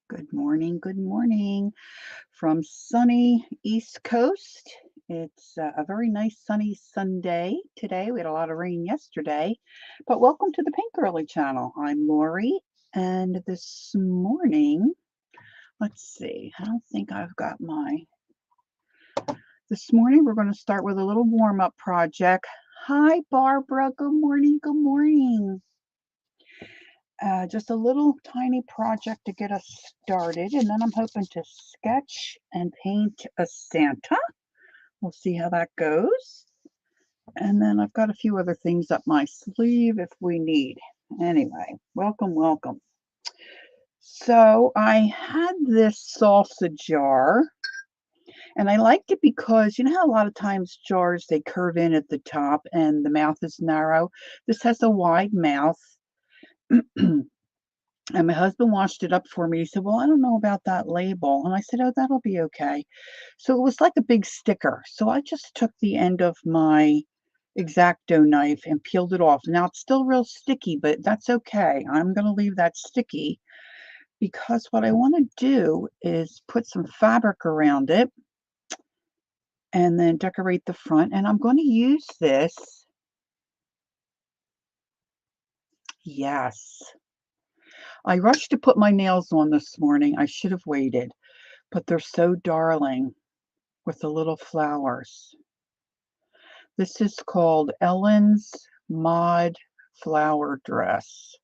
Good morning from sunny East Coast. It's a very nice sunny Sunday today. We had a lot of rain yesterday, but welcome to the Pink Girly channel. I'm Lori, and this morning, let's see, I don't think I've got this morning we're going to start with a little warm-up project. Hi, Barbara. Good morning. Good morning. Just a little tiny project to get us started, and then I'm hoping to sketch and paint a Santa. We'll see how that goes. And then I've got a few other things up my sleeve if we need. Anyway, welcome, welcome. So I had this salsa jar, and I liked it because you know how a lot of times jars they curve in at the top and the mouth is narrow. This has a wide mouth. And my husband washed it up for me. He said, "Well, I don't know about that label." And I said, "Oh, that'll be okay." So it was like a big sticker. So I just took the end of my X-Acto knife and peeled it off. Now it's still real sticky, but that's okay. I'm going to leave that sticky because what I want to do is put some fabric around it and then decorate the front. And I'm going to use this. Yes. I rushed to put my nails on this morning. I should have waited, but they're so darling with the little flowers. This is called Ellen's Mod Flower Dress.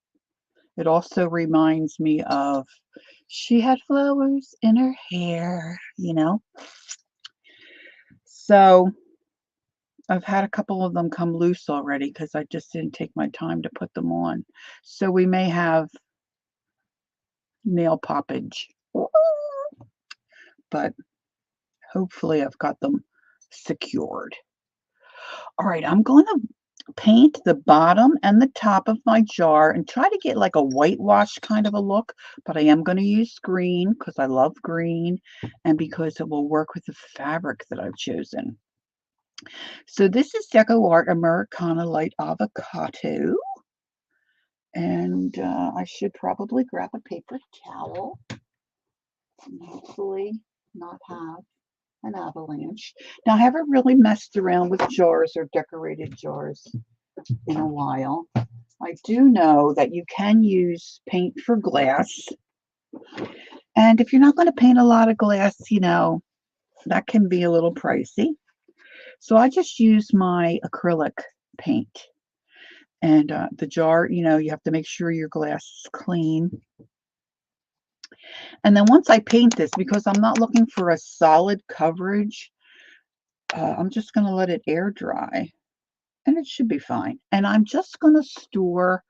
It also reminds me of she had flowers in her hair, you know. So I've had a couple of them come loose already because I just didn't take my time to put them on. So we may have nail poppage, but hopefully I've got them secured. All right, I'm going to paint the bottom and the top of my jar and try to get like a whitewash kind of a look, but I am going to use green because I love green and because it will work with the fabric that I've chosen. So this is Deco Art Americana Light Avocado, and I should probably grab a paper towel and hopefully not have an avalanche. Now I haven't really messed around with jars or decorated jars in a while. I do know that you can use paint for glass. And if you're not going to paint a lot of glass, you know, that can be a little pricey. So I just use my acrylic paint. And the jar, you know, you have to make sure your glass is clean. And then once I paint this, because I'm not looking for a solid coverage, I'm just going to let it air dry. And it should be fine. And I'm just going to store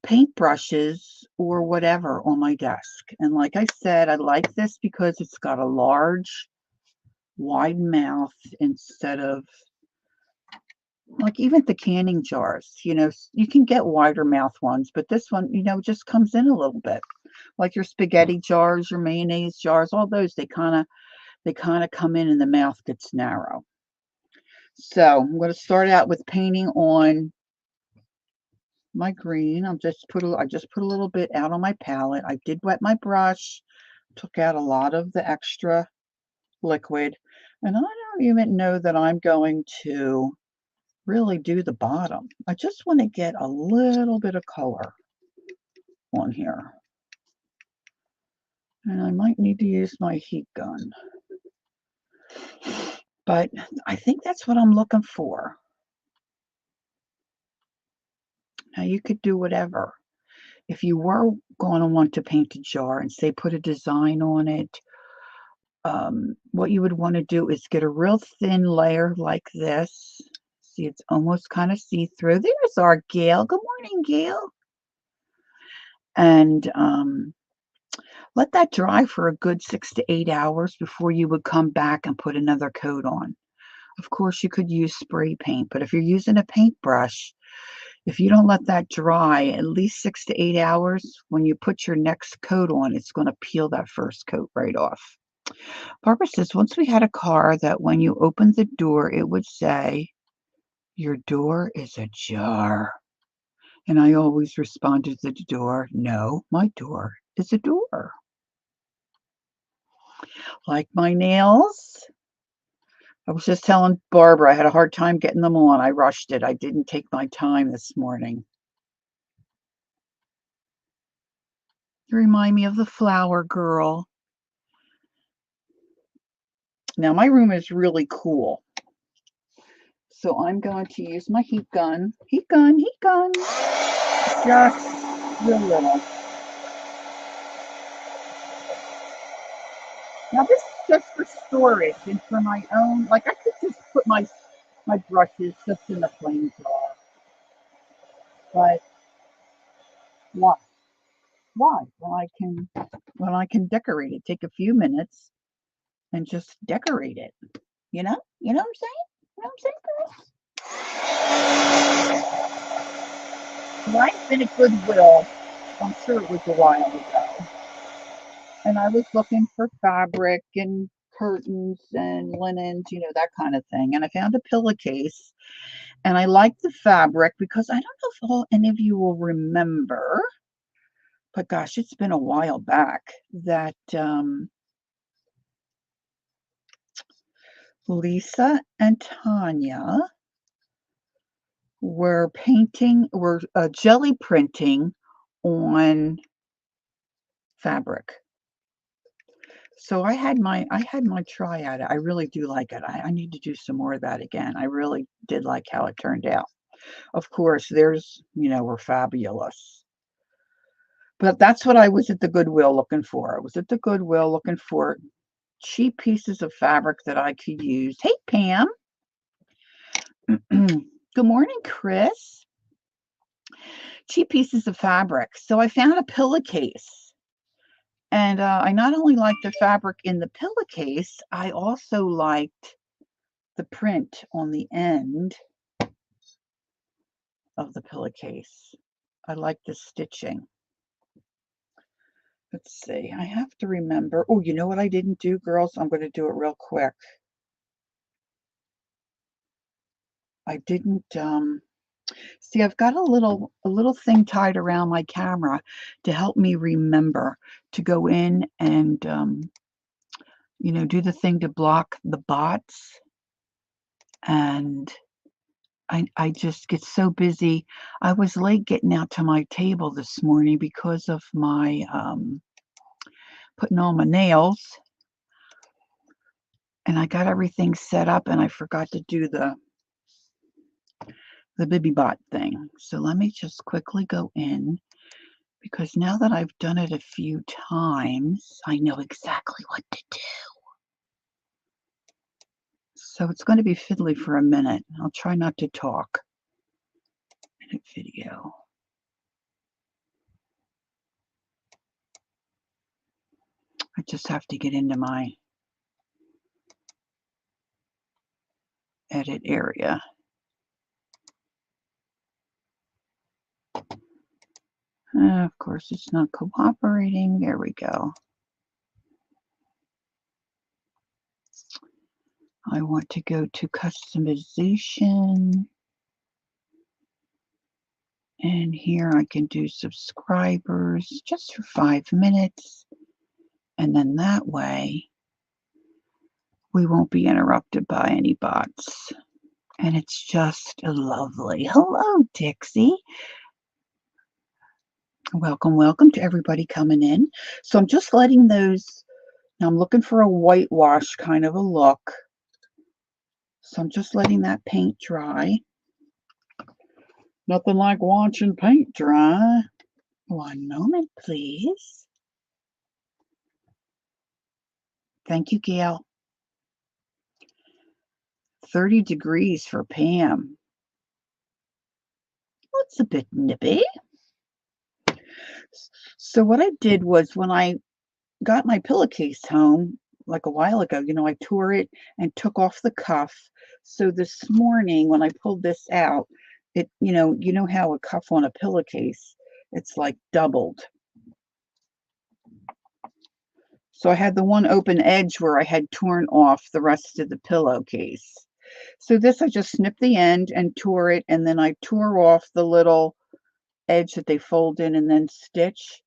paintbrushes or whatever on my desk. And like I said, I like this because it's got a large, wide mouth instead of like even the canning jars, you know, you can get wider mouth ones, but this one, you know, just comes in a little bit. Like your spaghetti jars, your mayonnaise jars, all those, they kind of come in and the mouth gets narrow. So I'm going to start out with painting on my green. I just put a little bit out on my palette. I did wet my brush, took out a lot of the extra liquid, and I don't even know that I'm going to really do the bottom. I just want to get a little bit of color on here. And I might need to use my heat gun. But I think that's what I'm looking for. Now you could do whatever. If you were going to want to paint a jar and say put a design on it, what you would want to do is get a real thin layer like this. See, it's almost kind of see-through. There's our Gail. Good morning, Gail. And let that dry for a good 6 to 8 hours before you would come back and put another coat on. Of course, you could use spray paint, but if you're using a paintbrush, if you don't let that dry at least 6 to 8 hours, when you put your next coat on, it's going to peel that first coat right off. Barbara says, once we had a car that when you opened the door, it would say, "Your door is a jar." And I always responded to the door, "No, my door is a door." Like my nails? I was just telling Barbara I had a hard time getting them on. I rushed it. I didn't take my time this morning. You remind me of the flower girl. Now my room is really cool. So I'm going to use my heat gun. Heat gun, heat gun. Just real little. Now this is just for storage and for my own, like I could just put my brushes just in the flame jar. But why? Why? When I can decorate it, take a few minutes and just decorate it. You know? You know what I'm saying? You know what I'm saying, girls? When I've been at Goodwill, I'm sure it was a while ago. And I was looking for fabric and curtains and linens, you know, that kind of thing. And I found a pillowcase and I liked the fabric because I don't know if any of you will remember, but gosh, it's been a while back that Lisa and Tanya were jelly printing on fabric. So I had my try at it. I really do like it. I need to do some more of that again. I really did like how it turned out. Of course, were fabulous. But that's what I was at the Goodwill looking for. I was at the Goodwill looking for cheap pieces of fabric that I could use. Hey, Pam. Good morning, Chris. Cheap pieces of fabric. So I found a pillowcase. And I not only liked the fabric in the pillowcase, I also liked the print on the end of the pillowcase. I like the stitching. Let's see. I have to remember. Oh, you know what I didn't do, girls? I'm going to do it real quick. I didn't see, I've got a little thing tied around my camera to help me remember to go in and do the thing to block the bots. And I just get so busy. I was late getting out to my table this morning because of my putting on my nails. And I got everything set up and I forgot to do the BibiBot thing. So let me just quickly go in, because now that I've done it a few times, I know exactly what to do. So it's going to be fiddly for a minute. I'll try not to talk. Edit video. I just have to get into my edit area. Of course, it's not cooperating. There we go. I want to go to customization. And here I can do subscribers just for 5 minutes. And then that way, we won't be interrupted by any bots. And it's just lovely. Hello, Dixie. Welcome, welcome to everybody coming in. So I'm just letting those, now I'm looking for a whitewash kind of a look. So I'm just letting that paint dry. Nothing like watching paint dry. One moment, please. Thank you, Gail. 30 degrees for Pam. That's a bit nippy. So what I did was, when I got my pillowcase home like a while ago, I tore it and took off the cuff. So this morning when I pulled this out, it, you know how a cuff on a pillowcase, it's like doubled. So I had the one open edge where I had torn off the rest of the pillowcase. So this, I just snipped the end and tore it, and then I tore off the little edge that they fold in and then stitch.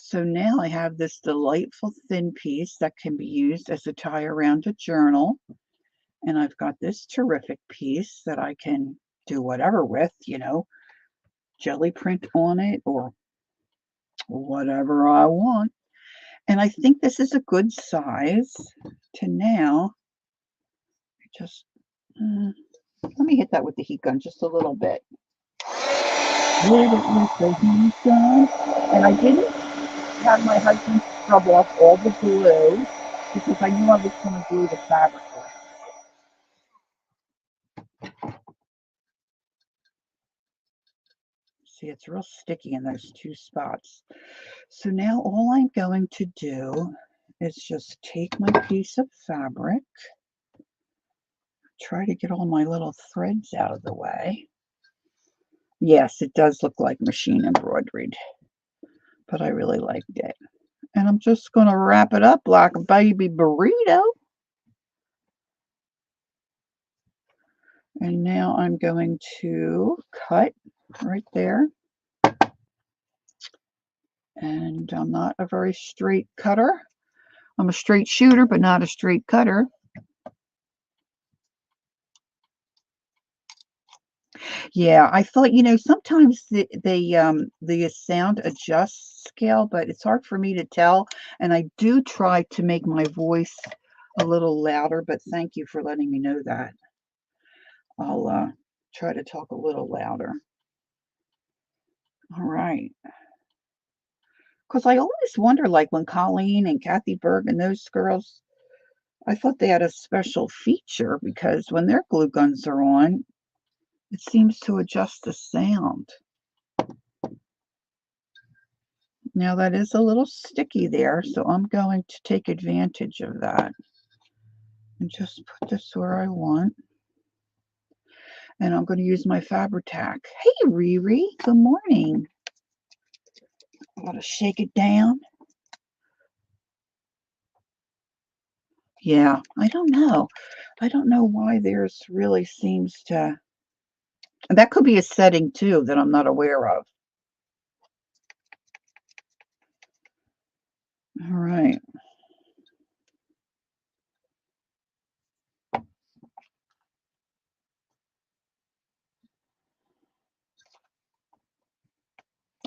So now I have this delightful thin piece that can be used as a tie around a journal. And I've got this terrific piece that I can do whatever with, jelly print on it or whatever I want. And I think this is a good size to now just, let me hit that with the heat gun just a little bit. Hit it with the heat gun. And I didn't have my husband scrub off all the glue because I knew I was going to glue the fabric with. See, it's real sticky in those two spots. So now all I'm going to do is just take my piece of fabric, try to get all my little threads out of the way. Yes, it does look like machine embroidered, but I really liked it. And I'm just going to wrap it up like a baby burrito. And now I'm going to cut right there. And I'm not a very straight cutter. I'm a straight shooter, but not a straight cutter. Yeah, I thought, sometimes the sound adjusts scale, but it's hard for me to tell. And I do try to make my voice a little louder, but thank you for letting me know that. I'll try to talk a little louder. All right. Because I always wonder, like when Colleen and Kathy Berg and those girls, I thought they had a special feature because when their glue guns are on, it seems to adjust the sound. Now that is a little sticky there, so I'm going to take advantage of that and just put this where I want. And I'm going to use my Fabri-Tac. Hey, Riri, good morning. I want to shake it down. Yeah, I don't know. I don't know why theirs really seems to. That could be a setting too that I'm not aware of. All right.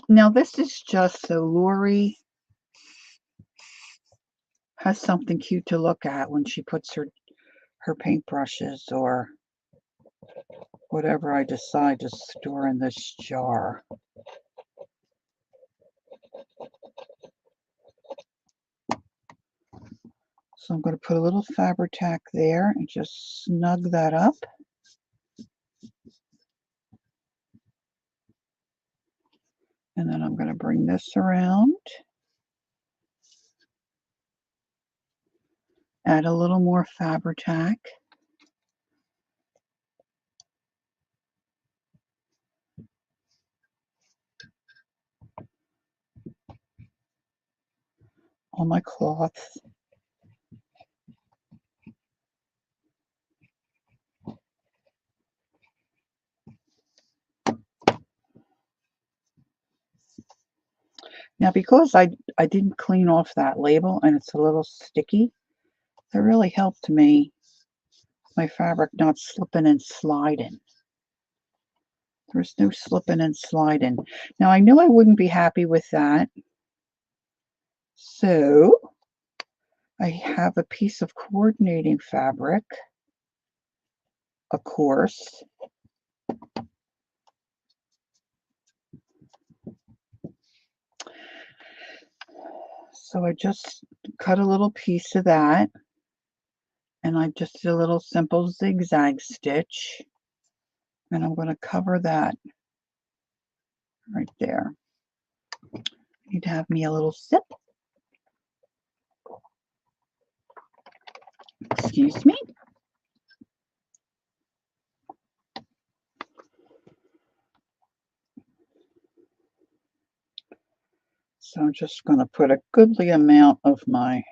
Now this is just so Lori has something cute to look at when she puts her paintbrushes or whatever I decide to store in this jar. So I'm going to put a little Fabri-Tac there and just snug that up. And then I'm going to bring this around. Add a little more Fabri-Tac. On my cloths. Now because I didn't clean off that label and it's a little sticky, it really helped me, my fabric not slipping and sliding. There's no slipping and sliding. Now I knew I wouldn't be happy with that. So I have a piece of coordinating fabric, of course. So I just cut a little piece of that, and I just did a little simple zigzag stitch, and I'm going to cover that right there. Need to have me a little sip. Excuse me. So I'm just going to put a goodly amount of my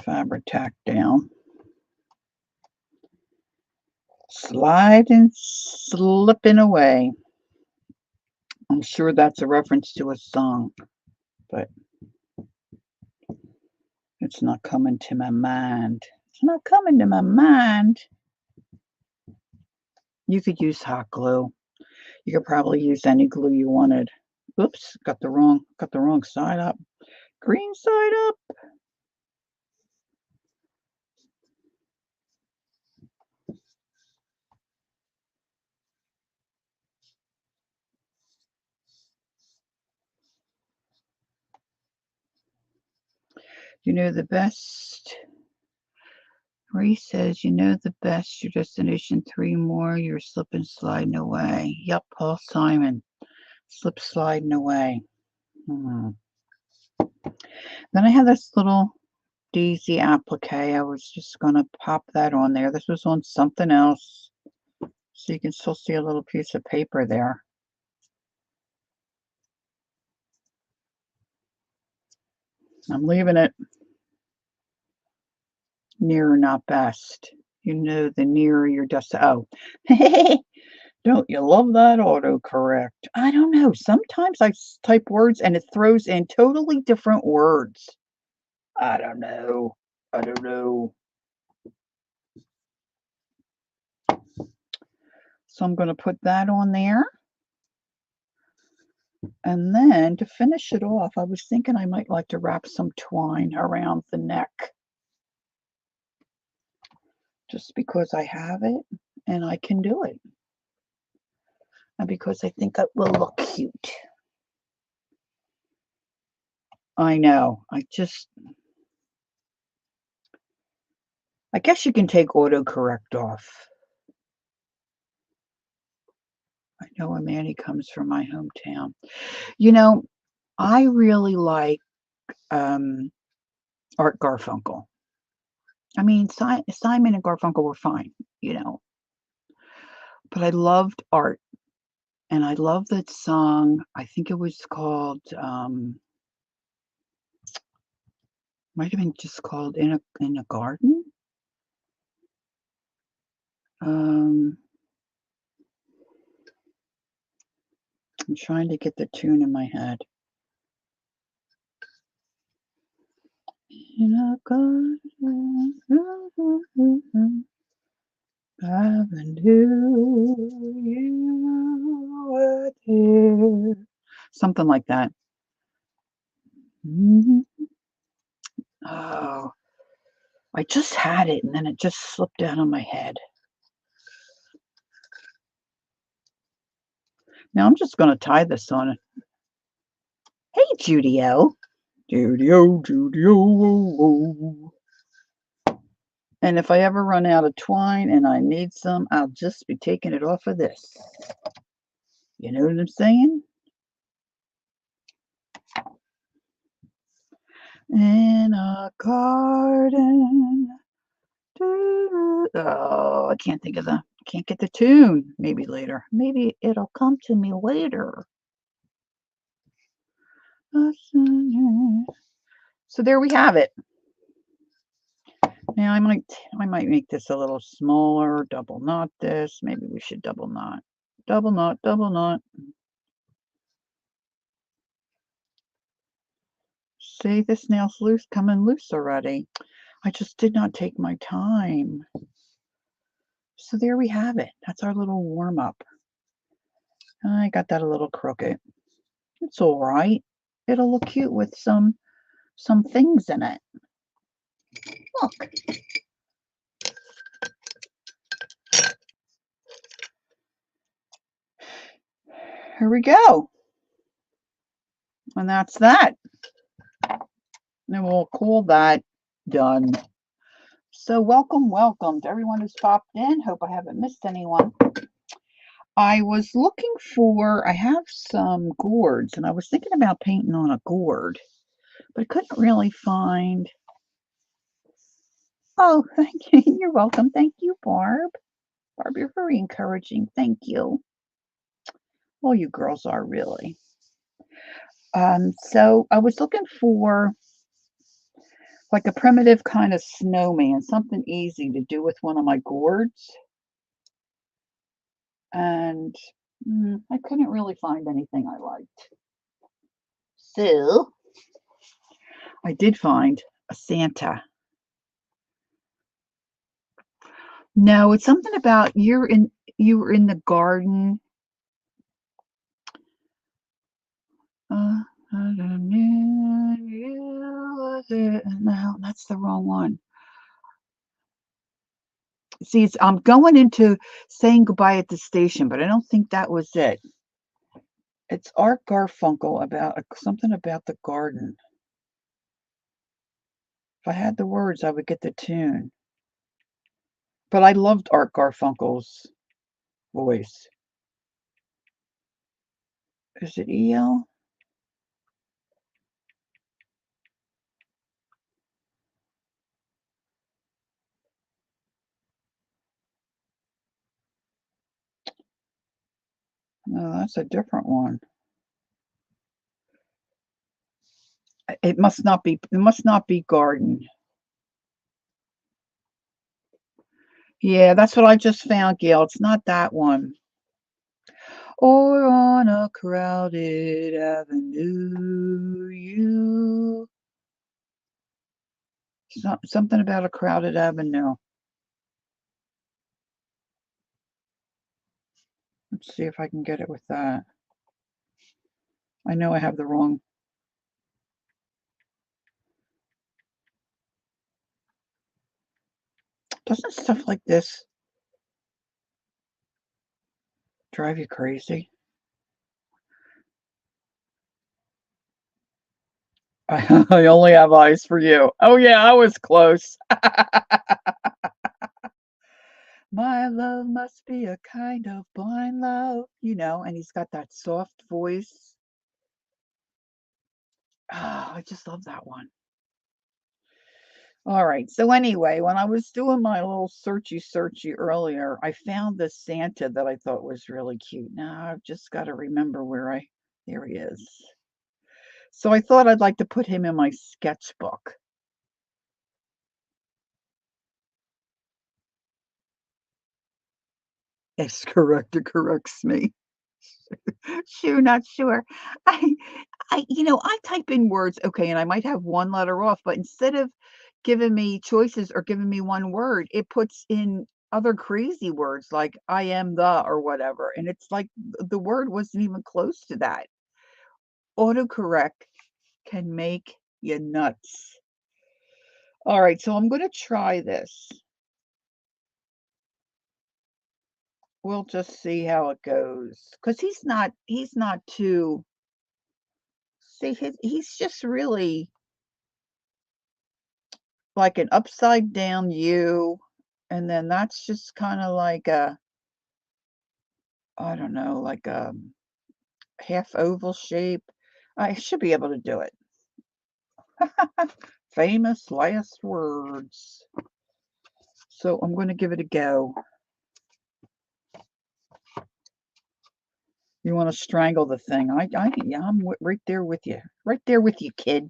Fabri-Tac down. Slide and slipping away. I'm sure that's a reference to a song, but it's not coming to my mind. It's not coming to my mind. You could use hot glue. You could probably use any glue you wanted. Oops, got the wrong side up. Green side up. You know the best. Ray says, you know the best. Your destination, 3 more. You're slipping, sliding away. Yep, Paul Simon. Slip, sliding away. Hmm. Then I have this little Daisy applique. I was just going to pop that on there. This was on something else. So you can still see a little piece of paper there. I'm leaving it nearer, not best. You know, the nearer your destination. Oh, don't you love that autocorrect? I don't know. Sometimes I type words and it throws in totally different words. I don't know. I don't know. So I'm going to put that on there. And then to finish it off, I was thinking I might like to wrap some twine around the neck. Just because I have it and I can do it. And because I think it will look cute. I know. I guess you can take autocorrect off. I know a man, he comes from my hometown. You know, I really like Art Garfunkel. I mean, Simon and Garfunkel were fine, you know, but I loved Art, and I love that song. I think it was called, might have been just called "In a Garden." I'm trying to get the tune in my head. In a garden, I knew you were there. Something like that. Oh, I just had it and then it just slipped out of my head. Now I'm just going to tie this on. Hey, Judy-O. Judy-O, Judy-O. And if I ever run out of twine and I need some, I'll just be taking it off of this. You know what I'm saying? In a garden. Oh, I can't think of can't get the tune. Maybe later. Maybe it'll come to me later. So there we have it. Now I might make this a little smaller, double knot this. Maybe we should double knot. Double knot, double knot. See, this nail's loose, coming loose already. I just did not take my time. So there we have it. That's our little warm up. I got that a little crooked. It's all right. It'll look cute with some things in it. Look. Here we go. And that's that. And we'll call that done. So welcome to everyone who's popped in. Hope I haven't missed anyone. I was looking for, I have some gourds, and I was thinking about painting on a gourd, but I couldn't really find. Oh, thank you. You're welcome. Thank you, Barb. Barb, you're very encouraging. Thank you. Well, you girls are really. So I was looking for like a primitive kind of snowman, something easy to do with one of my gourds. And I couldn't really find anything I liked. So I did find a Santa. No, it's something about you were in the garden. Uh, no, that's the wrong one. See, I'm going into saying goodbye at the station, but I don't think that was it. It's Art Garfunkel about something about the garden. If I had the words, I would get the tune. But I loved Art Garfunkel's voice. Is it EL? No, that's a different one. It must not be garden. Yeah, that's what I just found, Gail. It's not that one. Or on a crowded avenue, something about a crowded avenue. Let's see if I can get it with that. I know I have the wrong. Doesn't stuff like this drive you crazy? I only have eyes for you. Oh yeah, I was close. My love must be a kind of blind love, and he's got that soft voice. I just love that one. All right. So anyway, when I was doing my little searchy earlier, I found this Santa that I thought was really cute. Now I've just got to remember there he is. So I thought I'd like to put him in my sketchbook. Yes, correct. It corrects me. Sure, not sure. I I type in words, okay, and I might have one letter off, but instead of giving me choices or giving me one word, it puts in other crazy words like I am the or whatever. And it's like the word wasn't even close to that. Autocorrect can make you nuts. All right, so I'm going to try this. We'll just see how it goes because he's not too. See, he's just really like an upside down U, and then that's just kinda like I don't know, like a half oval shape. I should be able to do it. Famous last words. So I'm gonna give it a go. You wanna strangle the thing. Yeah, I'm right there with you. Right there with you, kid.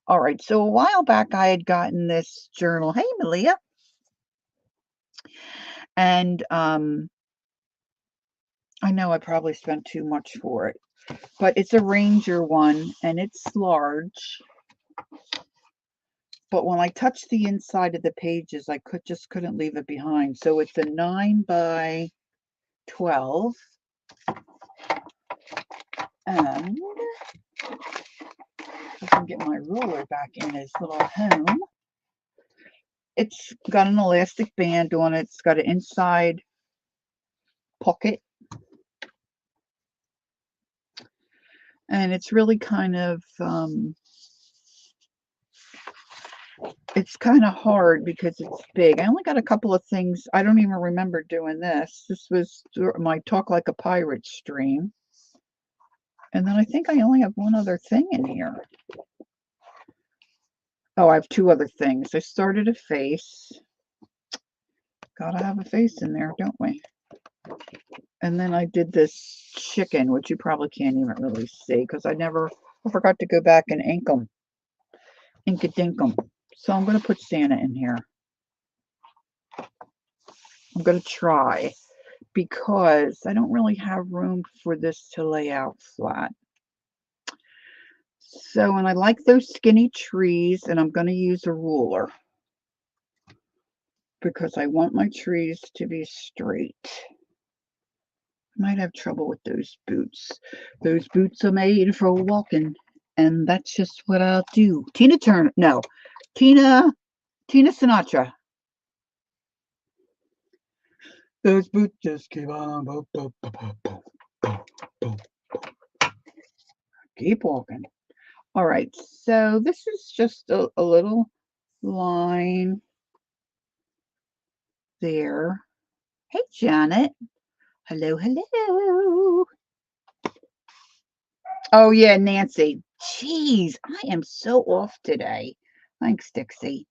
Alright, so a while back, I had gotten this journal. Hey, Malia. And, I know I probably spent too much for it. But it's a Ranger one, and it's large. But when I touched the inside of the pages, I couldn't leave it behind. So it's a 9 by 12. And if I can get my ruler back in his little home. It's got an elastic band on it. It's got an inside pocket. And it's really kind of it's kind of hard because it's big. I only got a couple of things. I don't even remember doing this. This was my Talk Like a Pirate stream. And then I think I only have one other thing in here. Oh, I have two other things. I started a face. Gotta have a face in there, don't we? And then I did this chicken, which you probably can't even really see because I forgot to go back and ink them. Ink-a-dink them. So I'm going to put Santa in here. I'm going to try. because I don't really have room for this to lay out flat. So, and I like those skinny trees, and I'm going to use a ruler because I want my trees to be straight. Might have trouble with those boots. Those boots are made for walking, and that's just what I'll do. Tina Turner, no, Tina Sinatra. Those boots just keep on, boom, boom, boom, boom, boom, boom. Keep walking. All right, so this is just a little line there. Hey, Janet. Hello, hello. Oh, yeah, Nancy. Jeez, I am so off today. Thanks, Dixie.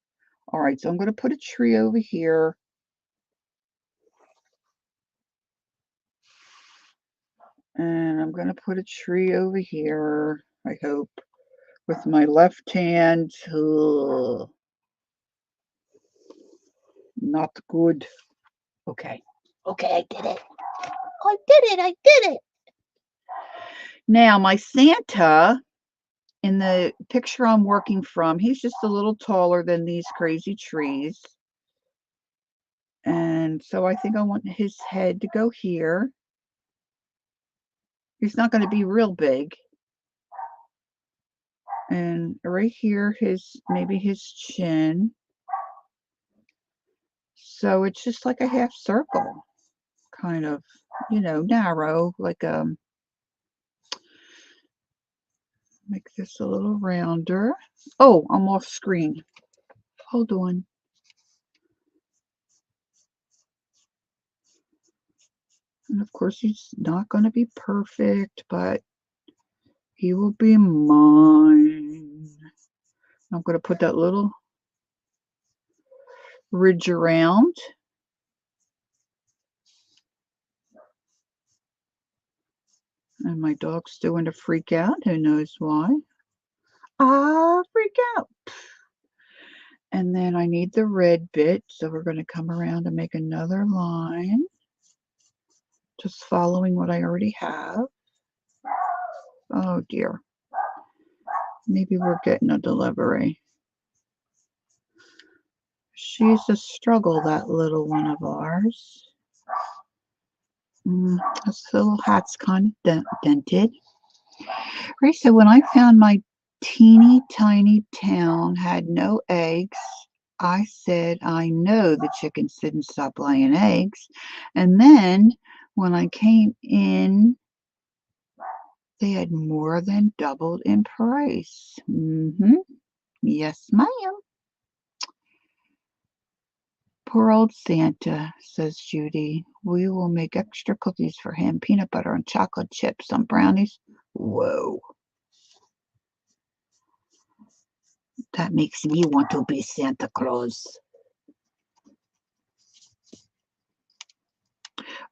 All right, so I'm going to put a tree over here. And I'm going to put a tree over here, I hope, with my left hand. Ugh, not good. Okay. Okay, I did it. I did it. I did it. Now, my Santa in the picture I'm working from, he's just a little taller than these crazy trees. And so I think I want his head to go here. He's not going to be real big. And right here, maybe his chin. So it's just like a half circle, kind of, narrow, like make this a little rounder. Oh, I'm off screen. Hold on. And of course, he's not going to be perfect, but he will be mine. I'm going to put that little ridge around. And my dog's doing a freak out. Who knows why? Ah, freak out. And then I need the red bit. So we're going to come around and make another line. Just following what I already have. Oh dear. Maybe we're getting a delivery. She's a struggle, that little one of ours. This little hat's kind of dented. Right, so when I found my teeny tiny town had no eggs, I said, I know the chickens didn't stop laying eggs. And then when I came in, they had more than doubled in price. Yes, ma'am. Poor old Santa, says Judy. We will make extra cookies for him, peanut butter and chocolate chips, some brownies. Whoa. That makes me want to be Santa Claus.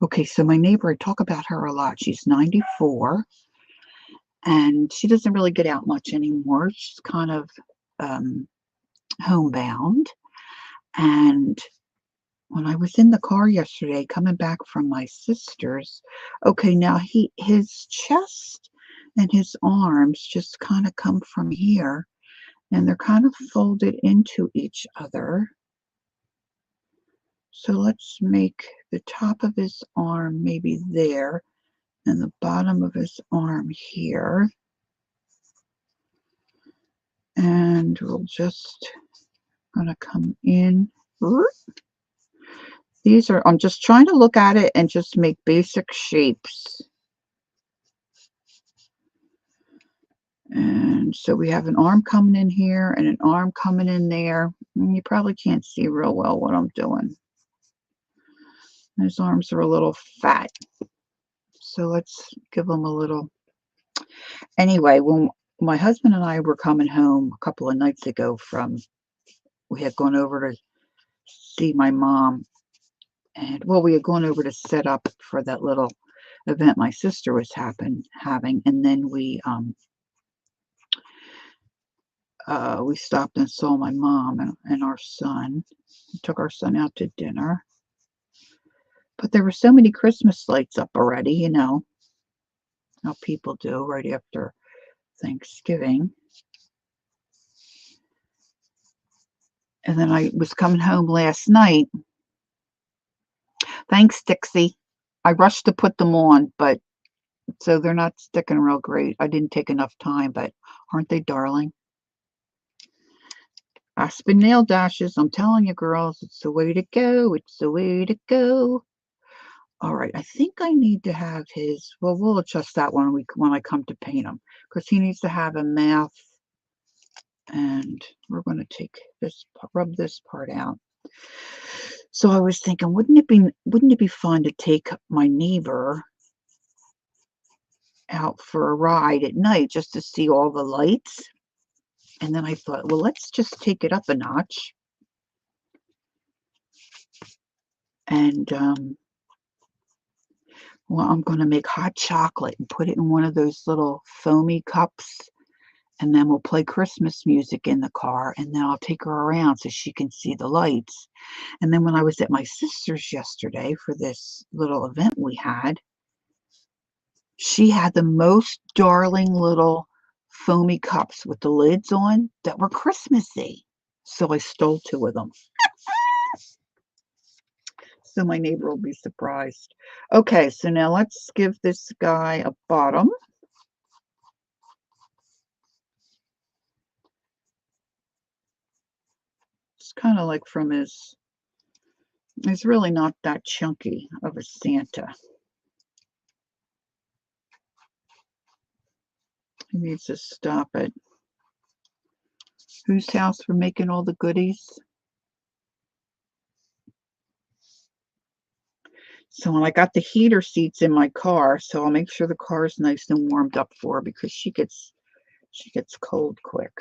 Okay, so my neighbor, I talk about her a lot. She's 94, and she doesn't really get out much anymore. She's kind of homebound. And when I was in the car yesterday coming back from my sister's, okay, now his chest and his arms just kind of come from here, and they're kind of folded into each other. So let's make the top of his arm maybe there and the bottom of his arm here. And we'll just gonna come in. These are, I'm just trying to look at it and just make basic shapes. And so we have an arm coming in here and an arm coming in there. And you probably can't see real well what I'm doing. His arms are a little fat. So let's give them a little. Anyway, when my husband and I were coming home a couple of nights ago we had gone over to see my mom. And well, we had gone over to set up for that little event my sister was having. And then we stopped and saw my mom and our son. We took our son out to dinner. But there were so many Christmas lights up already, you know, how people do right after Thanksgiving. And then I was coming home last night. Thanks, Dixie. I rushed to put them on, but so they're not sticking real great. I didn't take enough time, but aren't they darling? Aspen nail dashes. I'm telling you, girls, it's the way to go. It's the way to go. All right, I think I need to have his. Well, we'll adjust that when I come to paint him, because he needs to have a mouth. And we're going to take this, rub this part out. So I was thinking, wouldn't it be fun to take my neighbor out for a ride at night just to see all the lights? And then I thought, well, let's just take it up a notch. And well, I'm going to make hot chocolate and put it in one of those little foamy cups. And then we'll play Christmas music in the car. And then I'll take her around so she can see the lights. And then when I was at my sister's yesterday for this little event we had, she had the most darling little foamy cups with the lids on that were Christmassy. So I stole 2 of them. So my neighbor will be surprised. Okay, so now let's give this guy a bottom. It's kind of like from his, he's really not that chunky of a Santa. He needs to stop it. Whose house for making all the goodies? So when I got the heater seats in my car, so I'll make sure the car is nice and warmed up for her because she gets cold quick.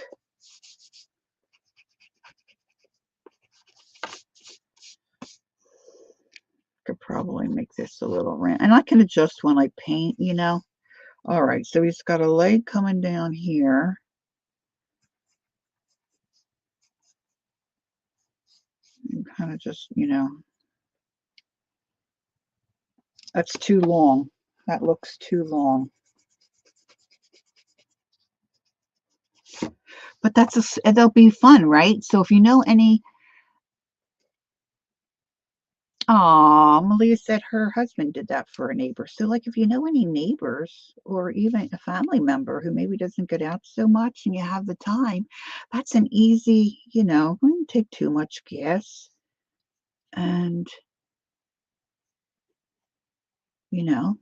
Could probably make this a little round, and I can adjust when I paint, you know. All right, so he's got a leg coming down here. Kind of just, you know, that's too long. That looks too long. But they'll be fun, right? So if you know any, Malia said her husband did that for a neighbor. So like if you know any neighbors or even a family member who maybe doesn't get out so much and you have the time, that's an easy, you know, wouldn't take too much gas. And, you know,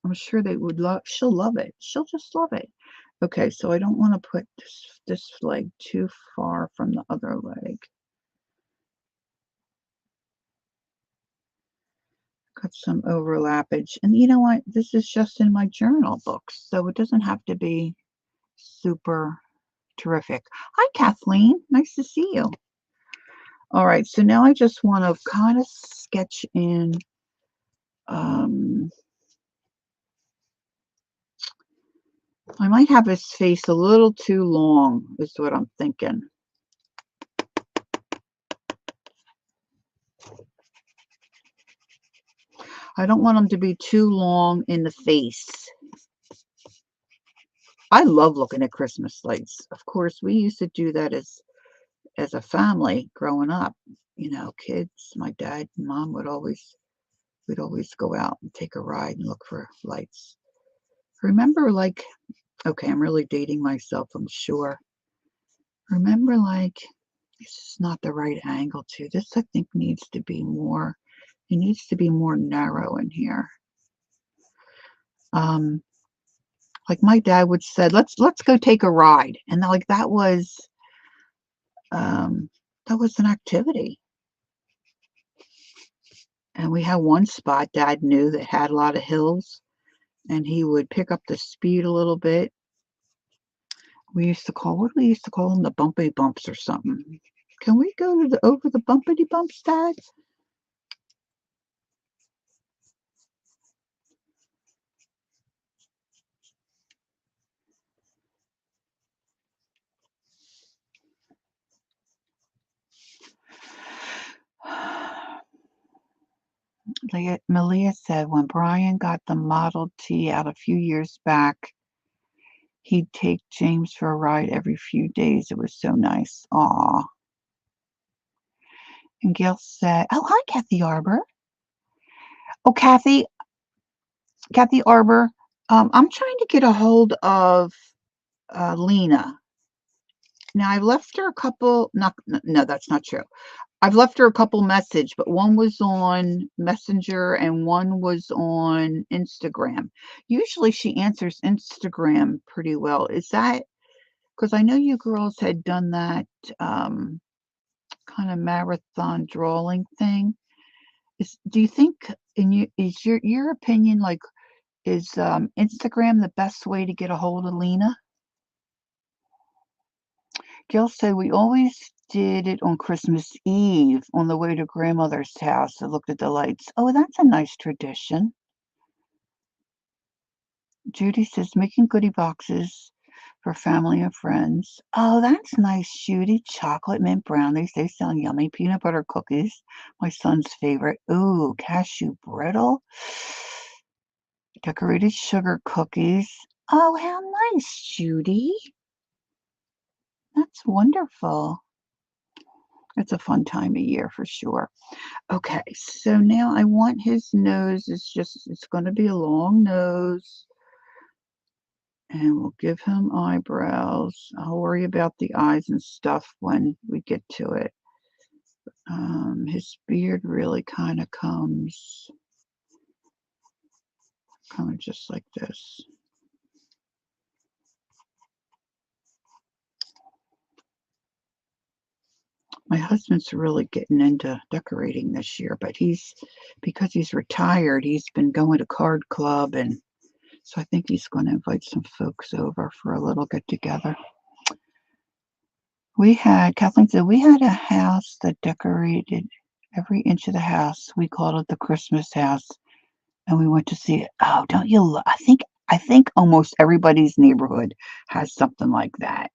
I'm sure they would she'll love it. She'll just love it. Okay, so I don't want to put this leg too far from the other leg. Got some overlappage. And you know what? This is just in my journal books, so it doesn't have to be super terrific. Hi, Kathleen. Nice to see you. All right, so now I just want to kind of sketch in I might have his face a little too long, is what I'm thinking. I don't want him to be too long in the face. I love looking at Christmas lights. Of course, we used to do that as a family growing up. You know, kids, my dad and mom we'd always go out and take a ride and look for lights. Remember, like, okay, I'm really dating myself, I'm sure. Remember, like, this is not the right angle too. This, I think, needs to be more, it needs to be more narrow in here. Like my dad would said, let's go take a ride. And like that was an activity. And we had one spot Dad knew that had a lot of hills, and he would pick up the speed a little bit. What do we used to call them? The bumpy bumps or something. Can we go to over the bumpity bumps, Dad? Malia said when Brian got the Model T out a few years back, he'd take James for a ride every few days. It was so nice. Aw. And Gail said, oh, hi, Kathy Arbor. Oh, Kathy Arbor, I'm trying to get a hold of Lena. Now, I've left her a couple, no, that's not true. I've left her a couple messages, but one was on Messenger and one was on Instagram. Usually she answers Instagram pretty well. Is that, because I know you girls had done that kind of marathon drawing thing. Do you think, is your opinion, like, is Instagram the best way to get a hold of Lena? Gil said we always did it on Christmas Eve on the way to grandmother's house. I looked at the lights. Oh, that's a nice tradition. Judy says making goodie boxes for family and friends. Oh, that's nice, Judy. Chocolate mint brownies. They sound yummy. Peanut butter cookies. My son's favorite. Ooh, cashew brittle. Decorated sugar cookies. Oh, how nice, Judy. That's wonderful. It's a fun time of year for sure. Okay, so now I want his nose. It's going to be a long nose. And we'll give him eyebrows. I'll worry about the eyes and stuff when we get to it. His beard really kind of comes just like this. My husband's really getting into decorating this year, but because he's retired, he's been going to card club, and so I think he's going to invite some folks over for a little get together. Kathleen said, we had a house that decorated every inch of the house. We called it the Christmas house, and we went to see it. Oh, don't you I think almost everybody's neighborhood has something like that.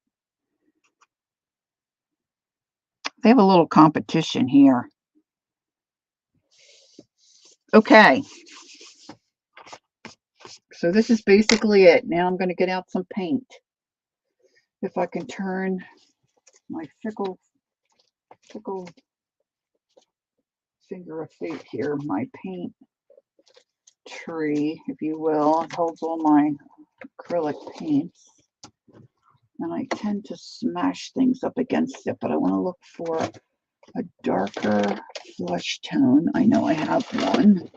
They have a little competition here. Okay. So this is basically it. Now I'm going to get out some paint. If I can turn my fickle finger of fate here, my paint tree, if you will. It holds all my acrylic paints. And I tend to smash things up against it, but I want to look for a darker flesh tone. I know I have one.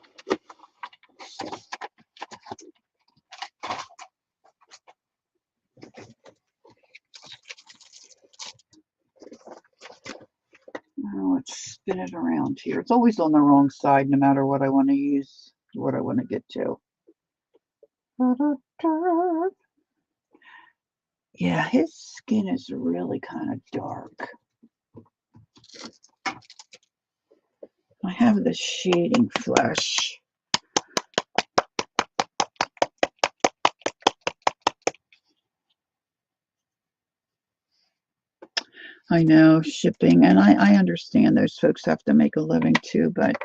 Now let's spin it around here. It's always on the wrong side, no matter what I want to use, what I want to get to. Yeah, his skin is really kind of dark. I have the shading flesh. I know, shipping, and I understand those folks have to make a living too, but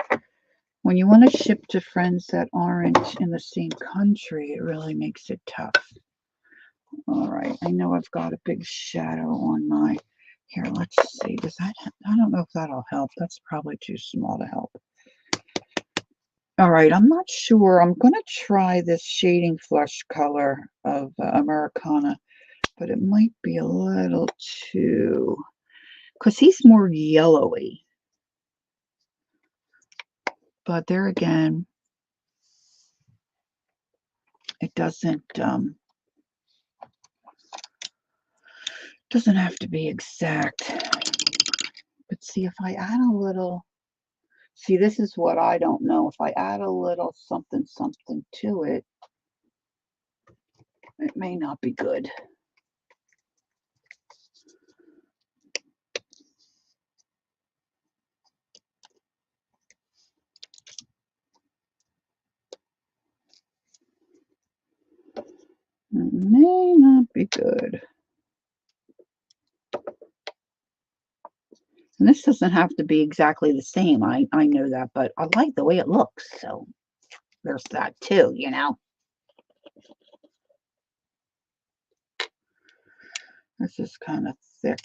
when you want to ship to friends that aren't in the same country, it really makes it tough. All right, I know I've got a big shadow on my, here, let's see, I don't know if that'll help. That's probably too small to help. All right, I'm not sure. I'm going to try this shading flesh color of Americana, but it might be a little too, because he's more yellowy. But there again, it doesn't have to be exact. But see, if I add a little, see, this is what I don't know. If I add a little something to it, it may not be good. It may not be good. And And this doesn't have to be exactly the same. I know that, but I like the way it looks. So there's that too, you know. This is kind of thick.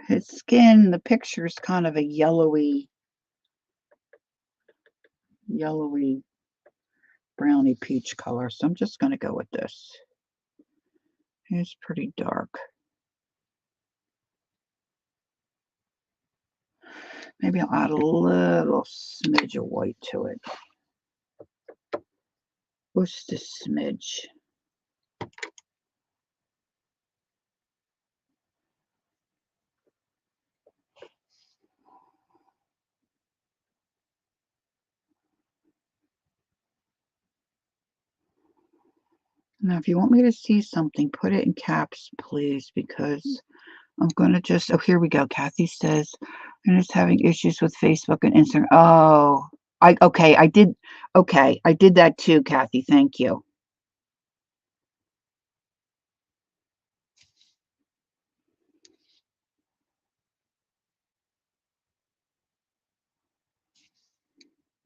His skin, the picture's kind of a yellowy brownie peach color. So I'm just going to go with this. It's pretty dark. Maybe I'll add a little smidge of white to it. Just a smidge. Now, if you want me to see something, put it in caps, please, because I'm going to just, oh, here we go. Kathy says, and it's having issues with Facebook and Instagram. Oh, okay, I did that too, Kathy. Thank you.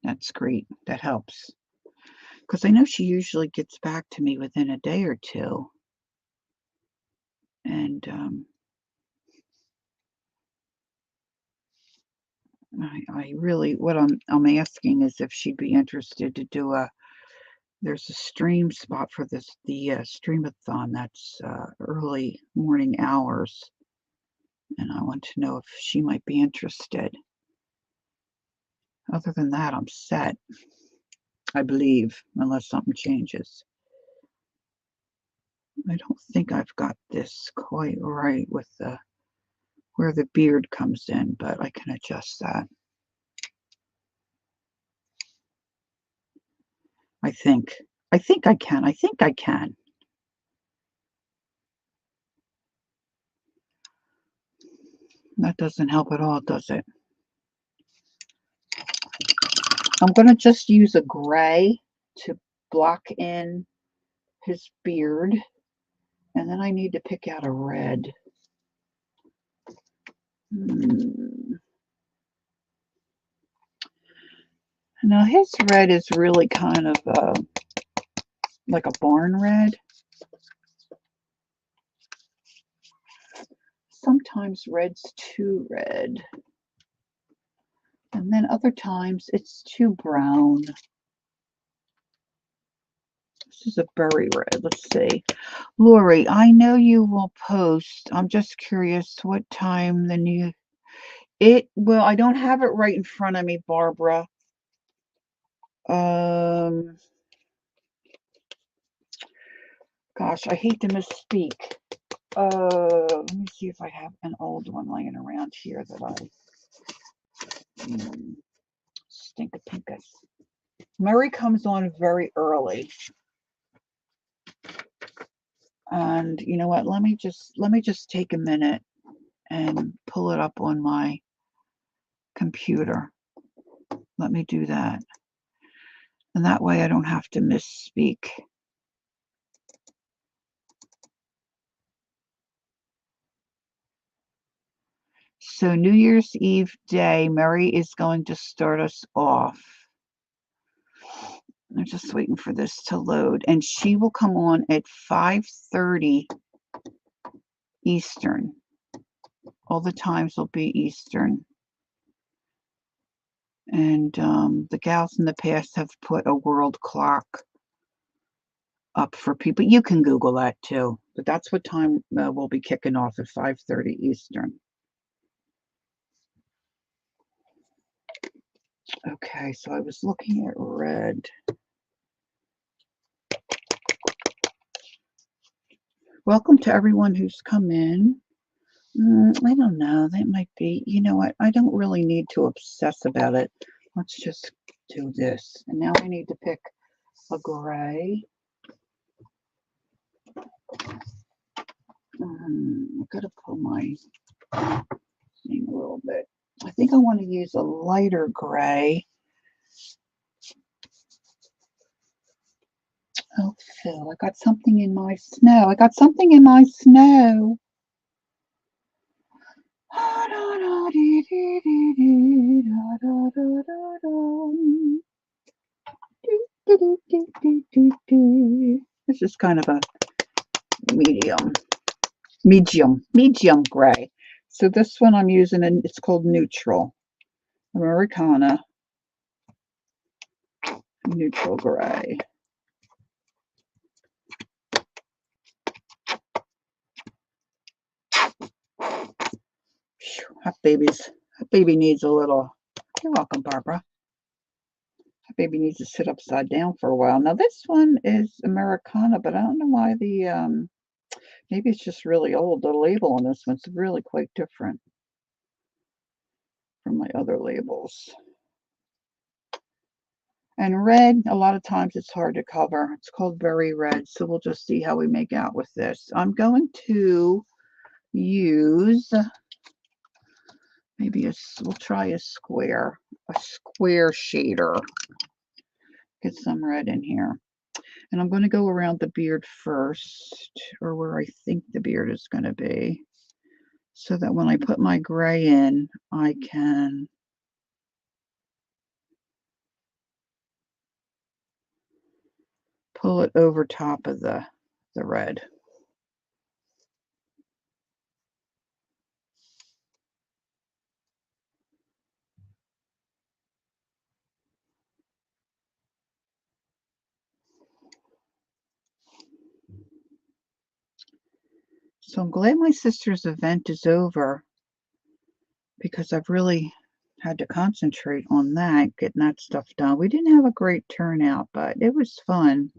That's great. That helps. Because I know she usually gets back to me within a day or two. And I really, what I'm asking is if she'd be interested to do there's a stream spot for the streamathon that's early morning hours. And I want to know if she might be interested. Other than that, I'm set, I believe, unless something changes. I don't think I've got this quite right with where the beard comes in, but I can adjust that. I think I can. I think I can. That doesn't help at all, does it? I'm going to just use a gray to block in his beard. And then I need to pick out a red. Now his red is really kind of like a barn red. Sometimes red's too red. And then other times it's too brown. This is a berry red. Let's see. Lori, I know you will post. I'm just curious what time the new... Well, I don't have it right in front of me, Barbara. Gosh, I hate to misspeak. Let me see if I have an old one laying around here that Stinker-pinkus. Murray comes on very early. And you know what? Let me just take a minute and pull it up on my computer. Let me do that. And that way I don't have to misspeak. So New Year's Eve day, Mary is going to start us off. I'm just waiting for this to load. And she will come on at 5:30 Eastern. All the times will be Eastern. And the gals in the past have put a world clock up for people. You can Google that too. But that's what time we'll be kicking off, at 5:30 Eastern. Okay, so I was looking at red. Welcome to everyone who's come in. I don't know. That might be, you know what? I don't really need to obsess about it. Let's just do this. And now I need to pick a gray. I've got to pull my thing a little bit. I think I want to use a lighter gray. Oh, Phil, I got something in my snow. I got something in my snow. This is kind of a medium gray. So this one I'm using, and it's called Neutral Americana Neutral Gray. That baby needs a little. You're welcome, Barbara. That baby needs to sit upside down for a while. Now this one is Americana, but I don't know why the maybe it's just really old. The label on this one's really quite different from my other labels. And red, a lot of times it's hard to cover. It's called Very Red, so we'll just see how we make out with this. I'm going to use maybe we'll try a square shader. Get some red in here. And I'm going to go around the beard first, or where I think the beard is going to be, so that when I put my gray in, I can pull it over top of the red. So I'm glad my sister's event is over, because I've really had to concentrate on that, getting that stuff done. We didn't have a great turnout, but it was fun.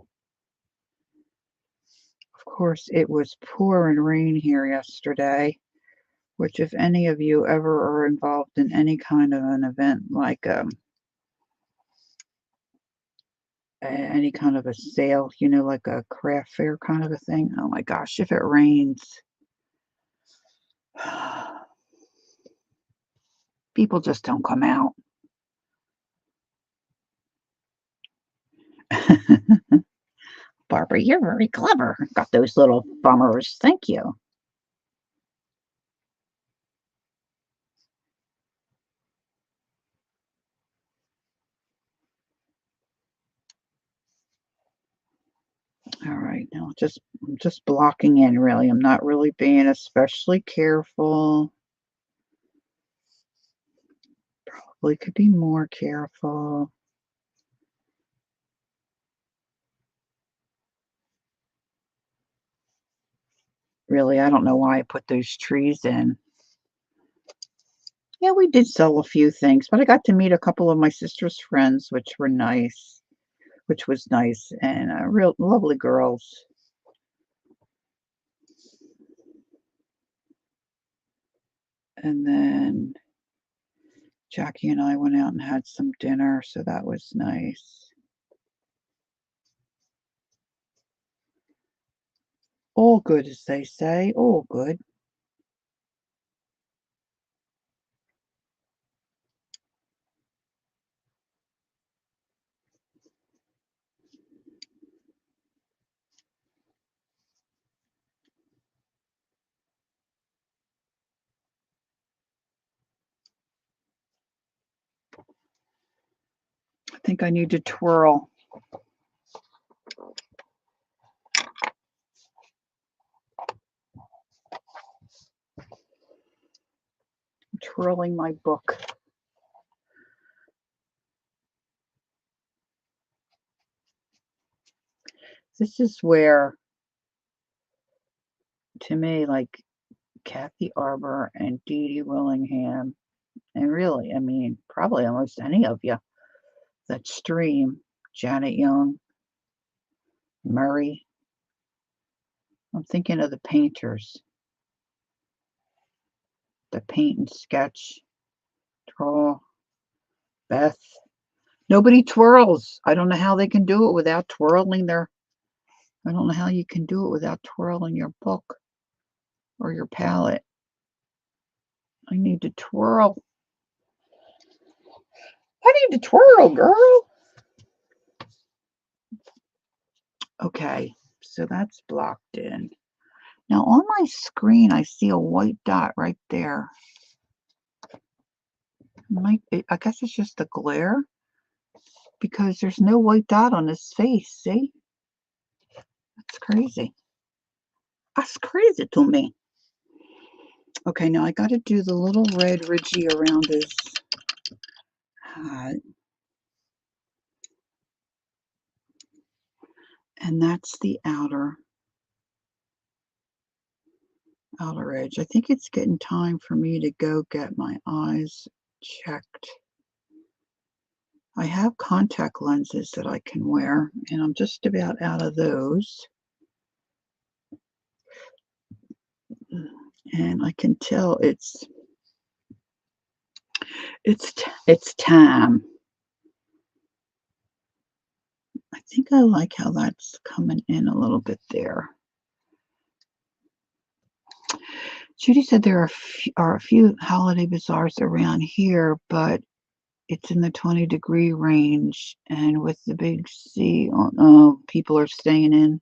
Of course, it was pouring rain here yesterday, which if any of you ever are involved in any kind of an event like any kind of a sale, like a craft fair kind of a thing. Oh my gosh, if it rains, people just don't come out. Barbara, you're very clever. Got those little bummers. Thank you. All right, now I'm just blocking in, really. I'm not really being especially careful. Probably could be more careful. Really, I don't know why I put those trees in. Yeah, we did sell a few things, but I got to meet a couple of my sister's friends, which was nice, and real lovely girls. And then Jackie and I went out and had some dinner, so that was nice. All good, as they say, all good. I think I need to twirl. I'm twirling my book. This is where, to me, like Kathy Arbor and Dee Dee Willingham, and really, I mean, probably almost any of you that stream, Janet Young, Murray. I'm thinking of the painters, the paint and sketch, draw, Beth. Nobody twirls. I don't know how they can do it without twirling I don't know how you can do it without twirling your book or your palette. I need to twirl. I need to twirl, girl. Okay, so that's blocked in. Now on my screen, I see a white dot right there. I guess it's just the glare because there's no white dot on his face. See? That's crazy. That's crazy to me. Okay, now I got to do the little red ridgy around his hat. And that's the outer edge. I think it's getting time for me to go get my eyes checked. I have contact lenses that I can wear, and I'm just about out of those. And I can tell it's time. I think I like how that's coming in a little bit there. Judy said there are a few holiday bazaars around here, but it's in the 20-degree range, and with the big sea, people are staying in.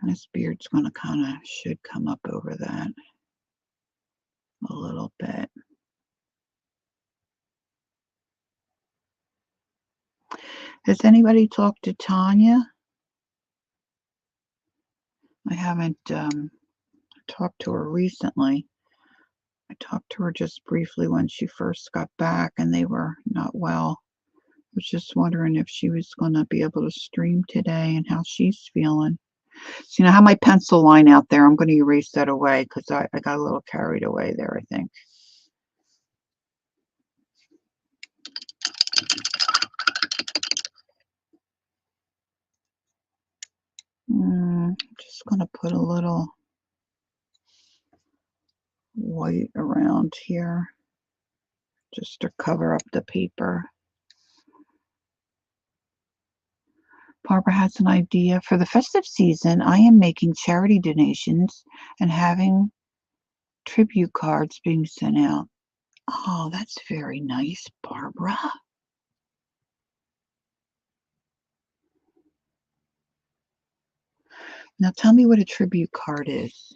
This beard's going to should come up over that a little bit. Has anybody talked to Tanya? I haven't talked to her recently. I talked to her just briefly when she first got back, and they were not well. I was just wondering if she was going to be able to stream today and how she's feeling. So, I have my pencil line out there. I'm going to erase that away because I got a little carried away there, I think. Just going to put a little white around here just to cover up the paper. Barbara has an idea. For the festive season, I am making charity donations and having tribute cards being sent out. Oh, that's very nice, Barbara. Now tell me what a tribute card is.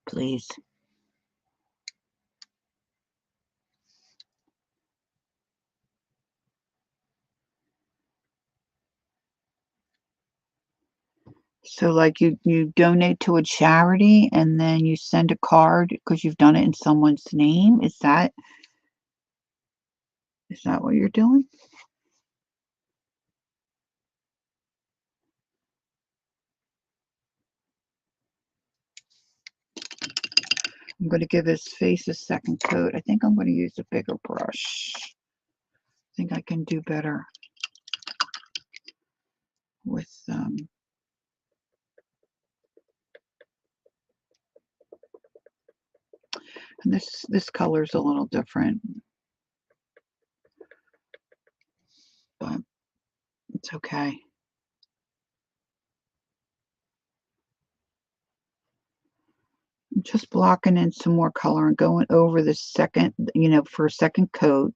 Please. So like you donate to a charity and then you send a card because you've done it in someone's name? Is that what you're doing? I'm going to give his face a second coat. I think I'm going to use a bigger brush. I think I can do better with and this color's a little different, but it's okay. I'm just blocking in some more color and going over the second, for a second coat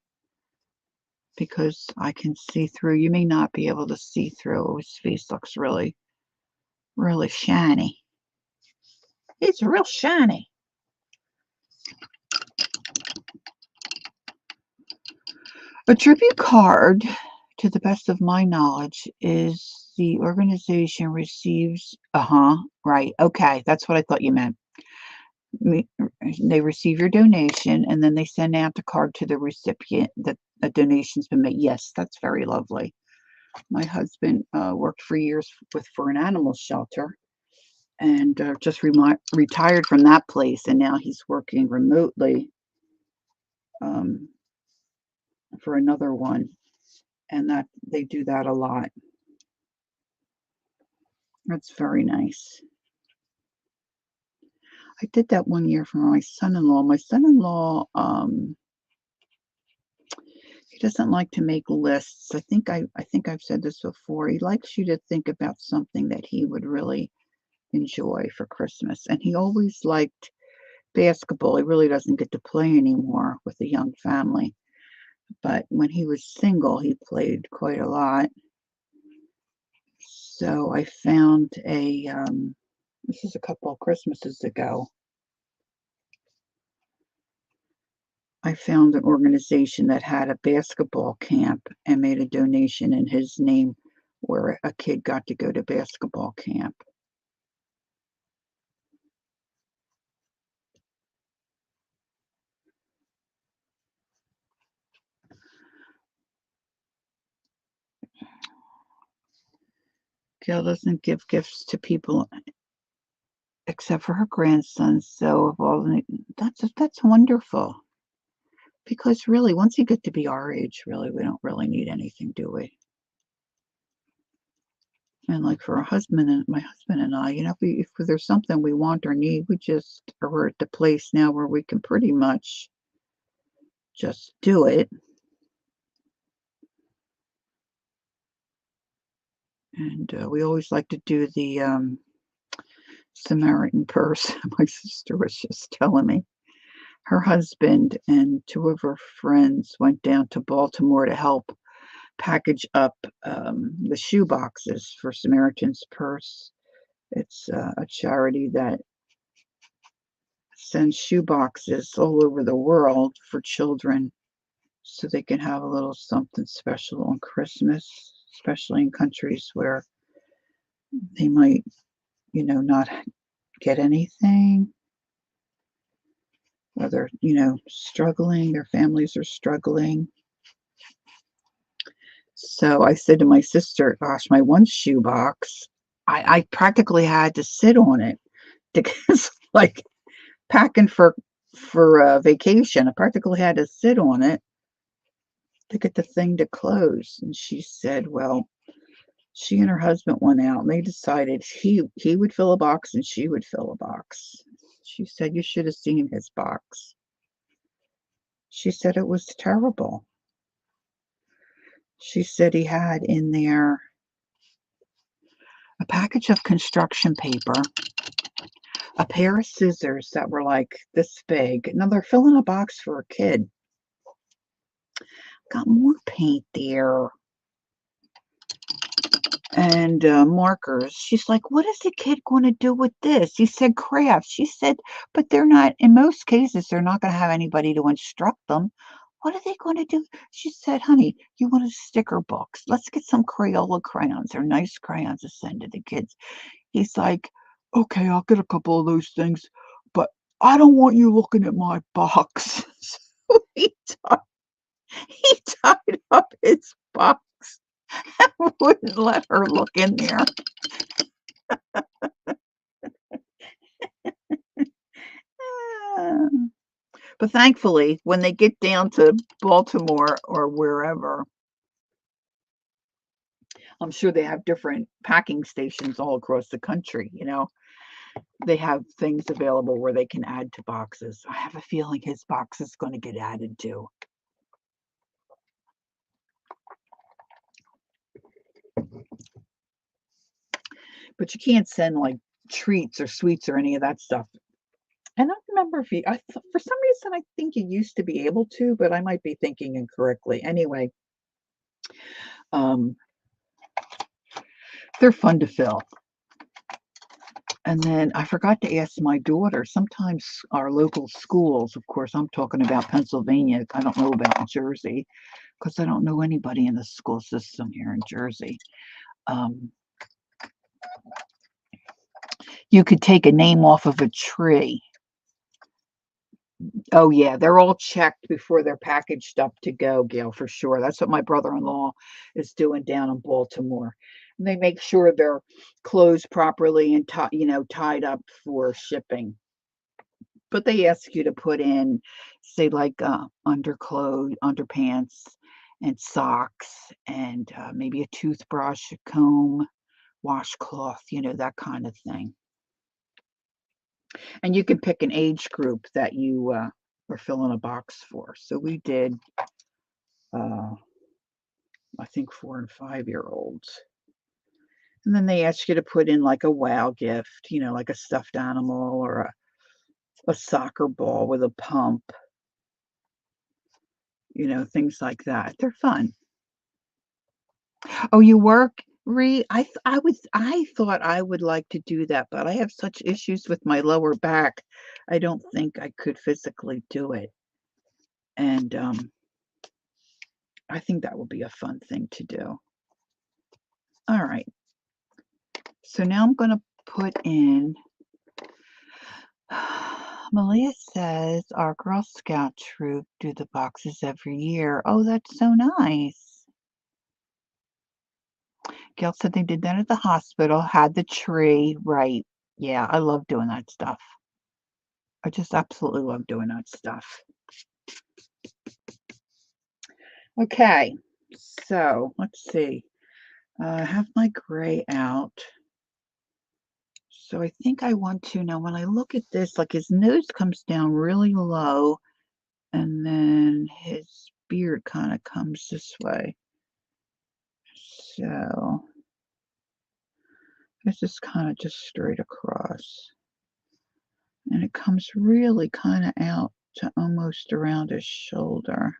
because I can see through. You may not be able to see through. His face looks really, really shiny. It's real shiny. A tribute card, to the best of my knowledge, is the organization receives, right, okay, that's what I thought you meant. They receive your donation and then they send out the card to the recipient that a donation's been made. Yes, that's very lovely. My husband worked for years for an animal shelter and just retired from that place, and now he's working remotely for another one, and that they do that a lot. That's very nice. I did that one year for my son-in-law. My son-in-law, he doesn't like to make lists. I think I've said this before. He likes you to think about something that he would really enjoy for Christmas. And he always liked basketball. He really doesn't get to play anymore with a young family. But when he was single, he played quite a lot. So I found this is a couple of Christmases ago. I found an organization that had a basketball camp and made a donation in his name where a kid got to go to basketball camp. Gail doesn't give gifts to people except for her grandson. So of all that's wonderful. Because really, once you get to be our age, really, we don't really need anything, do we? And like for my husband and I, if there's something we want or need, we're at the place now where we can pretty much just do it. And we always like to do the Samaritan purse. My sister was just telling me her husband and two of her friends went down to Baltimore to help package up the shoe boxes for Samaritan's Purse. It's a charity that sends shoe boxes all over the world for children so they can have a little something special on Christmas, especially in countries where they might, not get anything, whether, struggling, their families are struggling. So I said to my sister, gosh, my one shoe box, I practically had to sit on it because like packing for a vacation, I practically had to sit on it to get the thing to close. And she said, well, she and her husband went out and they decided he would fill a box and she would fill a box. She said, you should have seen his box. She said it was terrible. She said he had in there a package of construction paper, a pair of scissors that were like this big. Now they're filling a box for a kid. Got more paint there and markers. She's like, what is the kid going to do with this? He said crafts. She said, but they're not, in most cases, they're not going to have anybody to instruct them. What are they going to do? She said, honey, you want a sticker books? Let's get some Crayola crayons. They're nice crayons to send to the kids. He's like, okay, I'll get a couple of those things, but I don't want you looking at my box. So he tied up his box and wouldn't let her look in there. But thankfully, when they get down to Baltimore or wherever, I'm sure they have different packing stations all across the country. They have things available where they can add to boxes. I have a feeling his box is going to get added to. But you can't send like treats or sweets or any of that stuff. And I remember for some reason, I think you used to be able to, but I might be thinking incorrectly. Anyway, um, they're fun to fill. And then I forgot to ask my daughter, sometimes our local schools, of course, I'm talking about Pennsylvania. I don't know about Jersey because I don't know anybody in the school system here in Jersey. You could take a name off of a tree. Oh, yeah, they're all checked before they're packaged up to go, Gail, for sure. That's what my brother-in-law is doing down in Baltimore. And they make sure they're closed properly and tied up for shipping. But they ask you to put in, say, like underpants, and socks, and maybe a toothbrush, a comb, washcloth, that kind of thing. And you can pick an age group that you are filling a box for. So we did, I think 4 and 5-year-olds. And then they ask you to put in like a wow gift, like a stuffed animal or a soccer ball with a pump, things like that. They're fun. Oh, you work, I thought I would like to do that, but I have such issues with my lower back. I don't think I could physically do it. And I think that would be a fun thing to do. All right. So now I'm going to put in Malia says our Girl Scout troop do the boxes every year. Oh, that's so nice. Gail said they did that at the hospital, had the tree. Right. Yeah, I love doing that stuff. I just absolutely love doing that stuff. Okay, so let's see. I have my gray out. So I think I want to, now when I look at this, like his nose comes down really low and then his beard kind of comes this way. So this is kind of just straight across. And it comes really kind of out to almost around his shoulder.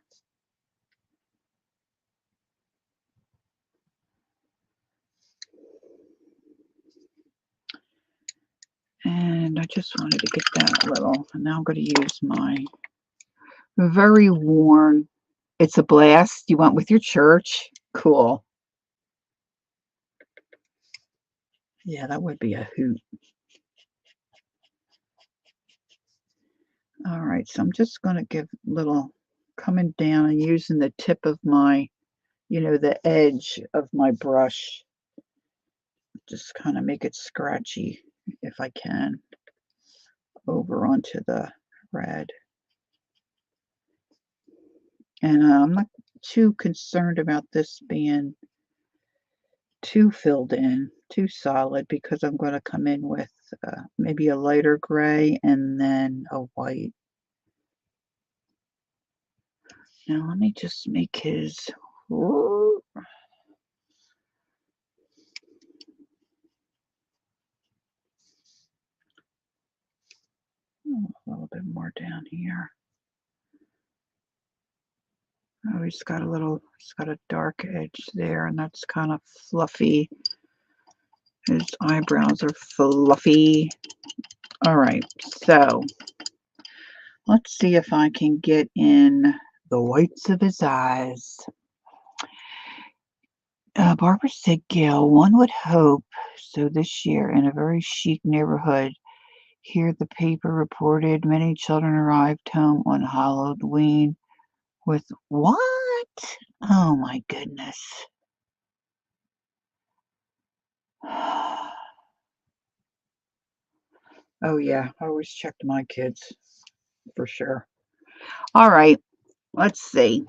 And I just wanted to get that little, and now I'm going to use my very worn, it's a blast you went with your church. Cool. Yeah, that would be a hoot. All right, so I'm just going to give little coming down and using the tip of my, the edge of my brush. Just kind of make it scratchy if I can over onto the red. And I'm not too concerned about this being too filled in, too solid, because I'm going to come in with maybe a lighter gray and then a white. Now let me just make his a little bit more down here. Oh, he's got a dark edge there, and that's kind of fluffy. His eyebrows are fluffy. All right, so let's see if I can get in the whites of his eyes. Barbara said, Gail, one would hope so this year in a very chic neighborhood. Here the paper reported many children arrived home on Halloween with what? Oh my goodness. Oh yeah, I always checked my kids for sure. All right, let's see.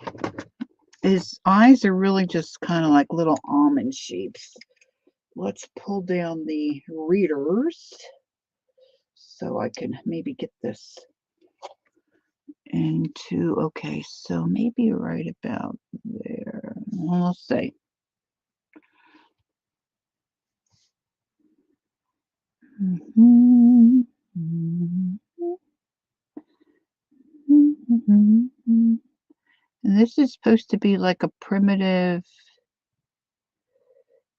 His eyes are really just kind of like little almond shapes. Let's pull down the readers so I can maybe get this into, okay, so maybe right about there. We'll see. And this is supposed to be like a primitive,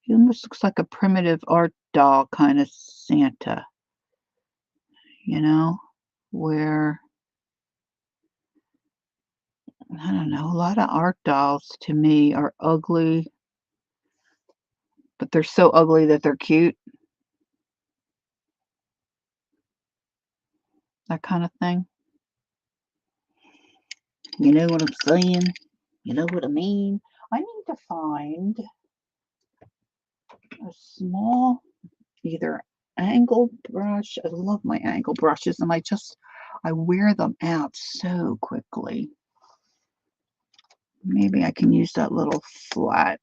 it almost looks like a primitive art doll kind of Santa, where, I don't know, a lot of art dolls to me are ugly, but they're so ugly that they're cute. That kind of thing. You know what I'm saying? You know what I mean? I need to find a small, either angle brush. I love my angle brushes, and I wear them out so quickly. Maybe I can use that little flat.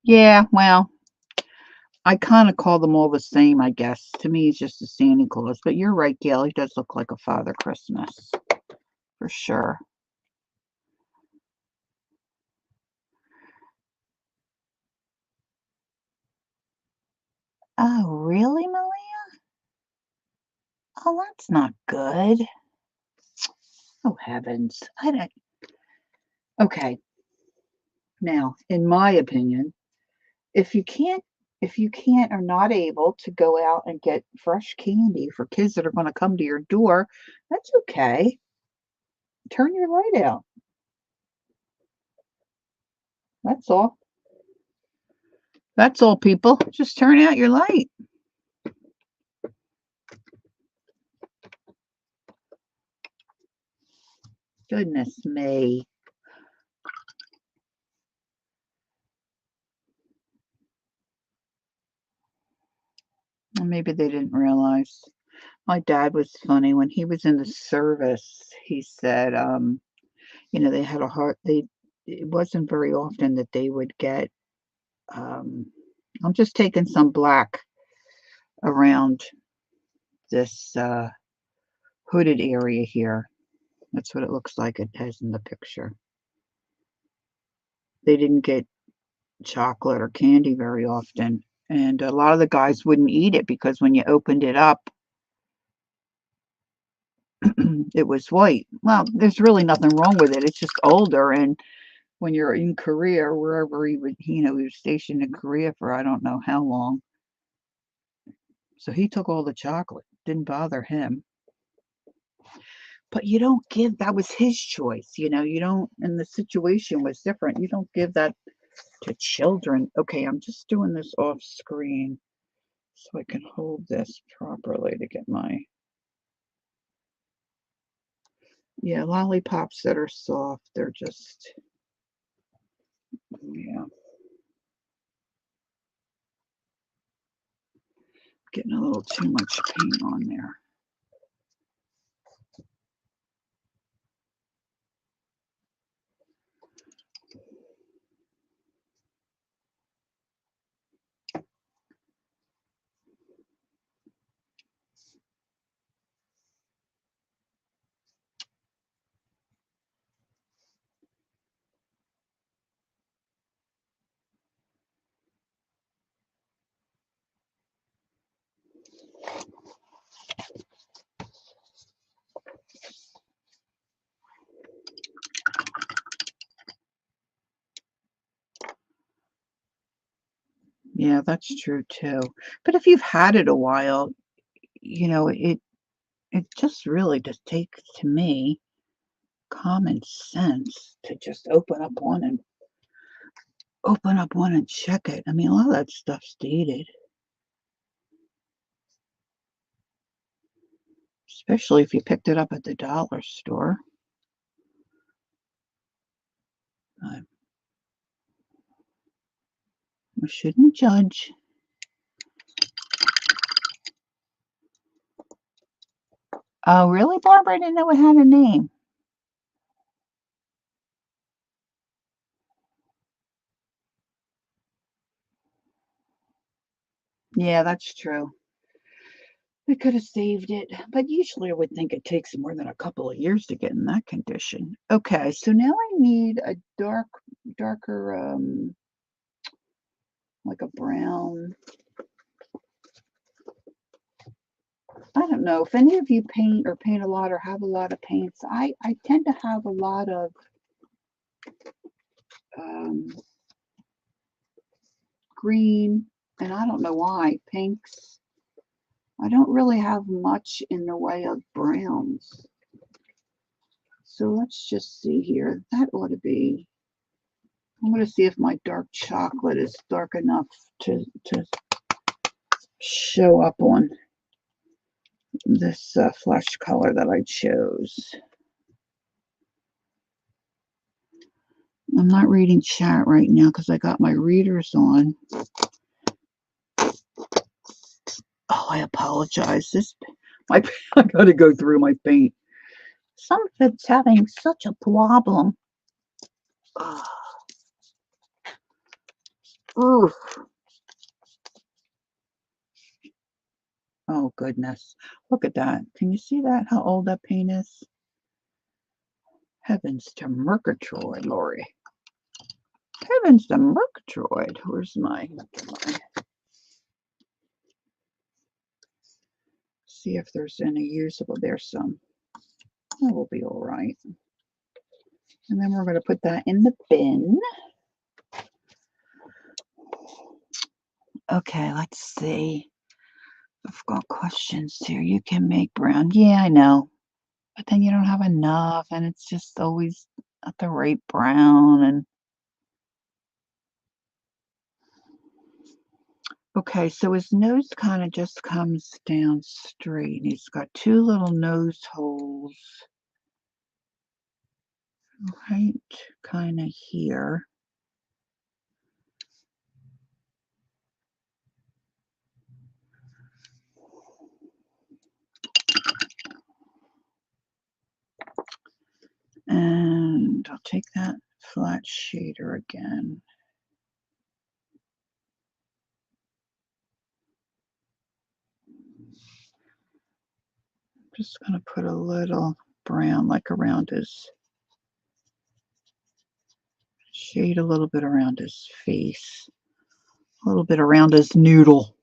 Yeah, well, I kind of call them all the same, I guess. To me, he's just a Santa Claus. But you're right, Gail. He does look like a Father Christmas. For sure. Oh, really, Malia? Oh, that's not good. Oh, heavens. I don't. Okay. Now, in my opinion, if you can't if you can't or not able to go out and get fresh candy for kids that are going to come to your door, that's okay. Turn your light out. That's all. That's all, people. Just turn out your light. Goodness me. Well, maybe they didn't realize. My dad was funny when he was in the service. He said, they had a hard. They It wasn't very often that they would get. Um, I'm just taking some black around this hooded area here. That's what it looks like it has in the picture. They didn't get chocolate or candy very often, and a lot of the guys wouldn't eat it because when you opened it up, it was white. Well, there's really nothing wrong with it. It's just older, and when you're in Korea or wherever he was stationed in Korea for I don't know how long. So he took all the chocolate. Didn't bother him. But you don't give, that was his choice, you don't, and the situation was different. You don't give that to children. Okay, I'm just doing this off screen so I can hold this properly to get my, yeah, lollipops that are soft, they're just, yeah, getting a little too much paint on there. Yeah, that's true too. But if you've had it a while, it just really just takes, to me, common sense to just open up one and check it. I mean, a lot of that stuff's dated, especially if you picked it up at the dollar store. Uh, we shouldn't judge. Oh, really, Barbara? I didn't know it had a name. Yeah, that's true. We could have saved it, but usually I would think it takes more than a couple of years to get in that condition. Okay, so now I need a darker, like a brown. I don't know if any of you paint or paint a lot or have a lot of paints. I tend to have a lot of um, green, and I don't know why, pinks. I don't really have much in the way of browns. So let's just see here. That ought to be, I'm going to see if my dark chocolate is dark enough to show up on this flesh color that I chose. I'm not reading chat right now because I got my readers on. Oh, I apologize. I got to go through my paint. Some of it's having such a problem. Oof. Oh, goodness. Look at that. Can you see that? How old that paint is? Heavens to Murgatroyd, Lori. Heavens to Murgatroyd. Where's my see if there's any usable. There's some. That will be all right. And then we're going to put that in the bin. Okay, let's see. I've got questions here. You can make brown. Yeah, I know. But then you don't have enough, and it's just always at the right brown. And okay, so his nose kind of just comes down straight. He's got two little nose holes right kind of here. And I'll take that flat shader again. I'm just going to put a little brown like around his, shade a little bit around his face, a little bit around his noodle.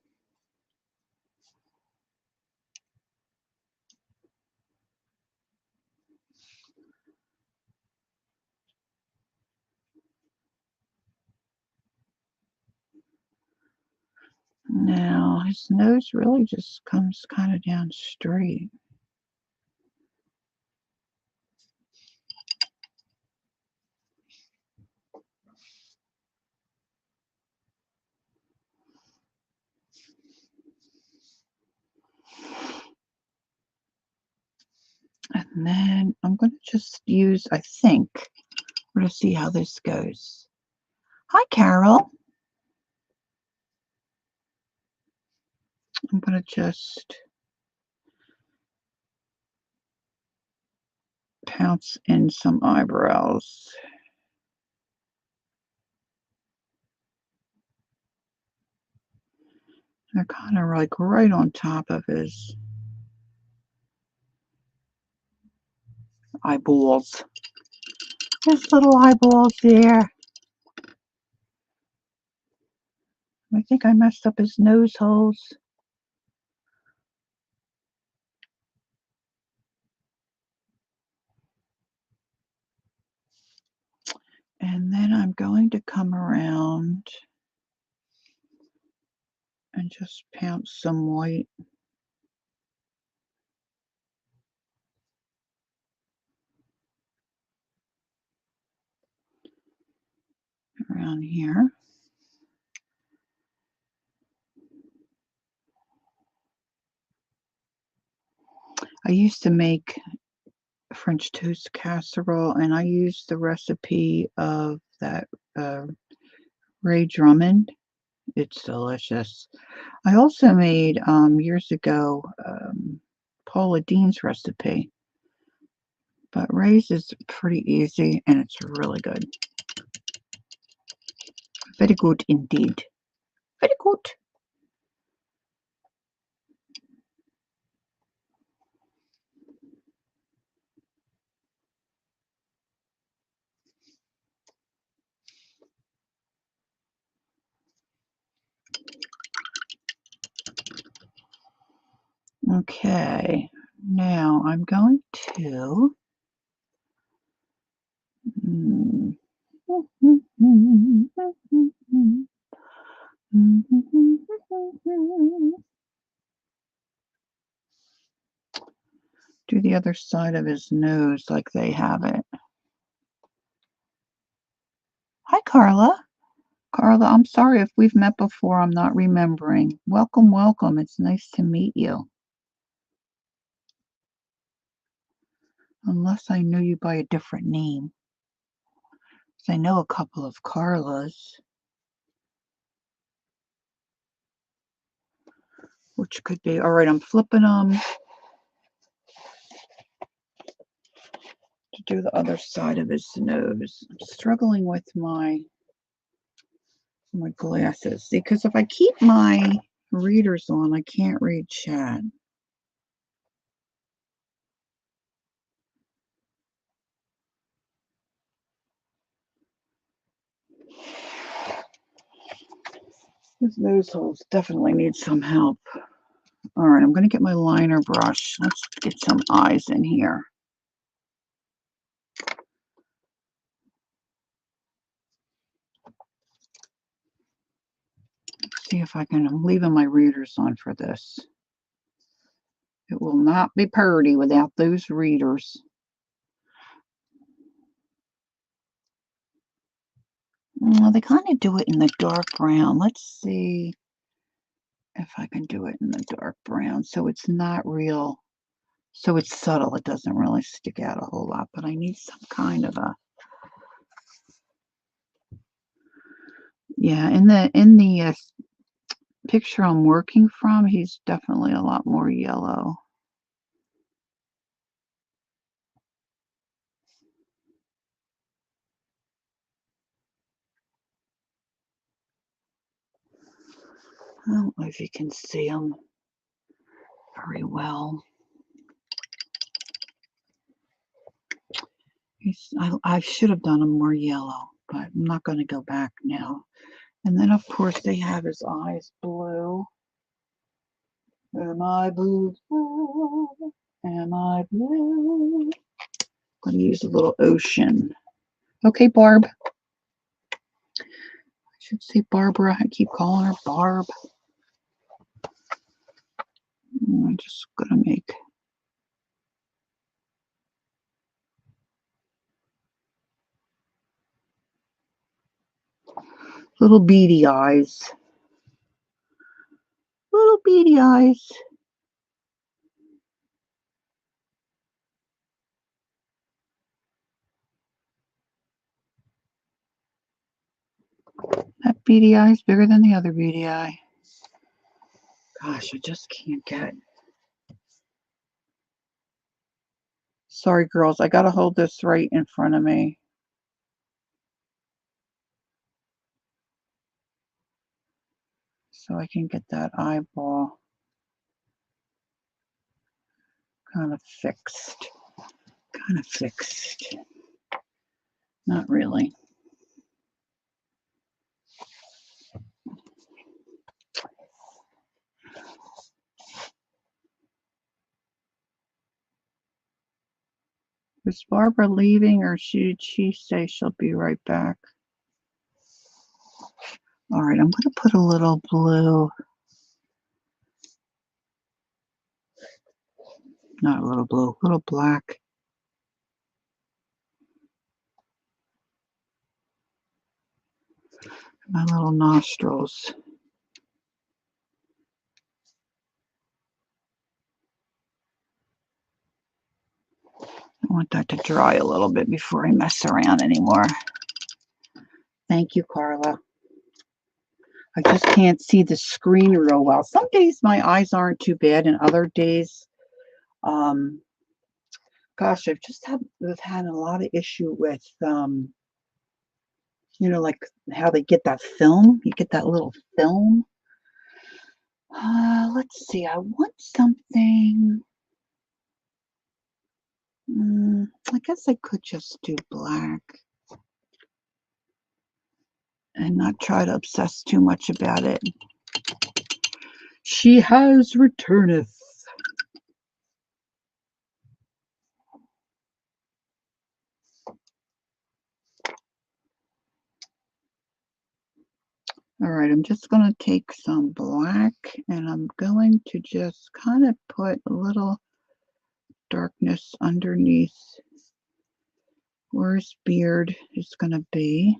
Now his nose really just comes kind of down straight. And then I'm going to just use, I think, we're going to see how this goes. Hi, Carol. I'm going to just pounce in some eyebrows. They're kind of like right on top of his eyeballs. His little eyeballs there. I think I messed up his nose holes. And then I'm going to come around and just pounce some white around here. I used to make French toast casserole, and I used the recipe of that Ray Drummond. It's delicious. I also made years ago Paula Deen's recipe, but Ray's is pretty easy and it's really good. Very good indeed. Very good. Okay, now I'm going to do the other side of his nose like they have it. Hi, Carla. Carla, I'm sorry if we've met before. I'm not remembering. Welcome, welcome. It's nice to meet you. Unless I knew you by a different name. I know a couple of Carlas. Which could be. All right, I'm flipping them to do the other side of his nose. I'm struggling with my glasses. See, because if I keep my readers on, I can't read chat. His nose holes definitely need some help. All right, I'm going to get my liner brush. Let's get some eyes in here. See if I can. I'm leaving my readers on for this. It will not be pretty without those readers. Well, they kind of do it in the dark brown. Let's see if I can do it in the dark brown so it's not real. So it's subtle. It doesn't really stick out a whole lot, but I need some kind of a, yeah, in the picture I'm working from, he's definitely a lot more yellow. I don't know if you can see him very well. I should have done him more yellow, but I'm not going to go back now. And then, of course, they have his eyes blue. Am I blue? Am I blue? I'm going to use a little ocean. Okay, Barb. I should say Barbara. I keep calling her Barb. I'm just going to make little beady eyes. Little beady eyes. That beady eye is bigger than the other beady eye. Gosh, I just can't get. Sorry, girls. I got to hold this right in front of me. So I can get that eyeball kind of fixed. Kind of fixed. Not really. Is Barbara leaving, or should she say she'll be right back? All right, I'm going to put a little blue. Not a little blue, a little black. My little nostrils. I want that to dry a little bit before I mess around anymore. Thank you, Carla. I just can't see the screen real well. Some days my eyes aren't too bad, and other days, gosh, I've had a lot of issue with, you know, like how they get that film. You get that little film. Let's see. I want something. I guess I could just do black and not try to obsess too much about it. She has returneth. All right, I'm just going to take some black and I'm going to just kind of put a little darkness underneath where his beard is going to be.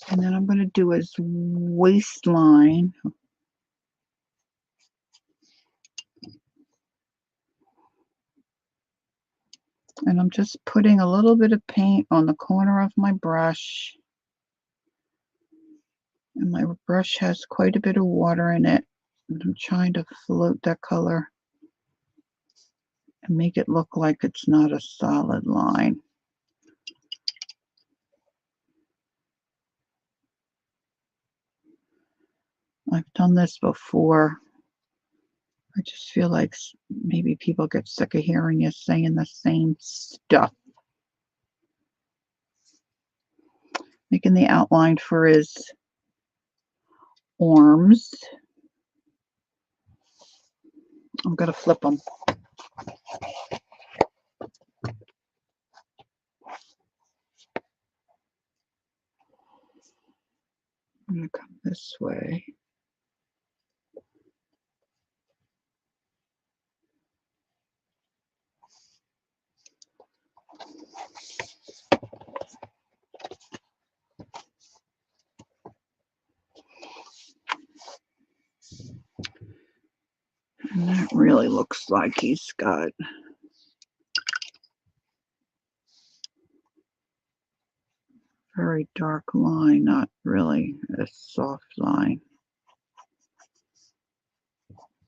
And then I'm going to do his waistline. And I'm just putting a little bit of paint on the corner of my brush. And my brush has quite a bit of water in it. And I'm trying to float that color and make it look like it's not a solid line. I've done this before. I just feel like maybe people get sick of hearing you saying the same stuff. Making the outline for his arms. I'm going to flip them. I'm going to come this way. And that really looks like he's got very dark line, not really a soft line.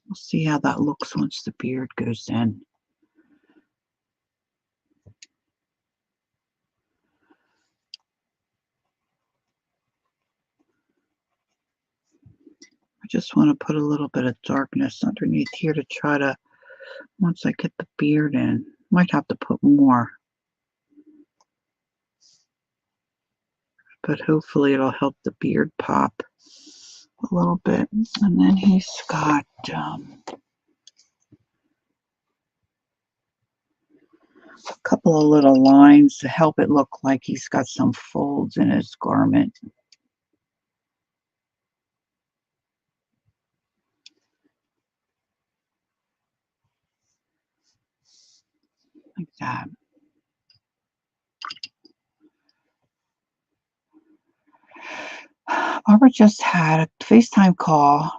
We'll see how that looks once the beard goes in. I just want to put a little bit of darkness underneath here to try to, once I get the beard in, might have to put more. But hopefully it'll help the beard pop a little bit. And then he's got a couple of little lines to help it look like he's got some folds in his garment. Like that. Barbara just had a FaceTime call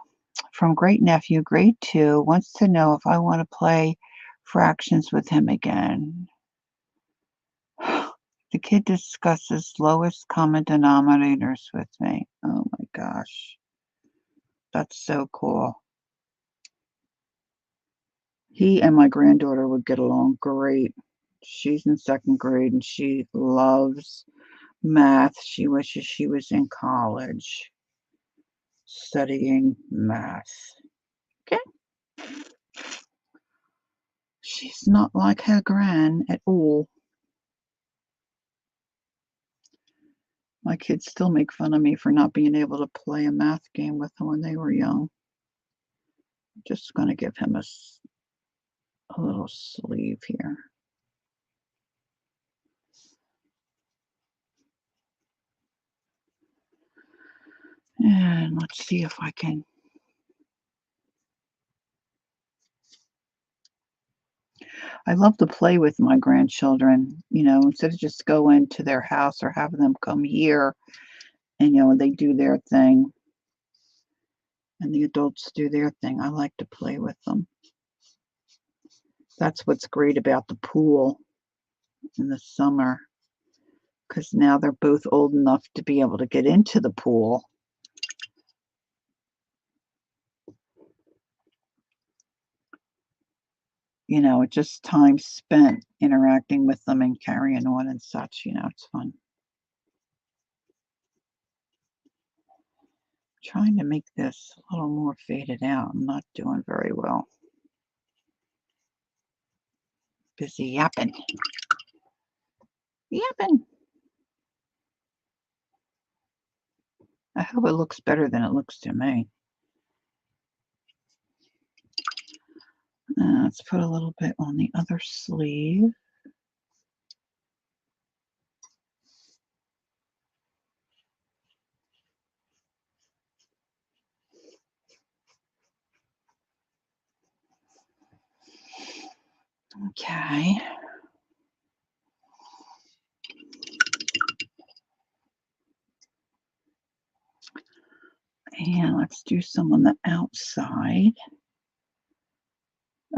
from great nephew, grade 2, wants to know if I want to play fractions with him again. The kid discusses lowest common denominators with me. Oh my gosh. That's so cool. He and my granddaughter would get along great. She's in 2nd grade and she loves math. She wishes she was in college studying math. Okay. She's not like her gran at all. My kids still make fun of me for not being able to play a math game with them when they were young. I'm just going to give him a little sleeve here. And let's see if I can. I love to play with my grandchildren, instead of just going to their house or having them come here and, they do their thing and the adults do their thing. I like to play with them. That's what's great about the pool in the summer, because now they're both old enough to be able to get into the pool. It's just time spent interacting with them and carrying on and such, it's fun. Trying to make this a little more faded out. I'm not doing very well. Busy yapping. Yapping. I hope it looks better than it looks to me. Let's put a little bit on the other sleeve. Okay. And let's do some on the outside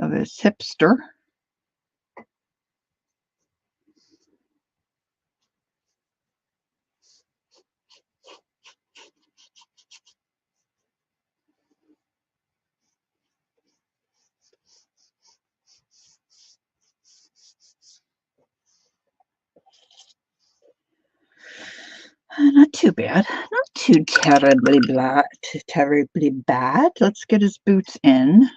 of his hipster. Not too bad. Not too terribly bad. Let's get his boots in.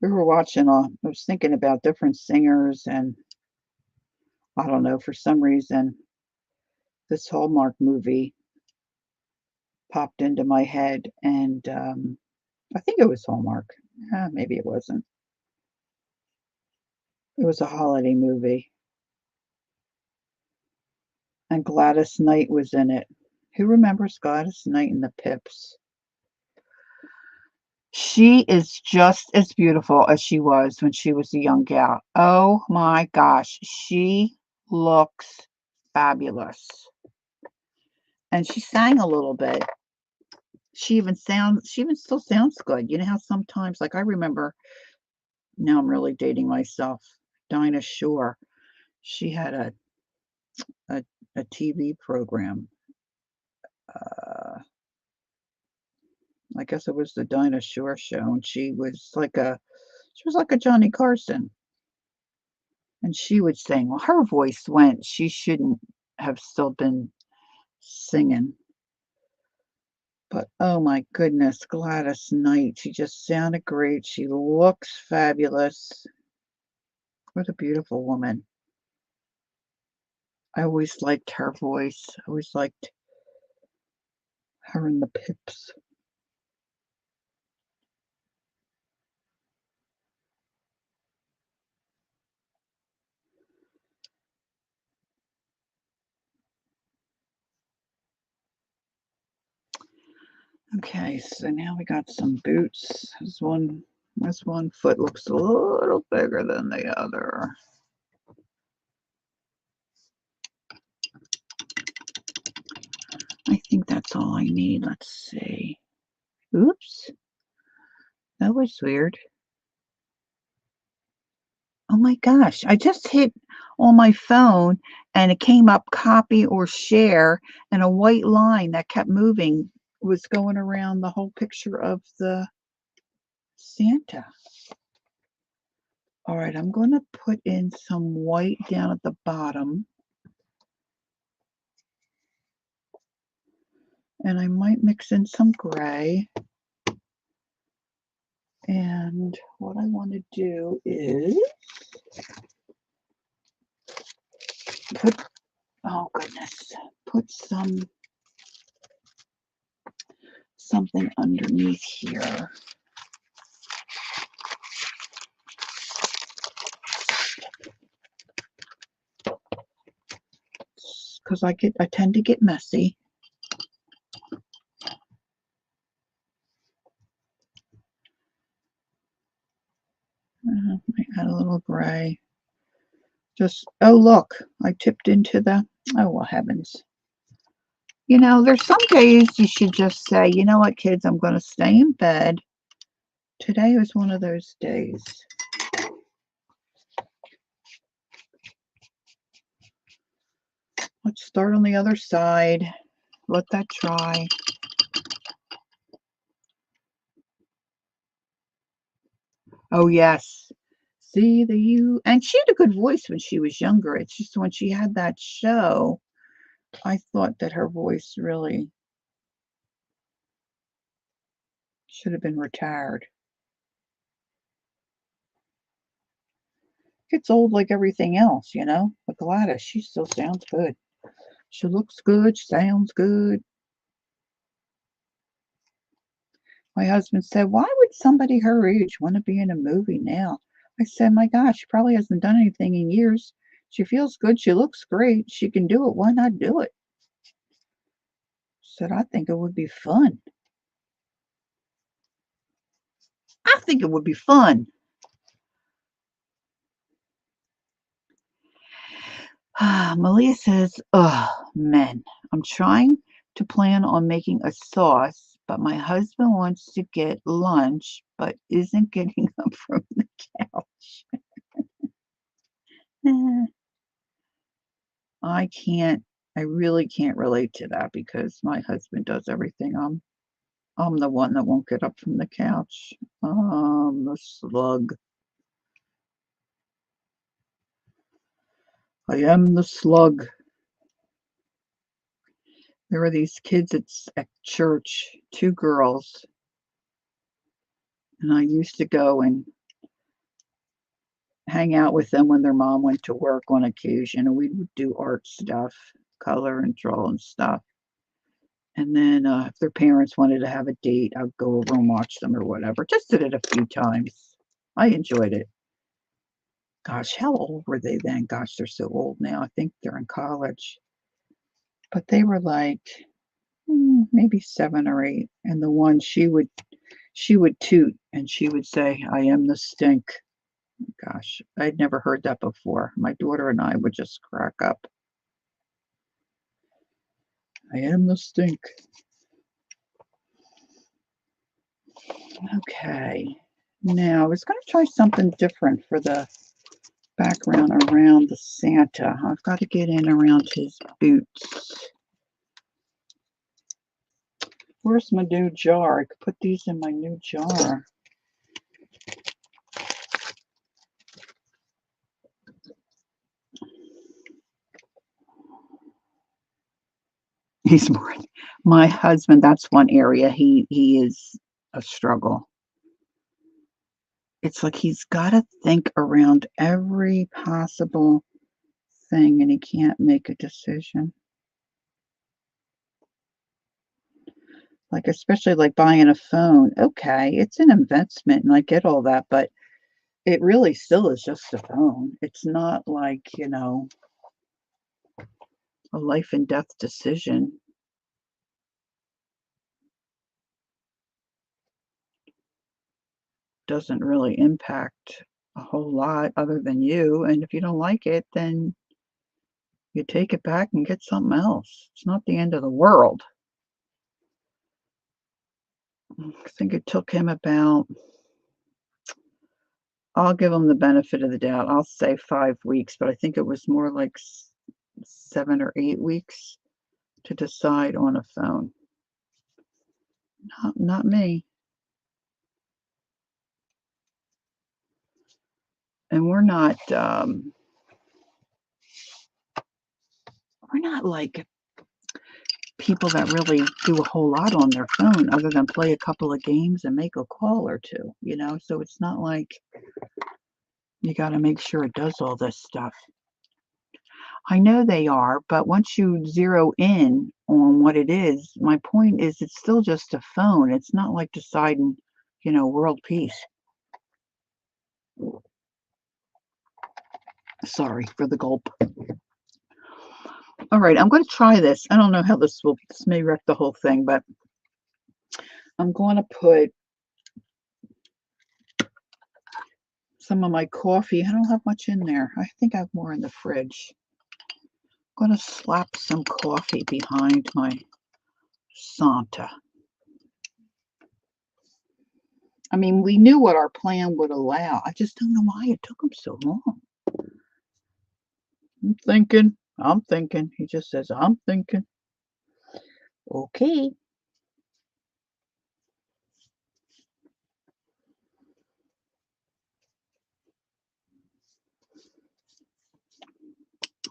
We were watching, I was thinking about different singers, and I don't know, for some reason, this Hallmark movie popped into my head, and I think it was Hallmark. Maybe it wasn't. It was a holiday movie, and Gladys Knight was in it. Who remembers Gladys Knight and the Pips? She is just as beautiful as she was when she was a young gal. Oh my gosh, she looks fabulous. And she sang a little bit. She even still sounds good. You know how sometimes, like I remember, now I'm really dating myself, Dinah Shore. She had a, a TV program. Uh, I guess it was the Dinah Shore show, and she was like a Johnny Carson, and she would sing. Well, her voice went. She shouldn't have still been singing. But oh my goodness, Gladys Knight. She just sounded great. She looks fabulous. What a beautiful woman. I always liked her voice. I always liked her and the Pips. Okay, so now we got some boots. This one foot looks a little bigger than the other. I think that's all I need. Let's see. Oops, that was weird. Oh my gosh, I just hit on my phone and it came up copy or share, and a white line that kept moving was going around the whole picture of the Santa. All right, I'm going to put in some white down at the bottom. And I might mix in some gray. And what I want to do is put, oh goodness, put something underneath here. Because I tend to get messy. Might add a little gray. Oh look, I tipped into oh well heavens. You know, there's some days you should just say, you know what, kids, I'm going to stay in bed. Today was one of those days. Let's start on the other side. Let that dry. Oh, yes. See the you. And she had a good voice when she was younger. It's just when she had that show, I thought that her voice really should have been retired. Gets old like everything else, you know. But Gladys, she still sounds good. She looks good, sounds good. My husband said, why would somebody her age want to be in a movie now? I said, my gosh, she probably hasn't done anything in years. She feels good. She looks great. She can do it. Why not do it? Said, I think it would be fun. I think it would be fun. Malia says, oh, men, I'm trying to plan on making a sauce, but my husband wants to get lunch, but isn't getting up from the couch. I really can't relate to that because my husband does everything. I'm the one that won't get up from the couch. The slug. I am the slug. There were these kids at church, two girls, and I used to go and hang out with them when their mom went to work on occasion, and we would do art stuff, color and draw and stuff. And then if their parents wanted to have a date, I'd go over and watch them or whatever. Just did it a few times. I enjoyed it. Gosh, how old were they then? Gosh, they're so old now. I think they're in college. But they were like maybe 7 or 8. And the one she would toot and she would say, "I am the stink." Gosh, I'd never heard that before. My daughter and I would just crack up. I am the stink. Okay. Now, I was going to try something different for the background around the Santa. I've got to get in around his boots. Where's my new jar? I could put these in my new jar. He's more my husband, that's one area he is a struggle. It's like he's got to think around every possible thing and he can't make a decision. Like, especially like buying a phone. Okay, it's an investment and I get all that, but it really still is just a phone. It's not like, a life and death decision. Doesn't really impact a whole lot other than you. And if you don't like it, then you take it back and get something else. It's not the end of the world. I think it took him about, I'll give him the benefit of the doubt. I'll say 5 weeks, but I think it was more like 7 or 8 weeks to decide on a phone. Not me. And we're not like people that really do a whole lot on their phone other than play a couple of games and make a call or two, so it's not like you got to make sure it does all this stuff. I know they are, but once you zero in on what it is, my point is it's still just a phone. It's not like deciding, world peace. Sorry for the gulp. All right, I'm going to try this. I don't know how this may wreck the whole thing, but I'm going to put some of my coffee. I don't have much in there. I think I have more in the fridge. I'm going to slap some coffee behind my Santa. I mean, we knew what our plan would allow. I just don't know why it took him so long. I'm thinking. He just says, I'm thinking. Okay.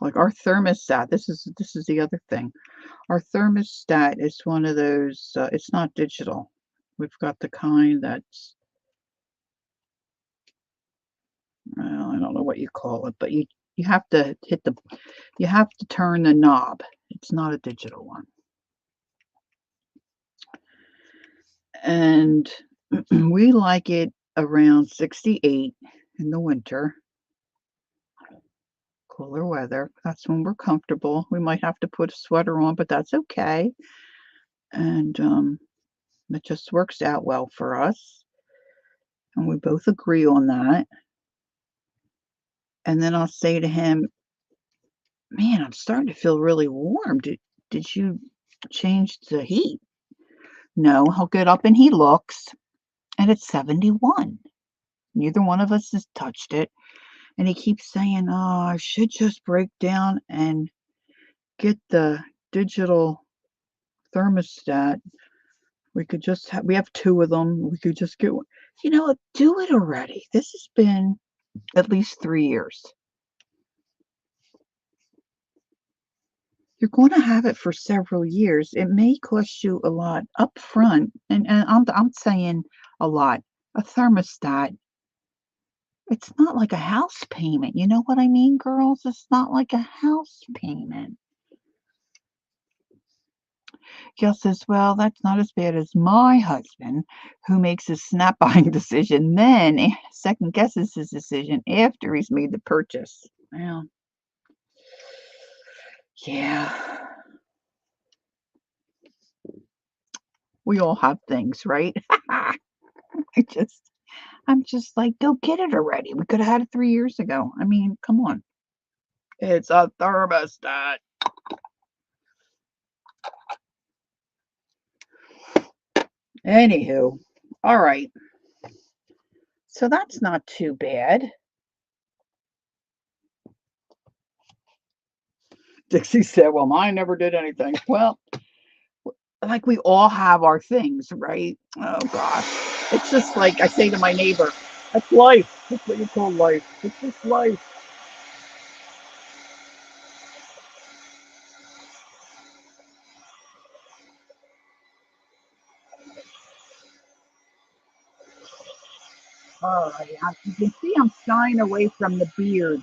Like our thermostat, this is the other thing. Our thermostat is one of those, it's not digital. We've got the kind that's, well, I don't know what you call it, but you have to you have to turn the knob. It's not a digital one. And we like it around 68 in the winter. Cooler weather. That's when we're comfortable. We might have to put a sweater on, but that's okay. And it just works out well for us. And we both agree on that. And then I'll say to him, man, I'm starting to feel really warm. Did you change the heat? No, he'll get up and he looks, and it's 71. Neither one of us has touched it. And he keeps saying, oh, I should just break down and get the digital thermostat. We could just we have 2 of them. We could just get one. Do it already. This has been at least 3 years. You're going to have it for several years. It may cost you a lot up front, and I'm saying a lot. A thermostat It's not like a house payment. You know what I mean, girls? It's not like a house payment. Jill says, well, that's not as bad as my husband, who makes a snap buying decision, then second guesses his decision after he's made the purchase. Well, yeah, we all have things, right? I just, I'm just like, go get it already. We could have had it 3 years ago. I mean, come on. It's a thermostat. Anywho, all right. So that's not too bad. Dixie said, well, mine never did anything. Well, like we all have our things, right? Oh gosh. It's just like I say to my neighbor, that's life. That's what you call life. It's just life. All right. You can see I'm shying away from the beard.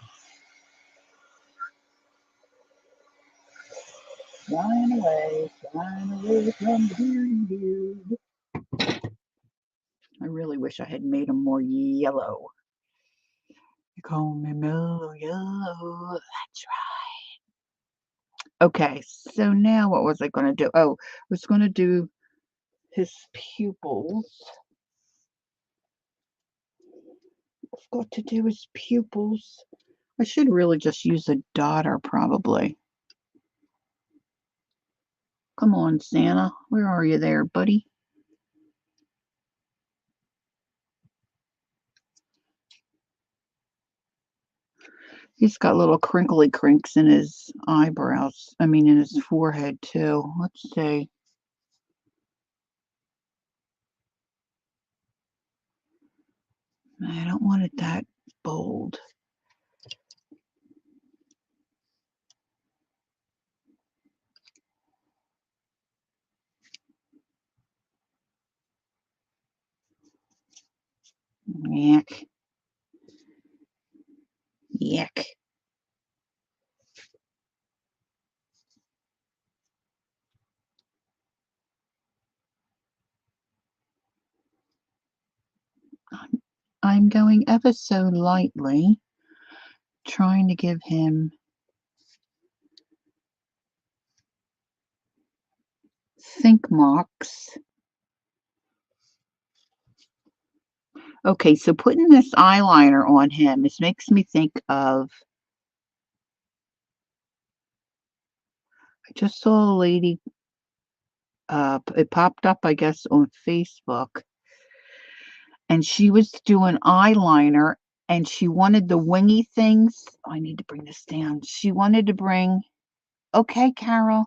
Shying away from the beard. I really wish I had made them more yellow. You call me mellow yellow. That's right. Okay, so now what was I going to do? Oh, I was going to do his pupils. I've got to do his pupils. I should really just use a daughter, probably. Come on, Santa. Where are you there, buddy? He's got little crinkly crinks in his eyebrows. I mean, in his forehead, too. Let's see. I don't want it that bold. Yuck. Yuck. I'm going ever so lightly, trying to give him think marks. Okay, so putting this eyeliner on him, this makes me think of, I just saw a lady, it popped up, I guess, on Facebook, and she was doing eyeliner, and she wanted the wingy things. Oh, I need to bring this down. She wanted to bring, okay, Carol,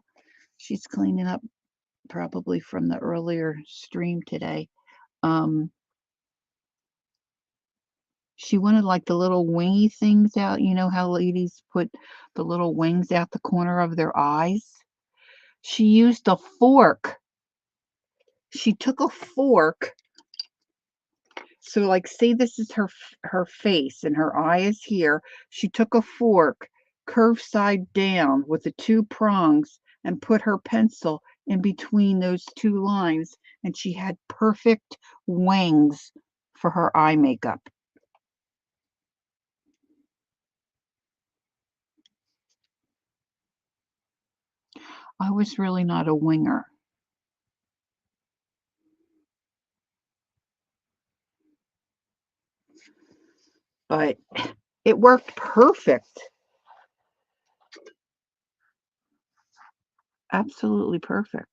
she's cleaning up probably from the earlier stream today. She wanted like the little wingy things out. You know how ladies put the little wings out the corner of their eyes? She used a fork. She took a fork. So like say this is her face and her eye is here. She took a fork, curved side down with the two prongs and put her pencil in between those two lines, and she had perfect wings for her eye makeup. I was really not a winger. But it worked perfect. Absolutely perfect.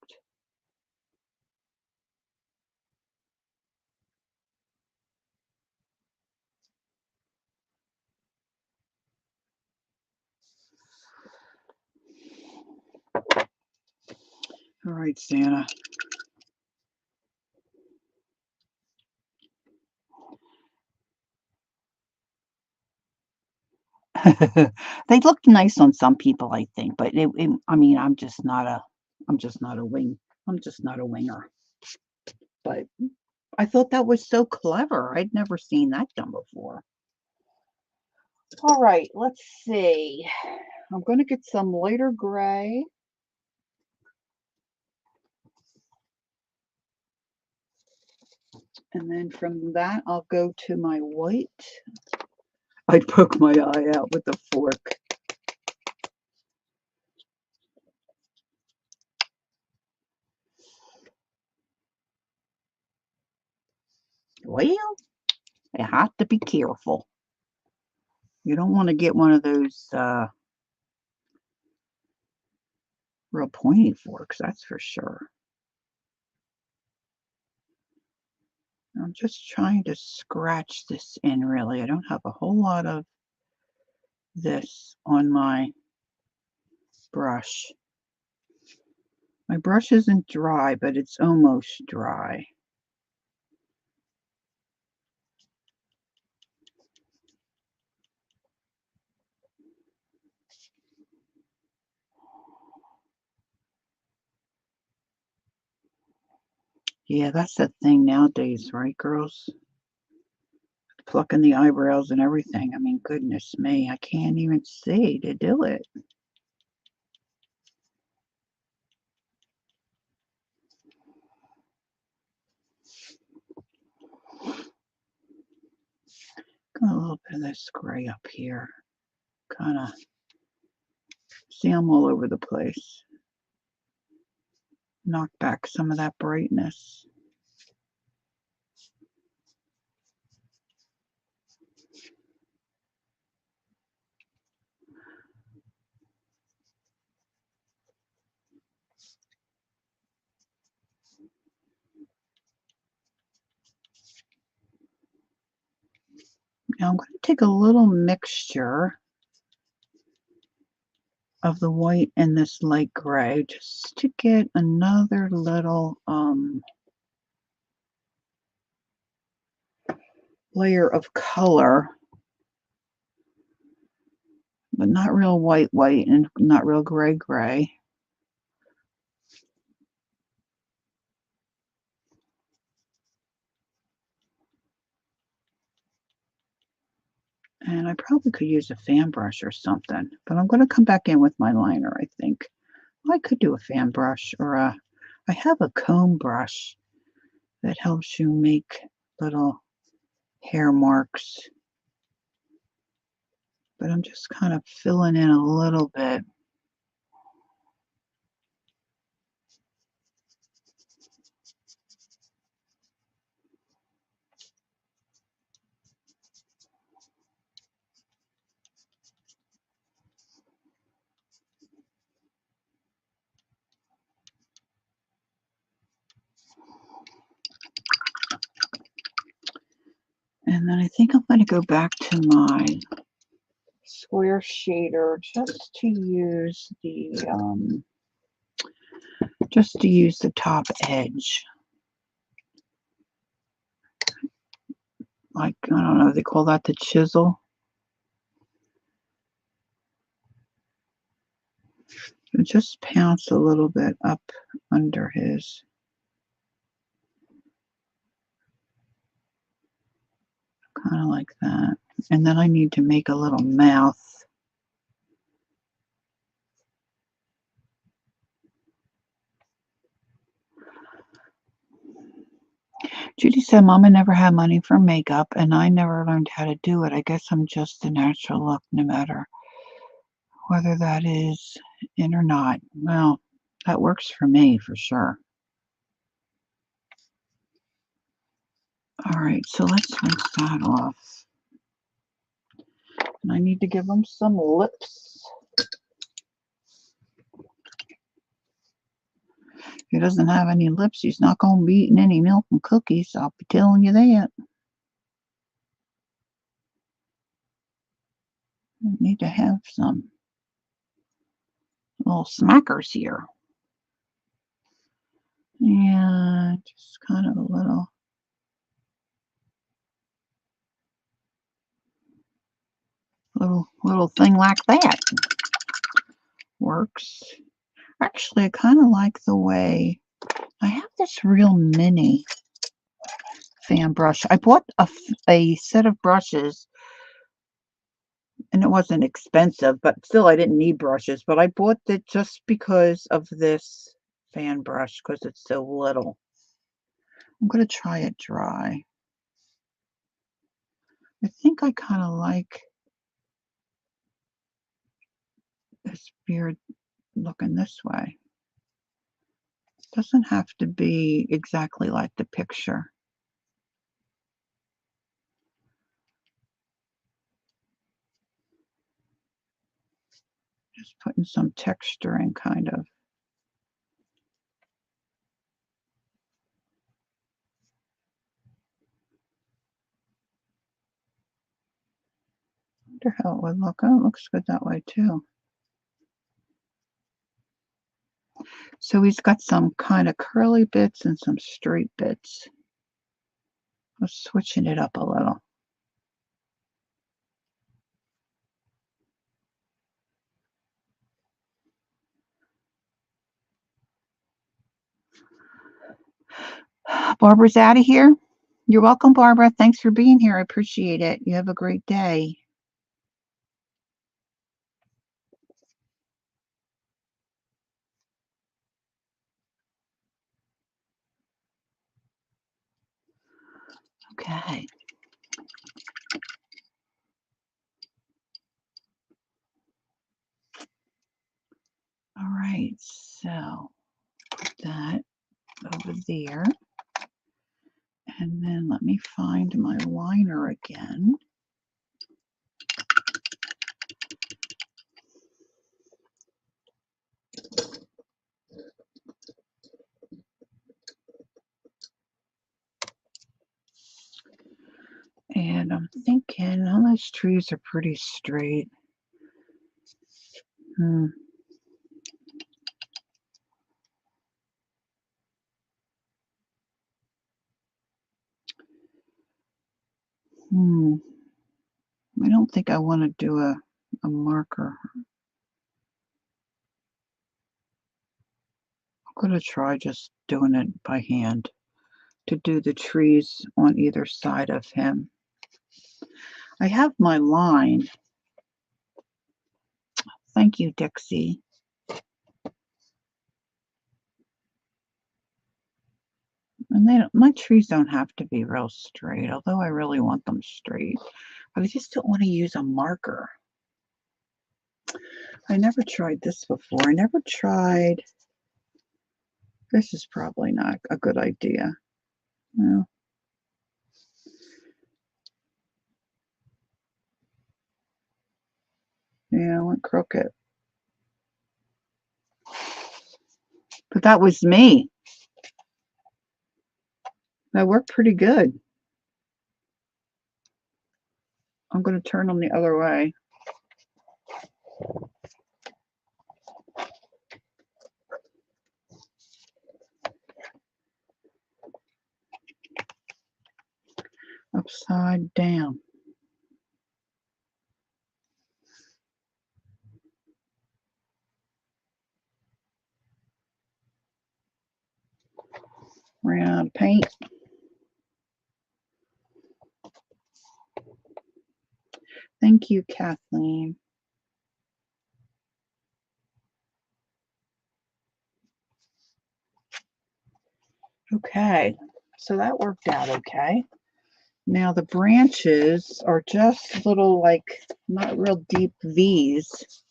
All right, Santa. They look nice on some people, I think, but I mean, I'm just not a wing, I'm just not a winger. But I thought that was so clever. I'd never seen that done before. All right, let's see. I'm going to get some lighter gray. And then from that, I'll go to my white. I'd poke my eye out with a fork. Well, you have to be careful. You don't want to get one of those real pointy forks, that's for sure. I'm just trying to scratch this in, really. I don't have a whole lot of this on my brush. My brush isn't dry, but it's almost dry. Yeah, that's the thing nowadays, right, girls? Plucking the eyebrows and everything. I mean, goodness me, I can't even see to do it. Got a little bit of this gray up here. Kind of, see, I'm all over the place. Knock back some of that brightness. Now I'm going to take a little mixture of the white and this light gray just to get another little layer of color, but not real white and not real gray. And I probably could use a fan brush or something, but I'm going to come back in with my liner, I think. I could do a fan brush or I have a comb brush that helps you make little hair marks. But I'm just kind of filling in a little bit. And then I think I'm going to go back to my square shader just to use the top edge. Like, I don't know, they call that the chisel. And just pounce a little bit up under his. Kind of like that. And then I need to make a little mouth. Judy said, Mama never had money for makeup, and I never learned how to do it. I guess I'm just a natural look, no matter whether that is in or not. Well, that works for me, for sure. All right, so let's rinse that off. And I need to give him some lips. If he doesn't have any lips, he's not going to be eating any milk and cookies. I'll be telling you that. I need to have some little smackers here. And just kind of a little thing like that works. Actually, I kind of like the way I have this real mini fan brush. I bought a set of brushes, And it wasn't expensive, but still I didn't need brushes, but I bought it just because of this fan brush because it's so little. I'm gonna try it dry. I think I kinda like this beard looking this way. Doesn't have to be exactly like the picture. Just putting some texture in, kind of. Wonder how it would look. Oh, it looks good that way too. So he's got some kind of curly bits and some straight bits. I'm switching it up a little. Barbara's out of here. You're welcome, Barbara. Thanks for being here. I appreciate it. You have a great day. Okay. All right. So put that over there. And then let me find my liner again. And I'm thinking all those trees are pretty straight. Hmm. Hmm. I don't think I want to do a marker. I'm going to try just doing it by hand to do the trees on either side of him. I have my line. Thank you, Dixie. And they don't, my trees don't have to be real straight, although I really want them straight. But I just don't want to use a marker. I never tried this before. I never tried. This is probably not a good idea. No. Yeah, I went crooked. But that was me. That worked pretty good. I'm going to turn them the other way. Upside down. Ran out of paint. Thank you, Kathleen. Okay, so that worked out okay. Now the branches are just little, like, not real deep V's.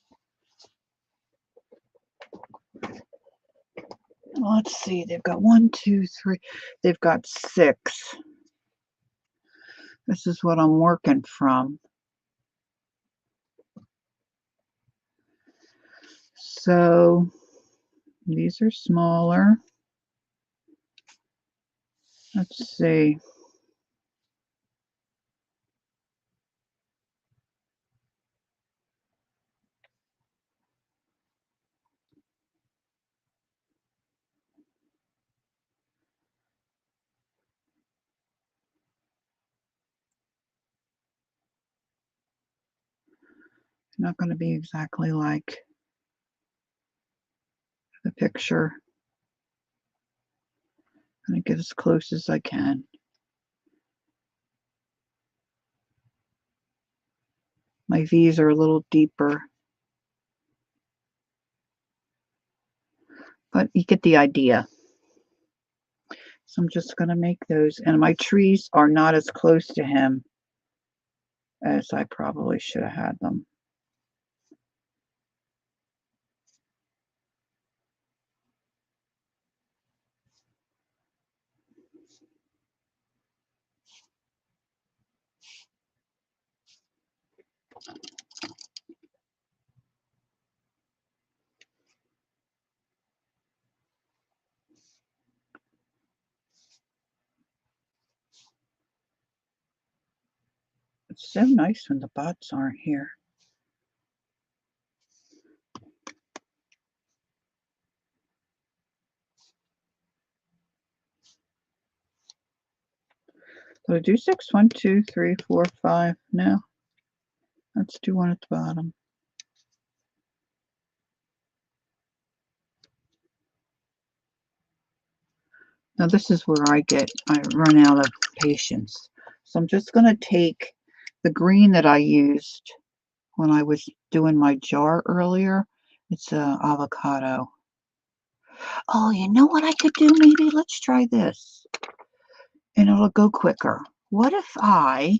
Let's see, they've got 1, 2, 3, they've got 6. This is what I'm working from. So these are smaller. Let's see. Not going to be exactly like the picture. I'm going to get as close as I can. My V's are a little deeper, but you get the idea. So I'm just going to make those. And my trees are not as close to him as I probably should have had them. It's so nice when the bots aren't here. So I do 6, 1, 2, 3, 4, 5. No, let's do one at the bottom. Now this is where I run out of patience. So I'm just going to take the green that I used when I was doing my jar earlier. It's avocado. Oh, you know what I could do maybe? Let's try this. And it'll go quicker. What if I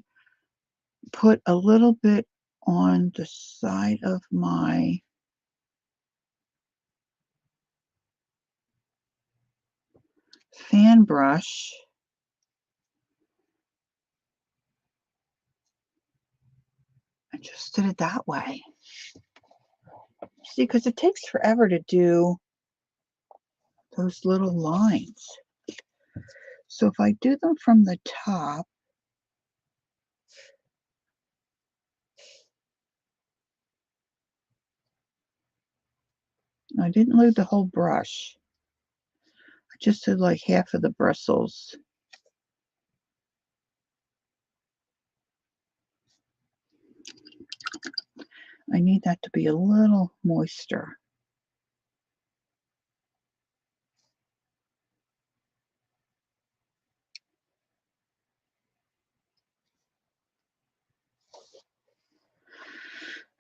put a little bit on the side of my fan brush and just did it that way? See, because it takes forever to do those little lines. So if I do them from the top, I didn't load the whole brush. I just did like half of the bristles. I need that to be a little moister.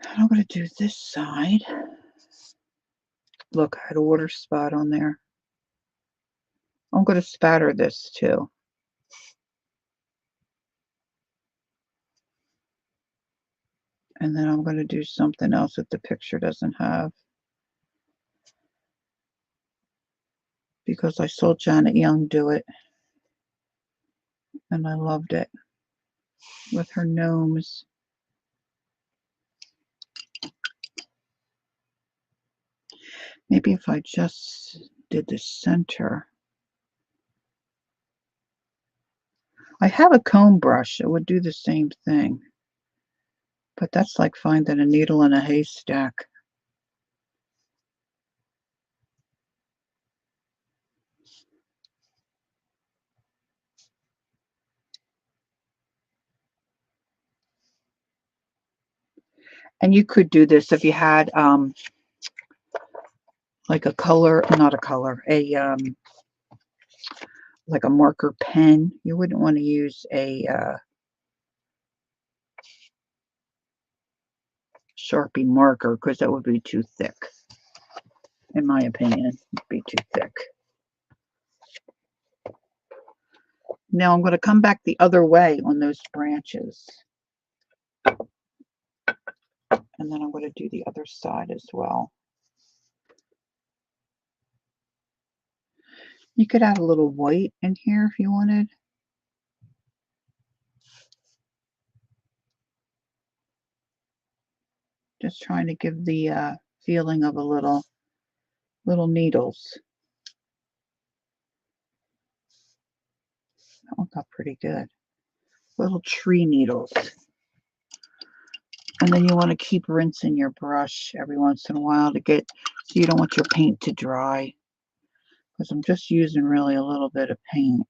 And I'm going to do this side. Look, I had a water spot on there. I'm going to spatter this too. And then I'm going to do something else that the picture doesn't have. Because I saw Janet Young do it. And I loved it. With her gnomes. Maybe if I just did the center. I have a comb brush. It would do the same thing. But that's like finding a needle in a haystack. And you could do this if you had like a color, not a color, like a marker pen. You wouldn't want to use a Sharpie marker because that would be too thick. In my opinion, it'd be too thick. Now I'm going to come back the other way on those branches. And then I'm going to do the other side as well. You could add a little white in here if you wanted. Just trying to give the feeling of a little needles. That one got pretty good. Little tree needles. And then you want to keep rinsing your brush every once in a while to get, so you don't want your paint to dry. Because I'm just using really a little bit of paint.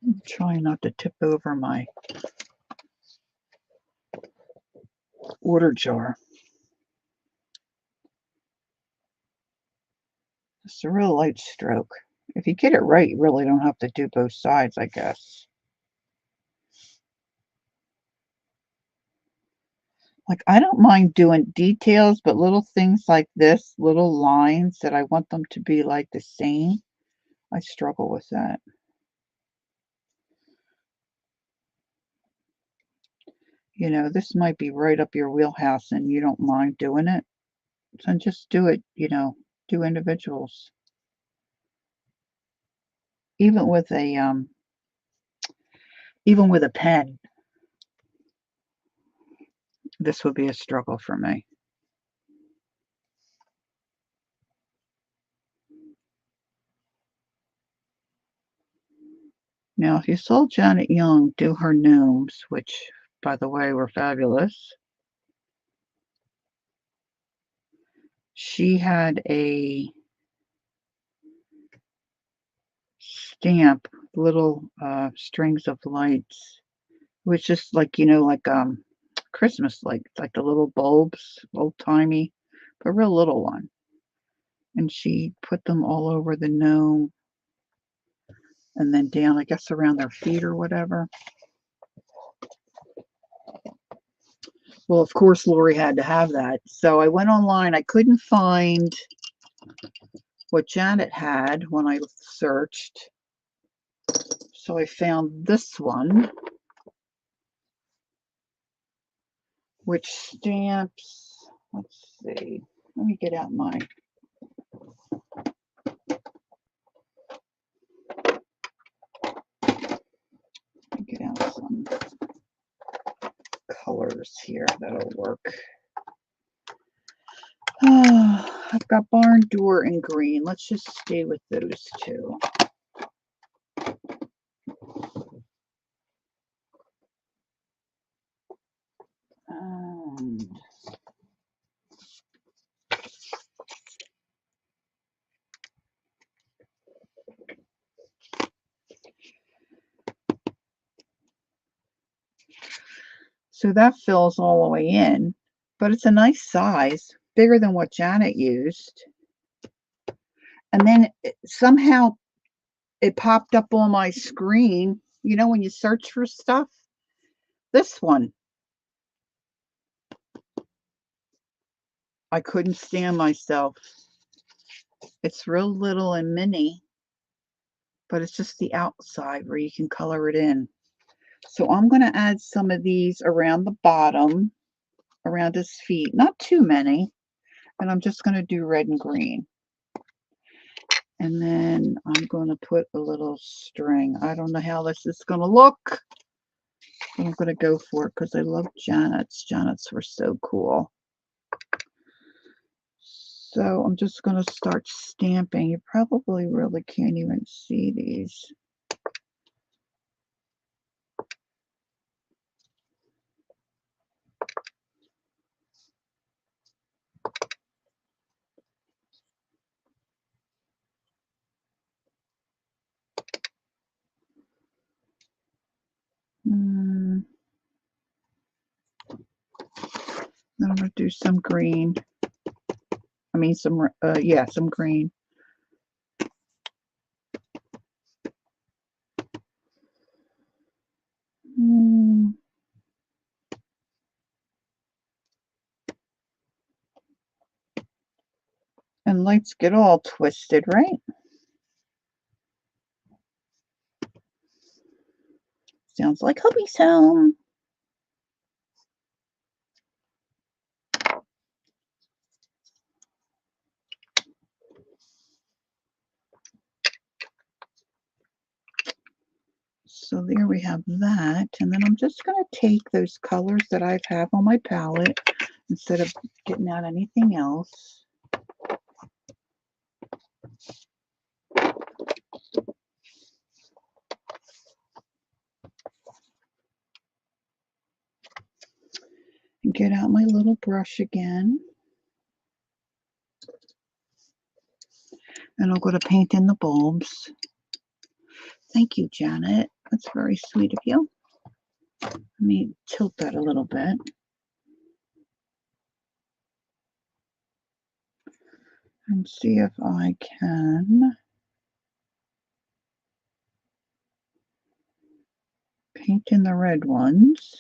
I'm trying not to tip over my water jar. It's a real light stroke. If you get it right, you really don't have to do both sides, I guess. Like, I don't mind doing details, but little things like this, little lines that I want them to be, like, the same, I struggle with that. You know, this might be right up your wheelhouse and you don't mind doing it, so just do it, you know, do individuals. Even with a, even with a pen, this would be a struggle for me. Now, if you saw Janet Young do her gnomes, which, by the way, were fabulous, she had a stamp, little strings of lights, which is like, you know, like Christmas lights, like the little bulbs, old timey, but real little one. And she put them all over the gnome and then down, I guess, around their feet or whatever. Well, of course, Lori had to have that. So I went online. I couldn't find what Janet had when I searched. So I found this one, which stamps, let's see, let me get out my, get out some colors here that'll work. I've got barn door and green. Let's just stay with those two. So that fills all the way in, but it's a nice size, bigger than what Janet used. And then somehow it popped up on my screen, you know, when you search for stuff, this one. I couldn't stand myself. It's real little and mini, but it's just the outside where you can color it in. So I'm going to add some of these around the bottom, around his feet, not too many, and I'm just going to do red and green. And then I'm going to put a little string. I don't know how this is going to look, but I'm going to go for it because I love Janet's. Janet's were so cool. So I'm just going to start stamping. You probably really can't even see these. Then I'm going to do some green. I mean, some, yeah, some green. And lights get all twisted, right? Sounds like hubby's home. So there we have that. And then I'm just going to take those colors that I have on my palette instead of getting out anything else. And get out my little brush again. And I'll go to paint in the bulbs. Thank you, Janet. That's very sweet of you. Let me tilt that a little bit. And see if I can paint in the red ones.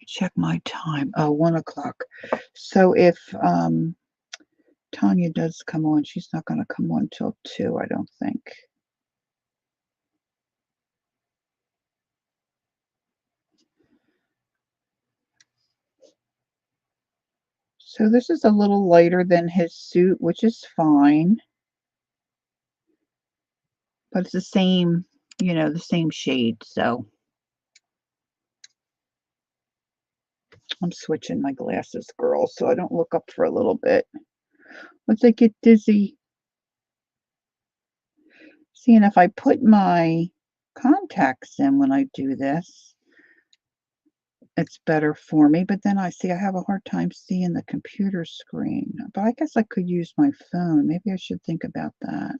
Check my time. Oh, 1 o'clock. So if Tanya does come on, she's not going to come on till 2, I don't think. So this is a little lighter than his suit, which is fine. But it's the same, the same shade, so I'm switching my glasses, girls, so I don't look up for a little bit. Once I get dizzy. See, and if I put my contacts in when I do this, it's better for me, but then I have a hard time seeing the computer screen. But I guess I could use my phone. Maybe I should think about that.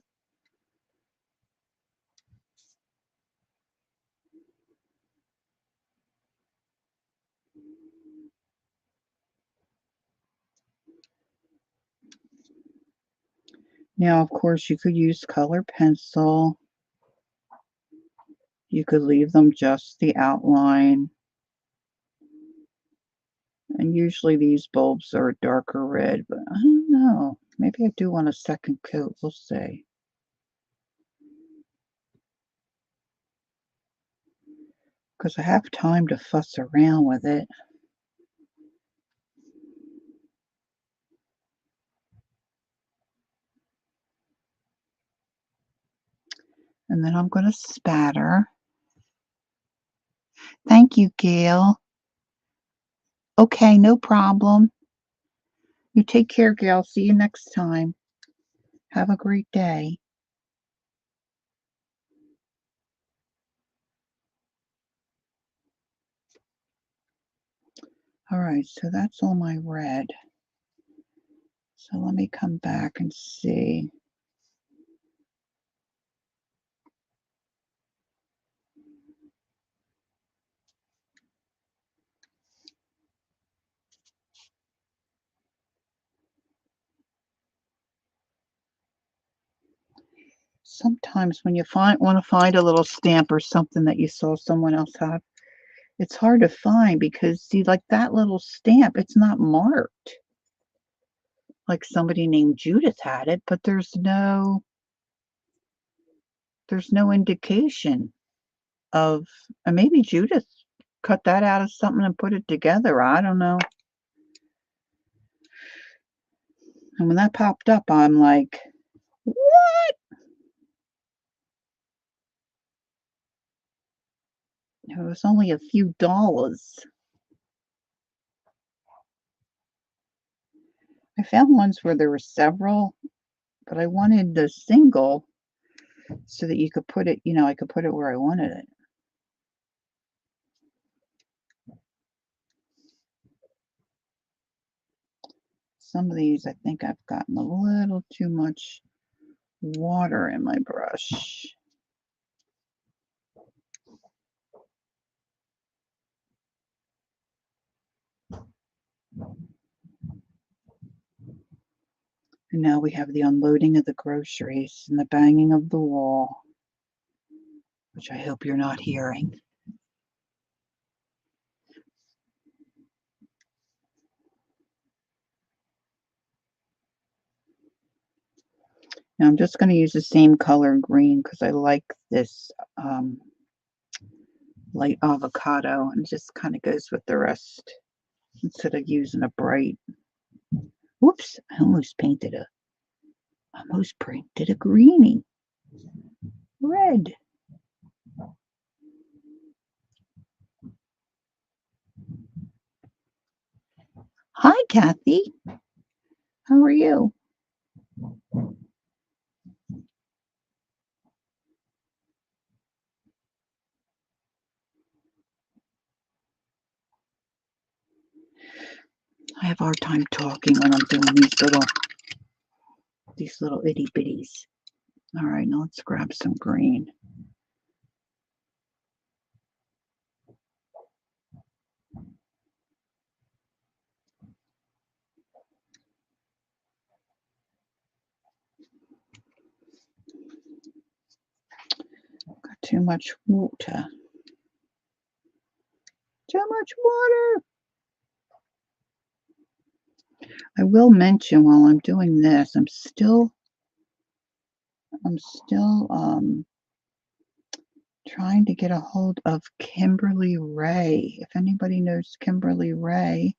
Now, of course, you could use color pencil. You could leave them just the outline. And usually these bulbs are a darker red, but I don't know. Maybe I do want a second coat. We'll see. Because I have time to fuss around with it. And then I'm going to spatter. Thank you, Gail. Okay, no problem. You take care, Gail. See you next time. Have a great day. All right, so that's all my red. So let me come back and see. Sometimes when you want to find a little stamp or something that you saw someone else have, it's hard to find because, see, like that little stamp, it's not marked. Like somebody named Judith had it, but there's no indication of, and maybe Judith cut that out of something and put it together. I don't know. And when that popped up, I'm like, what? It was only a few dollars. I found ones where there were several, but I wanted the single so that you could put it, I could put it where I wanted it. Some of these, I think I've gotten a little too much water in my brush. And now we have the unloading of the groceries and the banging of the wall, which I hope you're not hearing. Now I'm just going to use the same color green because I like this light avocado, and it just kind of goes with the rest instead of using a bright. Whoops, I almost painted a greenie. Red. Hi, Kathy. How are you? I have a hard time talking when I'm doing these little itty bitties. All right, now let's grab some green. Got too much water. Too much water. I will mention while I'm doing this, I'm still trying to get a hold of Kimberly Ray. If anybody knows Kimberly Ray,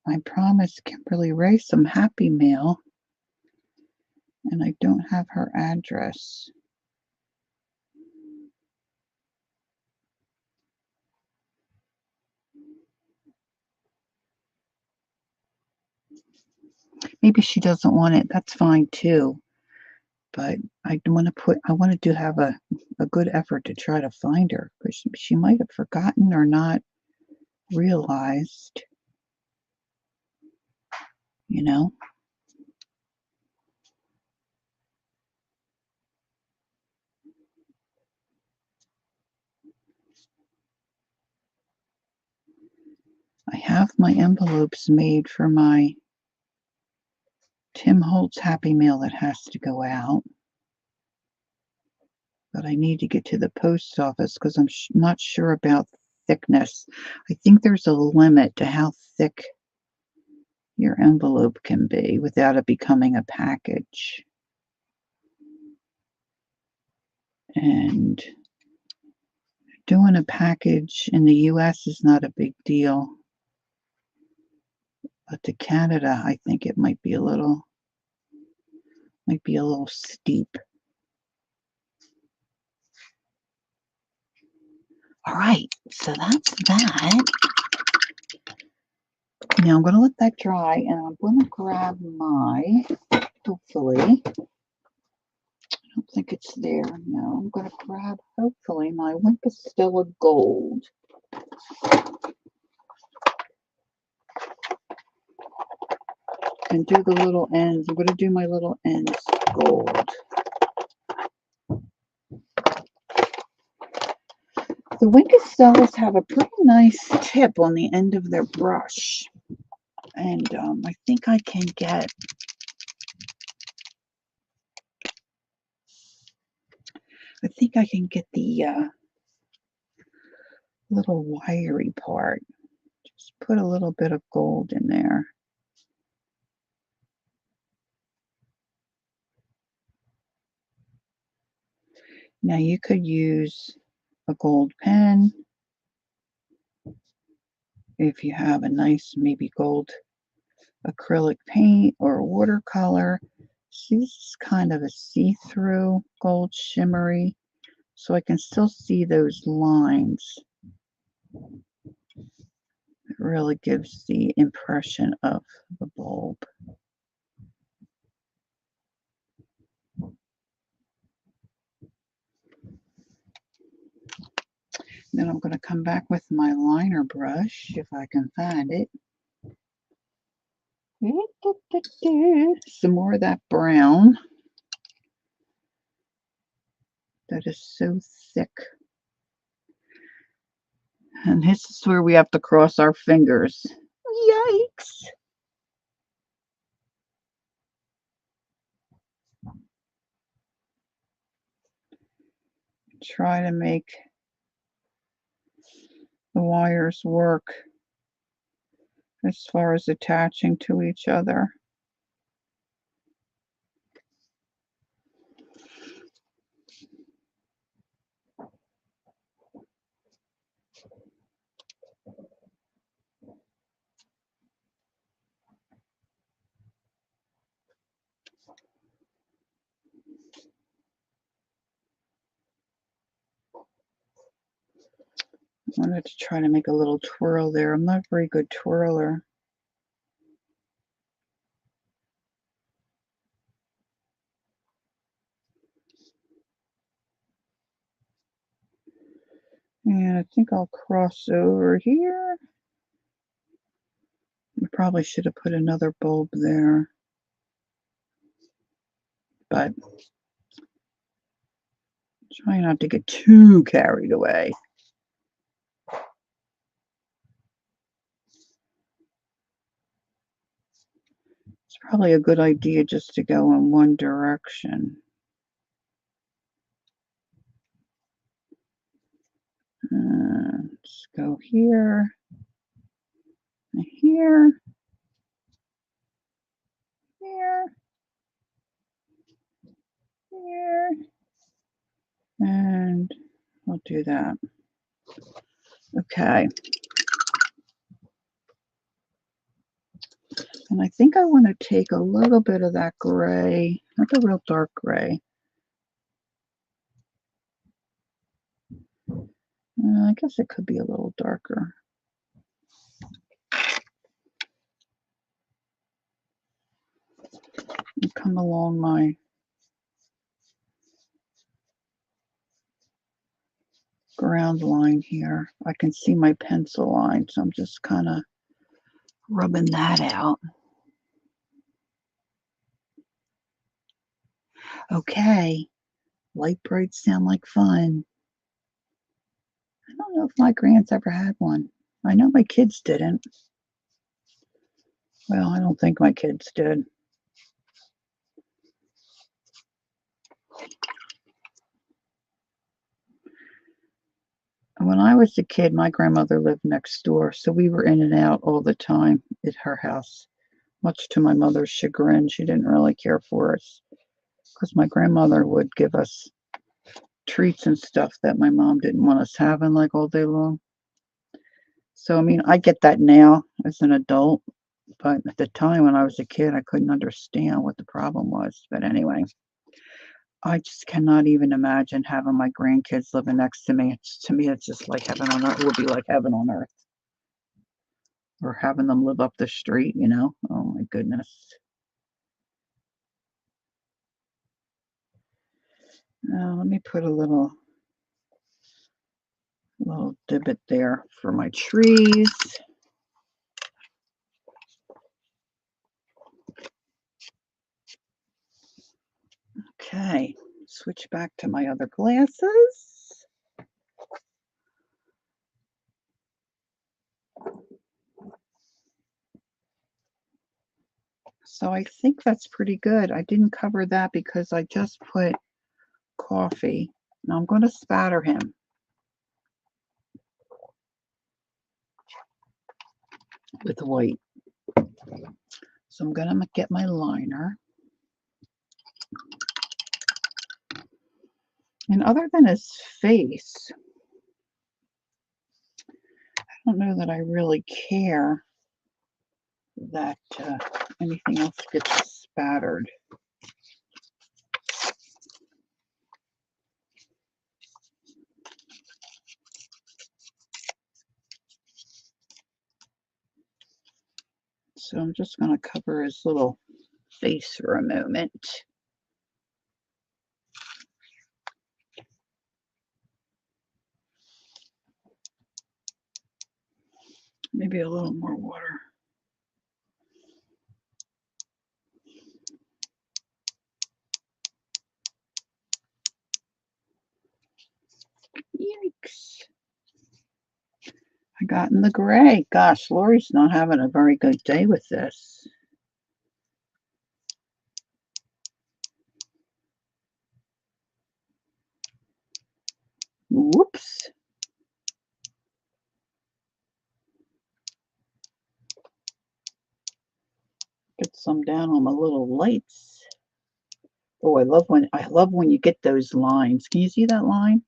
I promised Kimberly Ray some Happy Mail, and I don't have her address. Maybe she doesn't want it. That's fine too. But I want to have a good effort to try to find her because she might have forgotten or not realized, you know. I have my envelopes made for my Tim Holtz Happy Mail that has to go out. But I need to get to the post office because I'm not sure about thickness. I think there's a limit to how thick your envelope can be without it becoming a package. And doing a package in the US is not a big deal. But to Canada, I think it might be a little steep. All right, so that's that. Now I'm going to let that dry, and I'm going to grab my, hopefully, I don't think it's there. No, I'm going to grab, hopefully, my Winkostella Gold. And do the little ends. I'm going to do my little ends gold. The Winkostellas have a pretty nice tip on the end of their brush. And I think I can get the little wiry part. Just put a little bit of gold in there. Now you could use a gold pen if you have a nice maybe gold acrylic paint or watercolor. See, this is kind of a see-through gold shimmery, so I can still see those lines. It really gives the impression of the bulb. Then I'm going to come back with my liner brush, if I can find it. Some more of that brown. That is so thick. And this is where we have to cross our fingers. Yikes! Try to make the wires work as far as attaching to each other. I wanted to try to make a little twirl there. I'm not a very good twirler. And I think I'll cross over here. I probably should have put another bulb there, but try not to get too carried away. It's probably a good idea just to go in one direction. Let's go here here, here, here, and we'll do that. Okay. And I think I want to take a little bit of that gray, not the real dark gray. I guess it could be a little darker. And come along my ground line here. I can see my pencil line, so I'm just kind of rubbing that out. Okay, light brights sound like fun. I don't know if my grands ever had one. I know my kids didn't. Well, I don't think my kids did. When I was a kid, my grandmother lived next door, so we were in and out all the time at her house. Much to my mother's chagrin, she didn't really care for us because my grandmother would give us treats and stuff that my mom didn't want us having like all day long. So, I mean, I get that now as an adult, but at the time when I was a kid, I couldn't understand what the problem was. But anyway, I just cannot even imagine having my grandkids living next to me. To me, it's just like heaven on earth. It would be like heaven on earth. Or having them live up the street, you know? Oh my goodness. Let me put a little divot there for my trees. Okay, switch back to my other glasses. So I think that's pretty good. I didn't cover that because I just put coffee. Now I'm going to spatter him with white. So I'm going to get my liner. And other than his face, I don't know that I really care that anything else gets spattered. So I'm just going to cover his little face for a moment. Maybe a little more water. Yikes. I got in the gray. Gosh, Lori's not having a very good day with this. Whoops. Get some down on my little lights. Oh, I love when you get those lines. Can you see that line?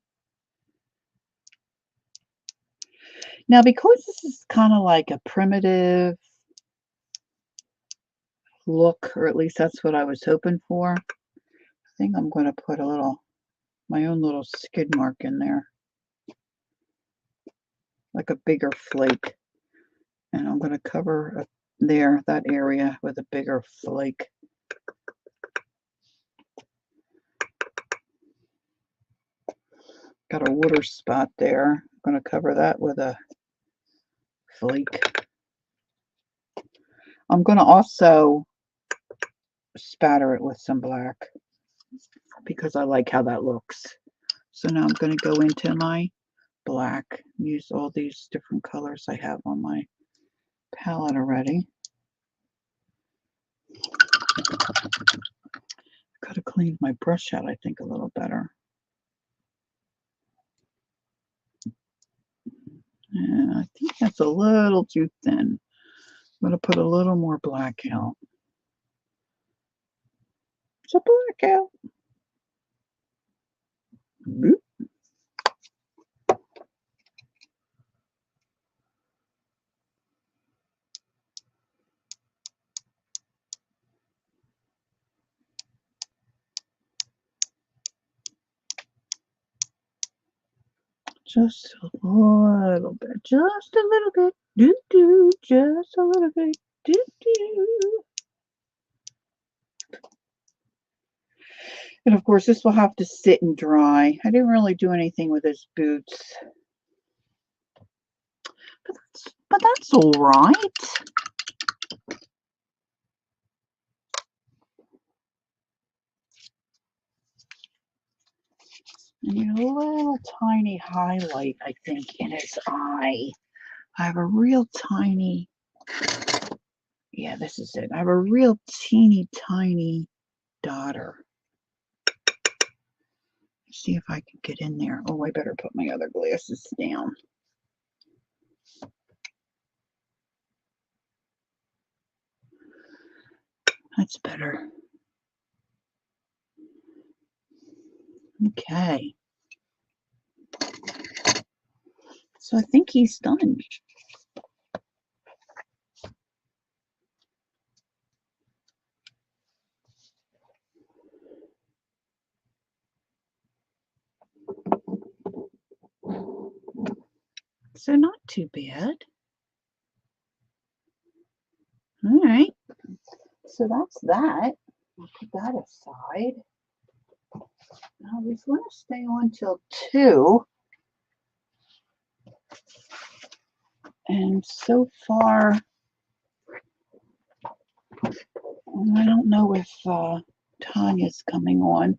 Now, because this is kind of like a primitive look, or at least that's what I was hoping for, I think I'm going to put my own little skid mark in there, like a bigger flake. And I'm going to cover that area with a bigger flake. Got a water spot there. I'm going to cover that with a flake. I'm going to also spatter it with some black because I like how that looks. So now I'm going to go into my black, use all these different colors I have on my palette already. Could have cleaned my brush out, I think, a little better. And I think that's a little too thin. I'm going to put a little more black out. It's a blackout. Boop. Just a little bit. Just a little bit. Do do. Just a little bit. Do do. And of course, this will have to sit and dry. I didn't really do anything with his boots. But that's all right. I need a little tiny highlight, I think, in his eye. I have a real tiny, yeah, this is it. I have a real teeny tiny daughter. See if I can get in there. Oh, I better put my other glasses down. That's better. Okay. So I think he's done. So not too bad. All right. So that's that. I'll put that aside. Now he's going to stay on till 2. And so far, I don't know if Tanya's coming on,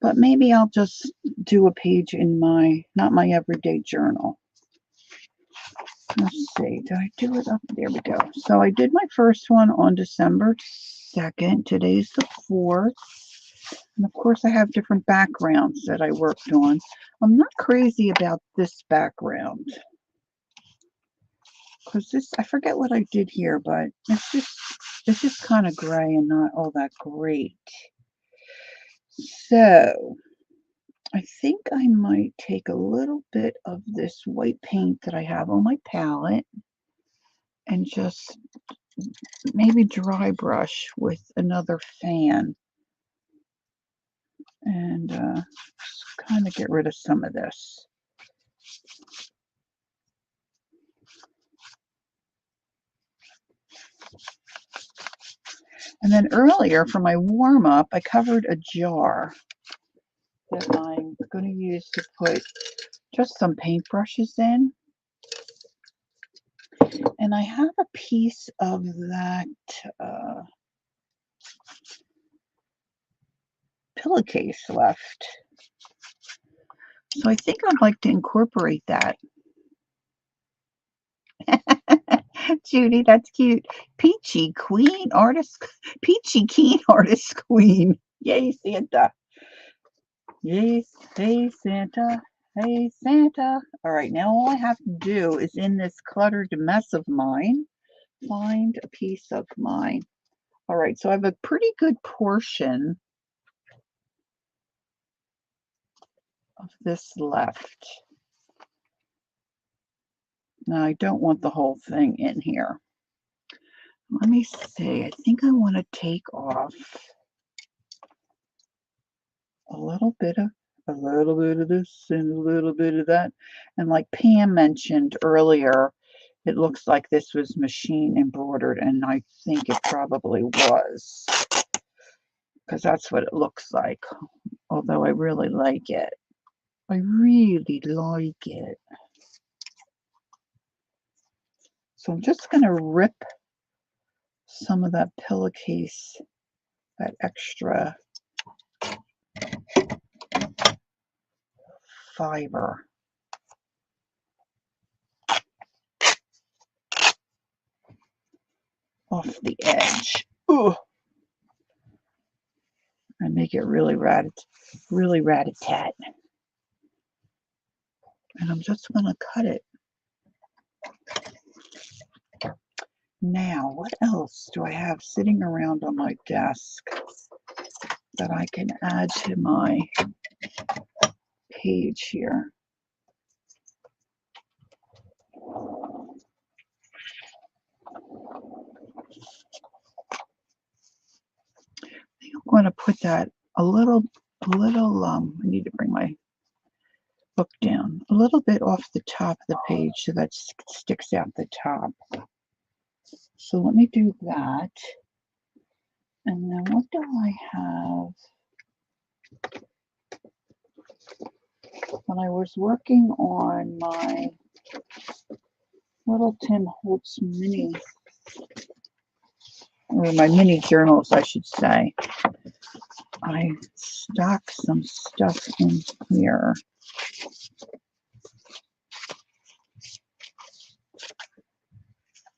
but maybe I'll just do a page in my, not my everyday journal. Let's see, did I do it up? There we go. So I did my first one on December 2nd. Today's the 4th. And of course, I have different backgrounds that I worked on. I'm not crazy about this background, because this, I forget what I did here, but it's just kind of gray and not all that great. So I think I might take a little bit of this white paint that I have on my palette and just maybe dry brush with another fan and just kind of get rid of some of this. And then earlier for my warm-up, I covered a jar that I'm going to use to put just some paintbrushes in. And I have a piece of that pillowcase left. So I think I'd like to incorporate that. Judy, that's cute. Peachy Queen Artist, Peachy Keen Artist Queen. Yay, Santa. Yay, hey, Santa. Hey, Santa. All right, now all I have to do is in this cluttered mess of mine, find a piece of mine. All right, so I have a pretty good portion of this left. Now, I don't want the whole thing in here. Let me see. I think I want to take off a little bit of this and a little bit of that. And like Pam mentioned earlier, it looks like this was machine embroidered, and I think it probably was, because that's what it looks like. Although I really like it. I really like it. So I'm just going to rip some of that pillowcase, that extra fiber. Off the edge. Ooh. And make it really rat-a-tat. And I'm just going to cut it Now, what else do I have sitting around on my desk that I can add to my page here? I'm going to put that a little, I need to bring my book down a little bit off the top of the page so that sticks out the top. So let me do that. And then what do I have? When I was working on my little Tim Holtz mini, or my mini journals, I should say, I stuck some stuff in here.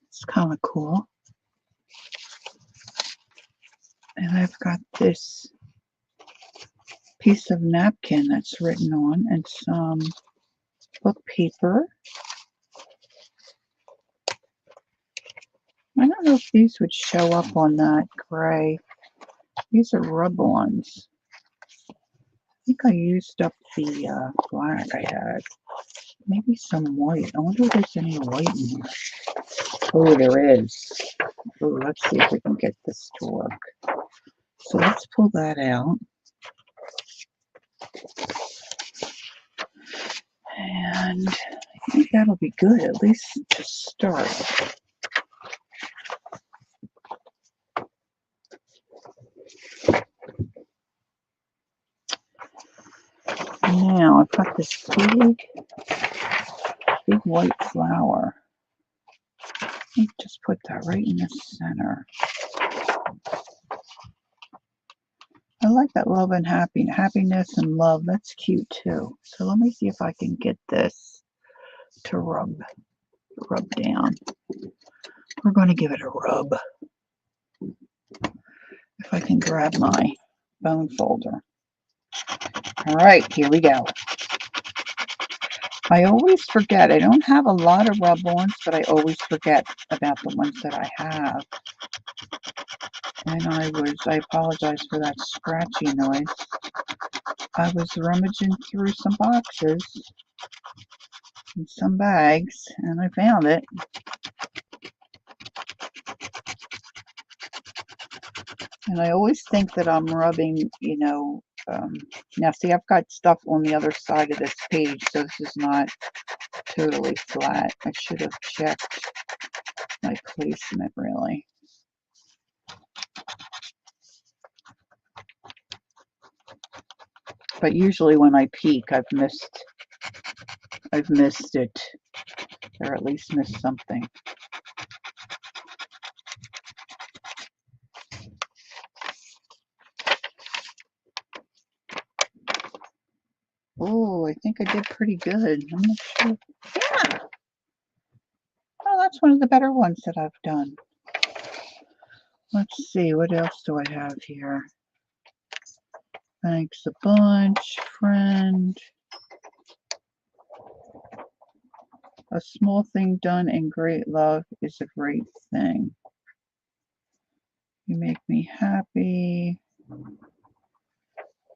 It's kind of cool. And I've got this piece of napkin that's written on and some book paper. I don't know if these would show up on that gray. These are rub-ons. I think I used up the black I had. Maybe some white. I wonder if there's any white in here. Oh, there is. Oh, let's see if we can get this to work. So let's pull that out. And I think that'll be good, at least to start. Now I've got this big white flower. Let me just put that right in the center. I like that love and happiness and love. That's cute too. So let me see if I can get this to rub down. We're going to give it a rub. If I can grab my bone folder. All right, here we go. I always forget. I don't have a lot of rub-ons, but I always forget about the ones that I have. And I apologize for that scratchy noise. I was rummaging through some boxes and some bags, and I found it. And I always think that I'm rubbing, now see, I've got stuff on the other side of this page, so this is not totally flat. I should have checked my placement, really. But usually when I peek, I've missed it, or at least missed something. Oh, I think I did pretty good. I'm not sure. Yeah. Oh, that's one of the better ones that I've done. Let's see, what else do I have here? Thanks a bunch, friend. A small thing done in great love is a great thing. You make me happy.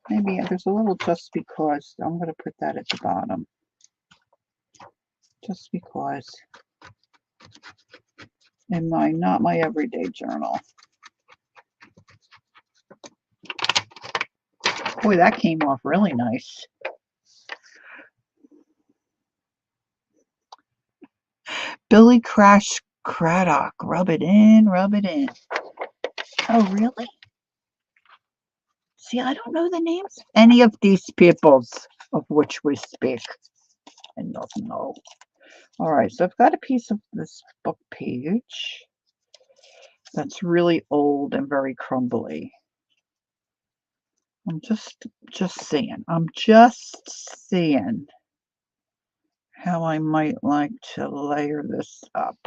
Maybe there's a little just because. I'm going to put that at the bottom. Just because. In my, not my everyday journal. Boy, that came off really nice. Billy Crash Craddock. Rub it in, rub it in. Oh, really? See, I don't know the names of any of these peoples of which we speak. I don't know. All right, so I've got a piece of this book page that's really old and very crumbly. I'm just seeing. I'm just seeing how I might like to layer this up.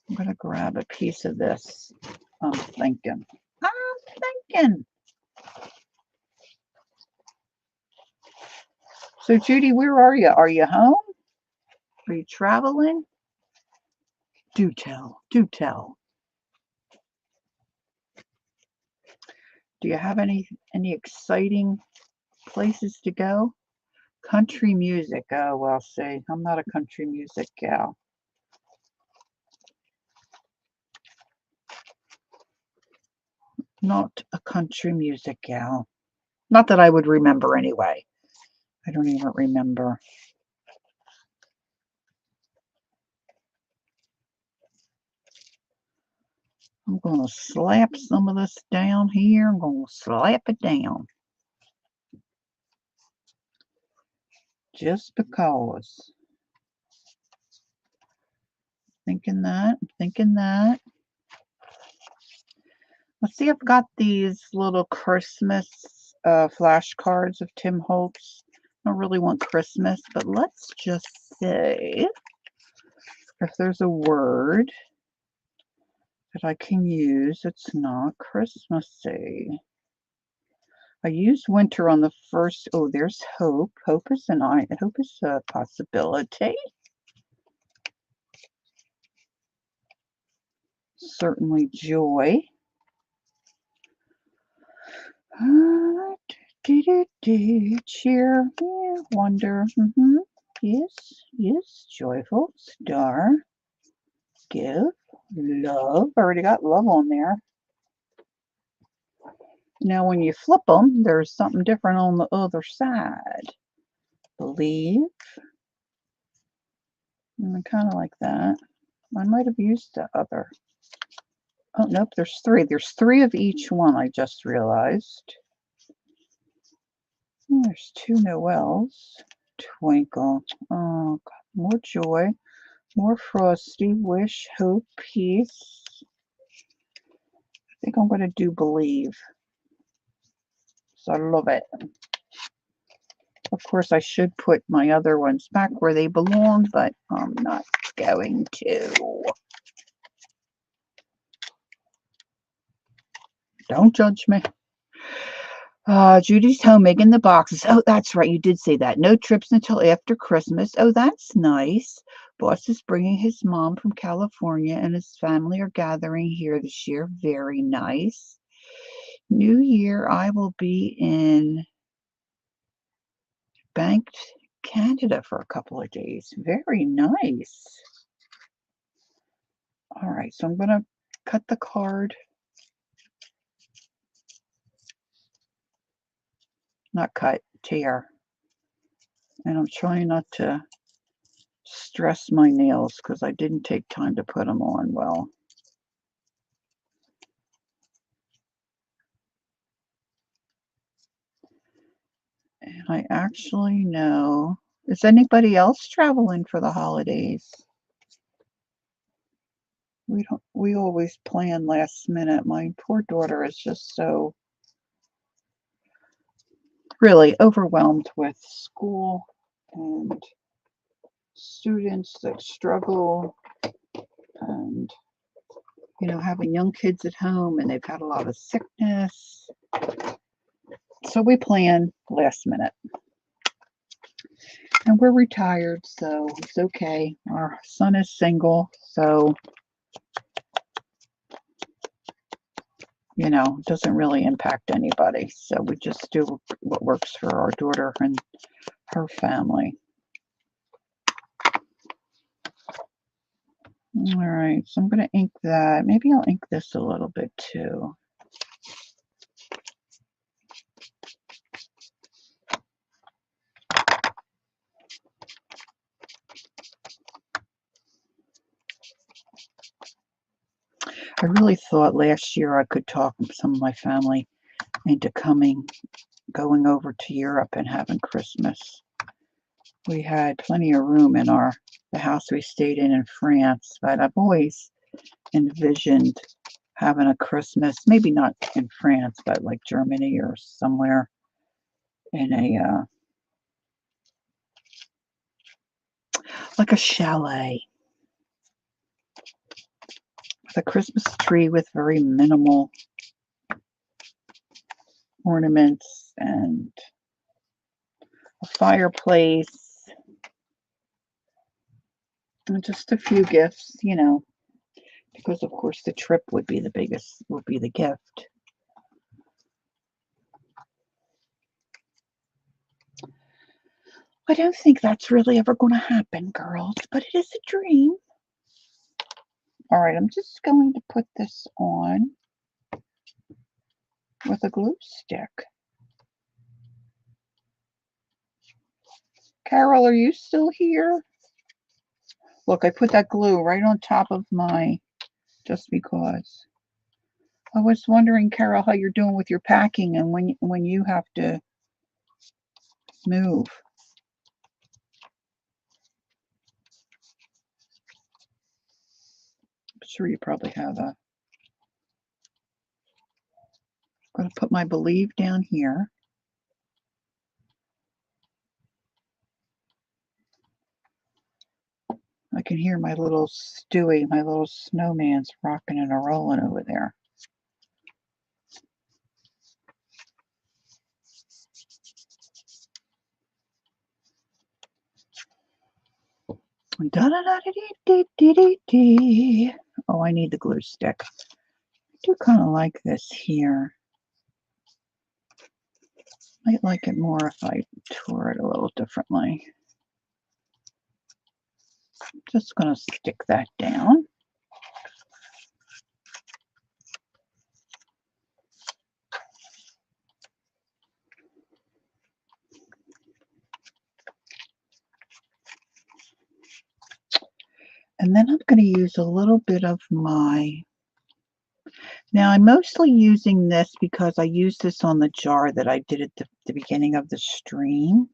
I'm going to grab a piece of this. I'm thinking. So, Judy, where are you? Are you home? Are you traveling? Do tell. Do tell. Do you have any exciting places to go? Country music. Oh, well, see, I'm not a country music gal. Not a country music gal. Not that I would remember anyway. I don't even remember. I'm going to slap some of this down here. I'm going to slap it down. Just because. Thinking that. Thinking that. Let's see, I've got these little Christmas flashcards of Tim Holtz. I don't really want Christmas, but let's just say if there's a word that I can use that's not Christmassy. I used winter on the first. Oh, there's hope. Hope is a possibility. Certainly joy. Cheer, yeah, wonder. Yes, yes. Joyful, star, give, love. Already got love on there. Now, when you flip them, there's something different on the other side. Believe. I kind of like that. I might have used the other. Oh, nope, there's three. There's three of each one, I just realized. Oh, there's two Noels. Twinkle. Oh, God. More joy. More frosty. Wish, hope, peace. I think I'm going to do believe. So I love it. Of course, I should put my other ones back where they belong, but I'm not going to. Don't judge me. Judy's home making the boxes. Oh, that's right. You did say that. No trips until after Christmas. Oh, that's nice. Boss is bringing his mom from California and his family are gathering here this year. Very nice. New Year, I will be in Banked, Canada for a couple of days. Very nice. All right, so I'm going to cut the card. Not cut, tear. And I'm trying not to stress my nails because I didn't take time to put them on well. And I actually know, is anybody else traveling for the holidays? We always plan last minute. My poor daughter is just so really overwhelmed with school and students that struggle and having young kids at home, and they've had a lot of sickness. So we plan last minute. And we're retired, so it's okay. Our son is single, so it doesn't really impact anybody. So we just do what works for our daughter and her family. All right, so I'm going to ink that. Maybe I'll ink this a little bit too. I really thought last year I could talk some of my family into going over to Europe and having Christmas. We had plenty of room in the house we stayed in France, but I've always envisioned having a Christmas, maybe not in France, but like Germany or somewhere in like a chalet with a Christmas tree with very minimal ornaments and a fireplace and just a few gifts, because of course the trip would be the biggest, would be the gift. I don't think that's really ever going to happen, girls, but it is a dream. All right, I'm just going to put this on with a glue stick. Carol, are you still here? Look, I put that glue right on top of my, just because. I was wondering, Carol, how you're doing with your packing and when you have to move. I'm sure you probably have a. I'm going to put my Believe down here. I can hear my little Stewie, my little snowman's rocking and a rolling over there. Oh, I need the glue stick. I do kind of like this here. Might like it more if I tore it a little differently. Just going to stick that down. And then I'm going to use a little bit of my, now I'm mostly using this because I used this on the jar that I did at the beginning of the stream.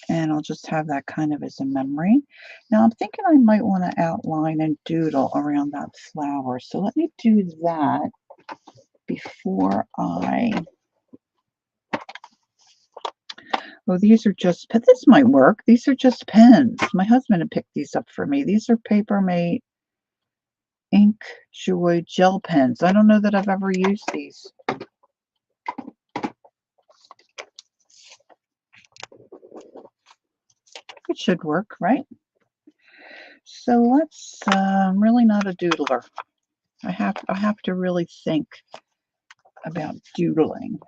And I'll just have that kind of as a memory. Now I'm thinking I might want to outline and doodle around that flower. So let me do that before I, oh, these are just, but this might work. These are just pens. My husband had picked these up for me. These are Papermate Ink Joy gel pens. I don't know that I've ever used these. It should work, right? So let's, I'm really not a doodler. I have to really think about doodling.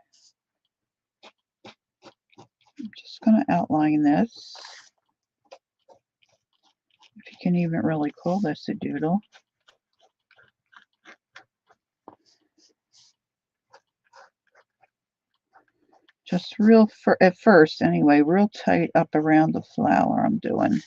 I'm just going to outline this. If you can even really call this a doodle. Just real, at first anyway, real tight up around the flower I'm doing.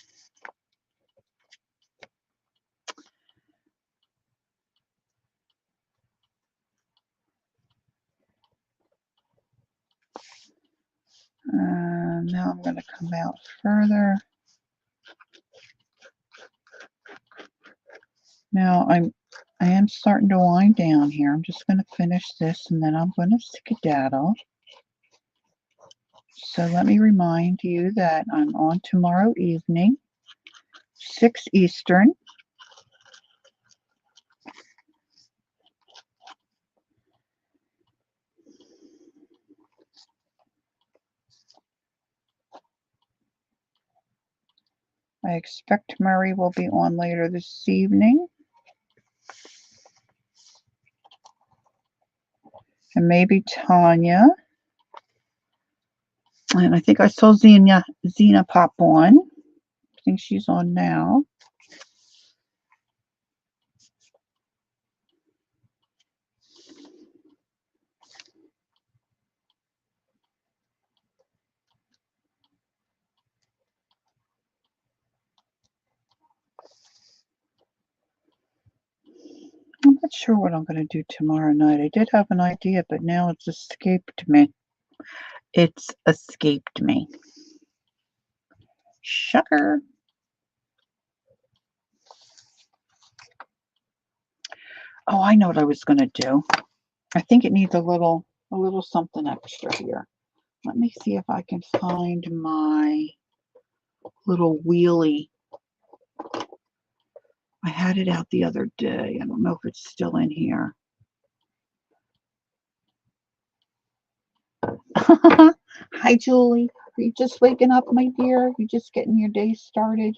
Now I'm going to come out further. Now I am starting to wind down here. I'm just going to finish this and then I'm going to skedaddle. So let me remind you that I'm on tomorrow evening, 6 Eastern. I expect Murray will be on later this evening. And maybe Tanya. And I think I saw Zena pop on. I think she's on now. I'm not sure what I'm going to do tomorrow night. I did have an idea, but now it's escaped me. It's escaped me. Sugar. Oh, I know what I was going to do. I think it needs a little something extra here. Let me see if I can find my little wheelie. I had it out the other day. I don't know if it's still in here. Hi, Julie. Are you just waking up, my dear? You just getting your day started?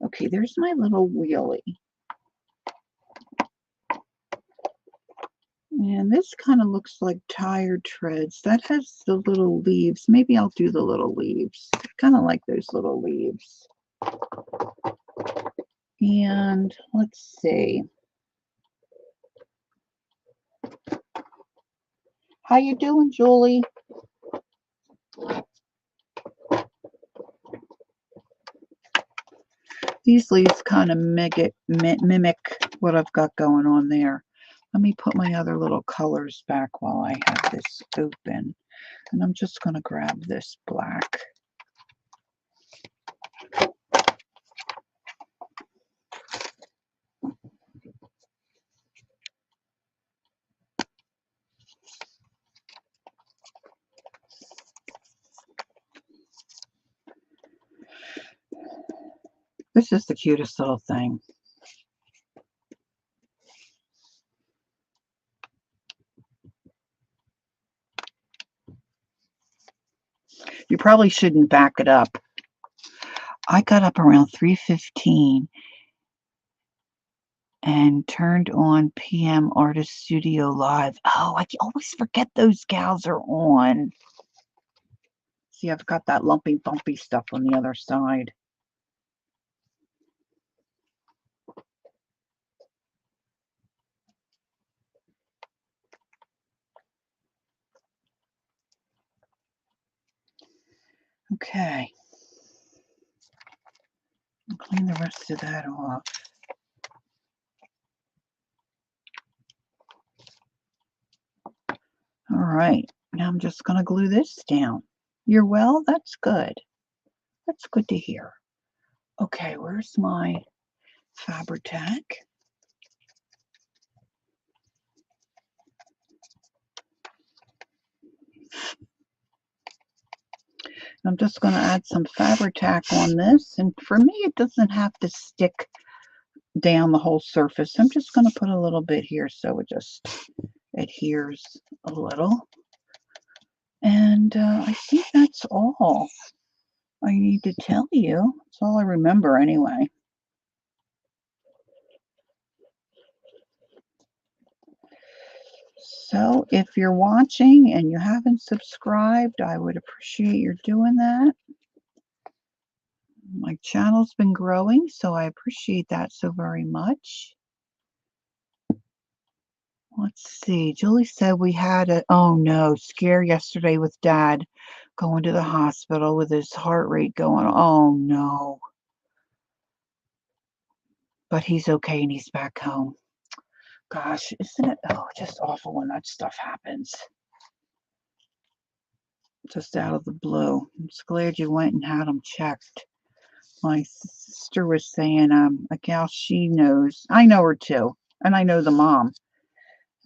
Okay, there's my little wheelie. And this kind of looks like tire treads. That has the little leaves. Maybe I'll do the little leaves. I kind of like those little leaves. And let's see. How you doing, Julie? These leaves kind of mimic what I've got going on there. Let me put my other little colors back while I have this open. And I'm just going to grab this black. This is the cutest little thing. You probably shouldn't back it up. I got up around 3:15 and turned on PM Artist Studio Live. Oh, I always forget those gals are on. See, I've got that lumpy, bumpy stuff on the other side. Okay. I'll clean the rest of that off. All right. Now I'm just going to glue this down. You're well? That's good. That's good to hear. Okay, where's my Fabri-Tac? I'm just going to add some Fabri-Tac on this. And for me, it doesn't have to stick down the whole surface. I'm just going to put a little bit here so it just adheres a little. And I think that's all I need to tell you. That's all I remember anyway. So if you're watching and you haven't subscribed, I would appreciate your doing that. My channel's been growing, so I appreciate that so very much. Let's see. Julie said we had a, oh no, scare yesterday with Dad going to the hospital with his heart rate going. Oh no. But he's okay and he's back home. Gosh, isn't it just awful when that stuff happens? Just out of the blue. I'm just glad you went and had him checked. My sister was saying, a gal she knows, I know her too, and I know the mom.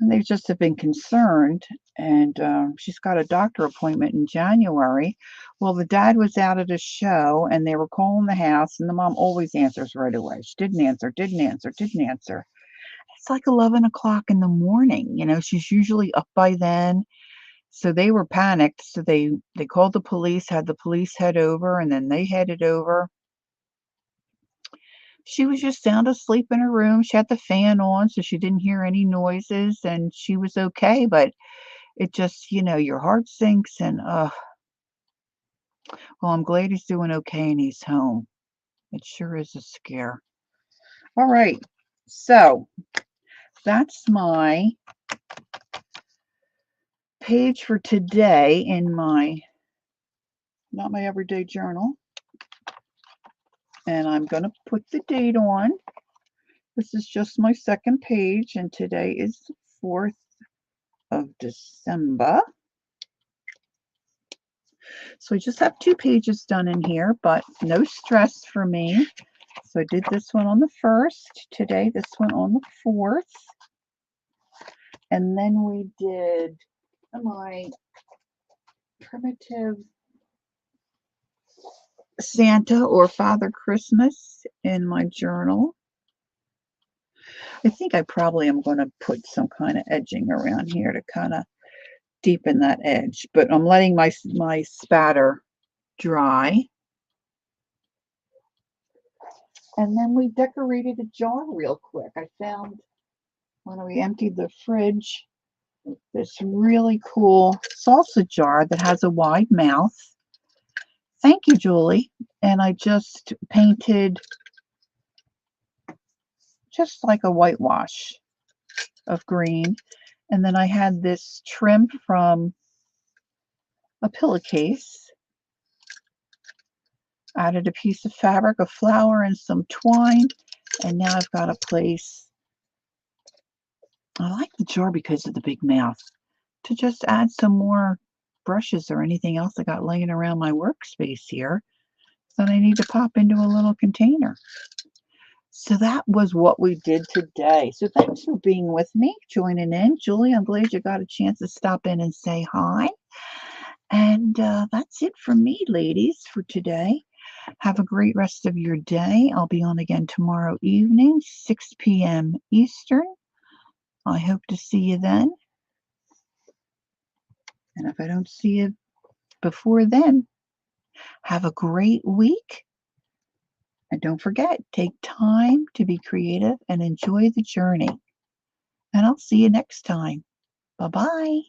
And they just have been concerned, and she's got a doctor appointment in January. Well, the dad was out at a show, and they were calling the house, and the mom always answers right away. She didn't answer. It's like 11 o'clock in the morning. You know, she's usually up by then. So they were panicked. So they called the police, had the police head over, and then they headed over. She was just sound asleep in her room. She had the fan on, so she didn't hear any noises, and she was okay. But it just, you know, your heart sinks, and well, I'm glad he's doing okay and he's home. It sure is a scare. All right, so that's my page for today in my, not my everyday journal. And I'm going to put the date on. This is just my second page, and today is the 4th of December. So I just have 2 pages done in here, but no stress for me. So I did this one on the 1st, today this one on the 4th. And then we did my primitive Santa or Father Christmas in my journal. I think I probably am going to put some kind of edging around here to kind of deepen that edge, but I'm letting my spatter dry. And then we decorated a jar real quick. I found when we emptied the fridge this really cool salsa jar that has a wide mouth. Thank you, Julie. And I just painted just like a whitewash of green. And then I had this trim from a pillowcase. Added a piece of fabric, a flower, and some twine. And now I've got a place. I like the jar because of the big mouth. To just add some more brushes or anything else I got laying around my workspace here that I need to pop into a little container. So that was what we did today. So thanks for being with me, joining in. Julie, I'm glad you got a chance to stop in and say hi. And that's it for me, ladies, for today. Have a great rest of your day. I'll be on again tomorrow evening, 6 p.m. Eastern. I hope to see you then. And if I don't see you before then, have a great week. And don't forget, take time to be creative and enjoy the journey. And I'll see you next time. Bye-bye.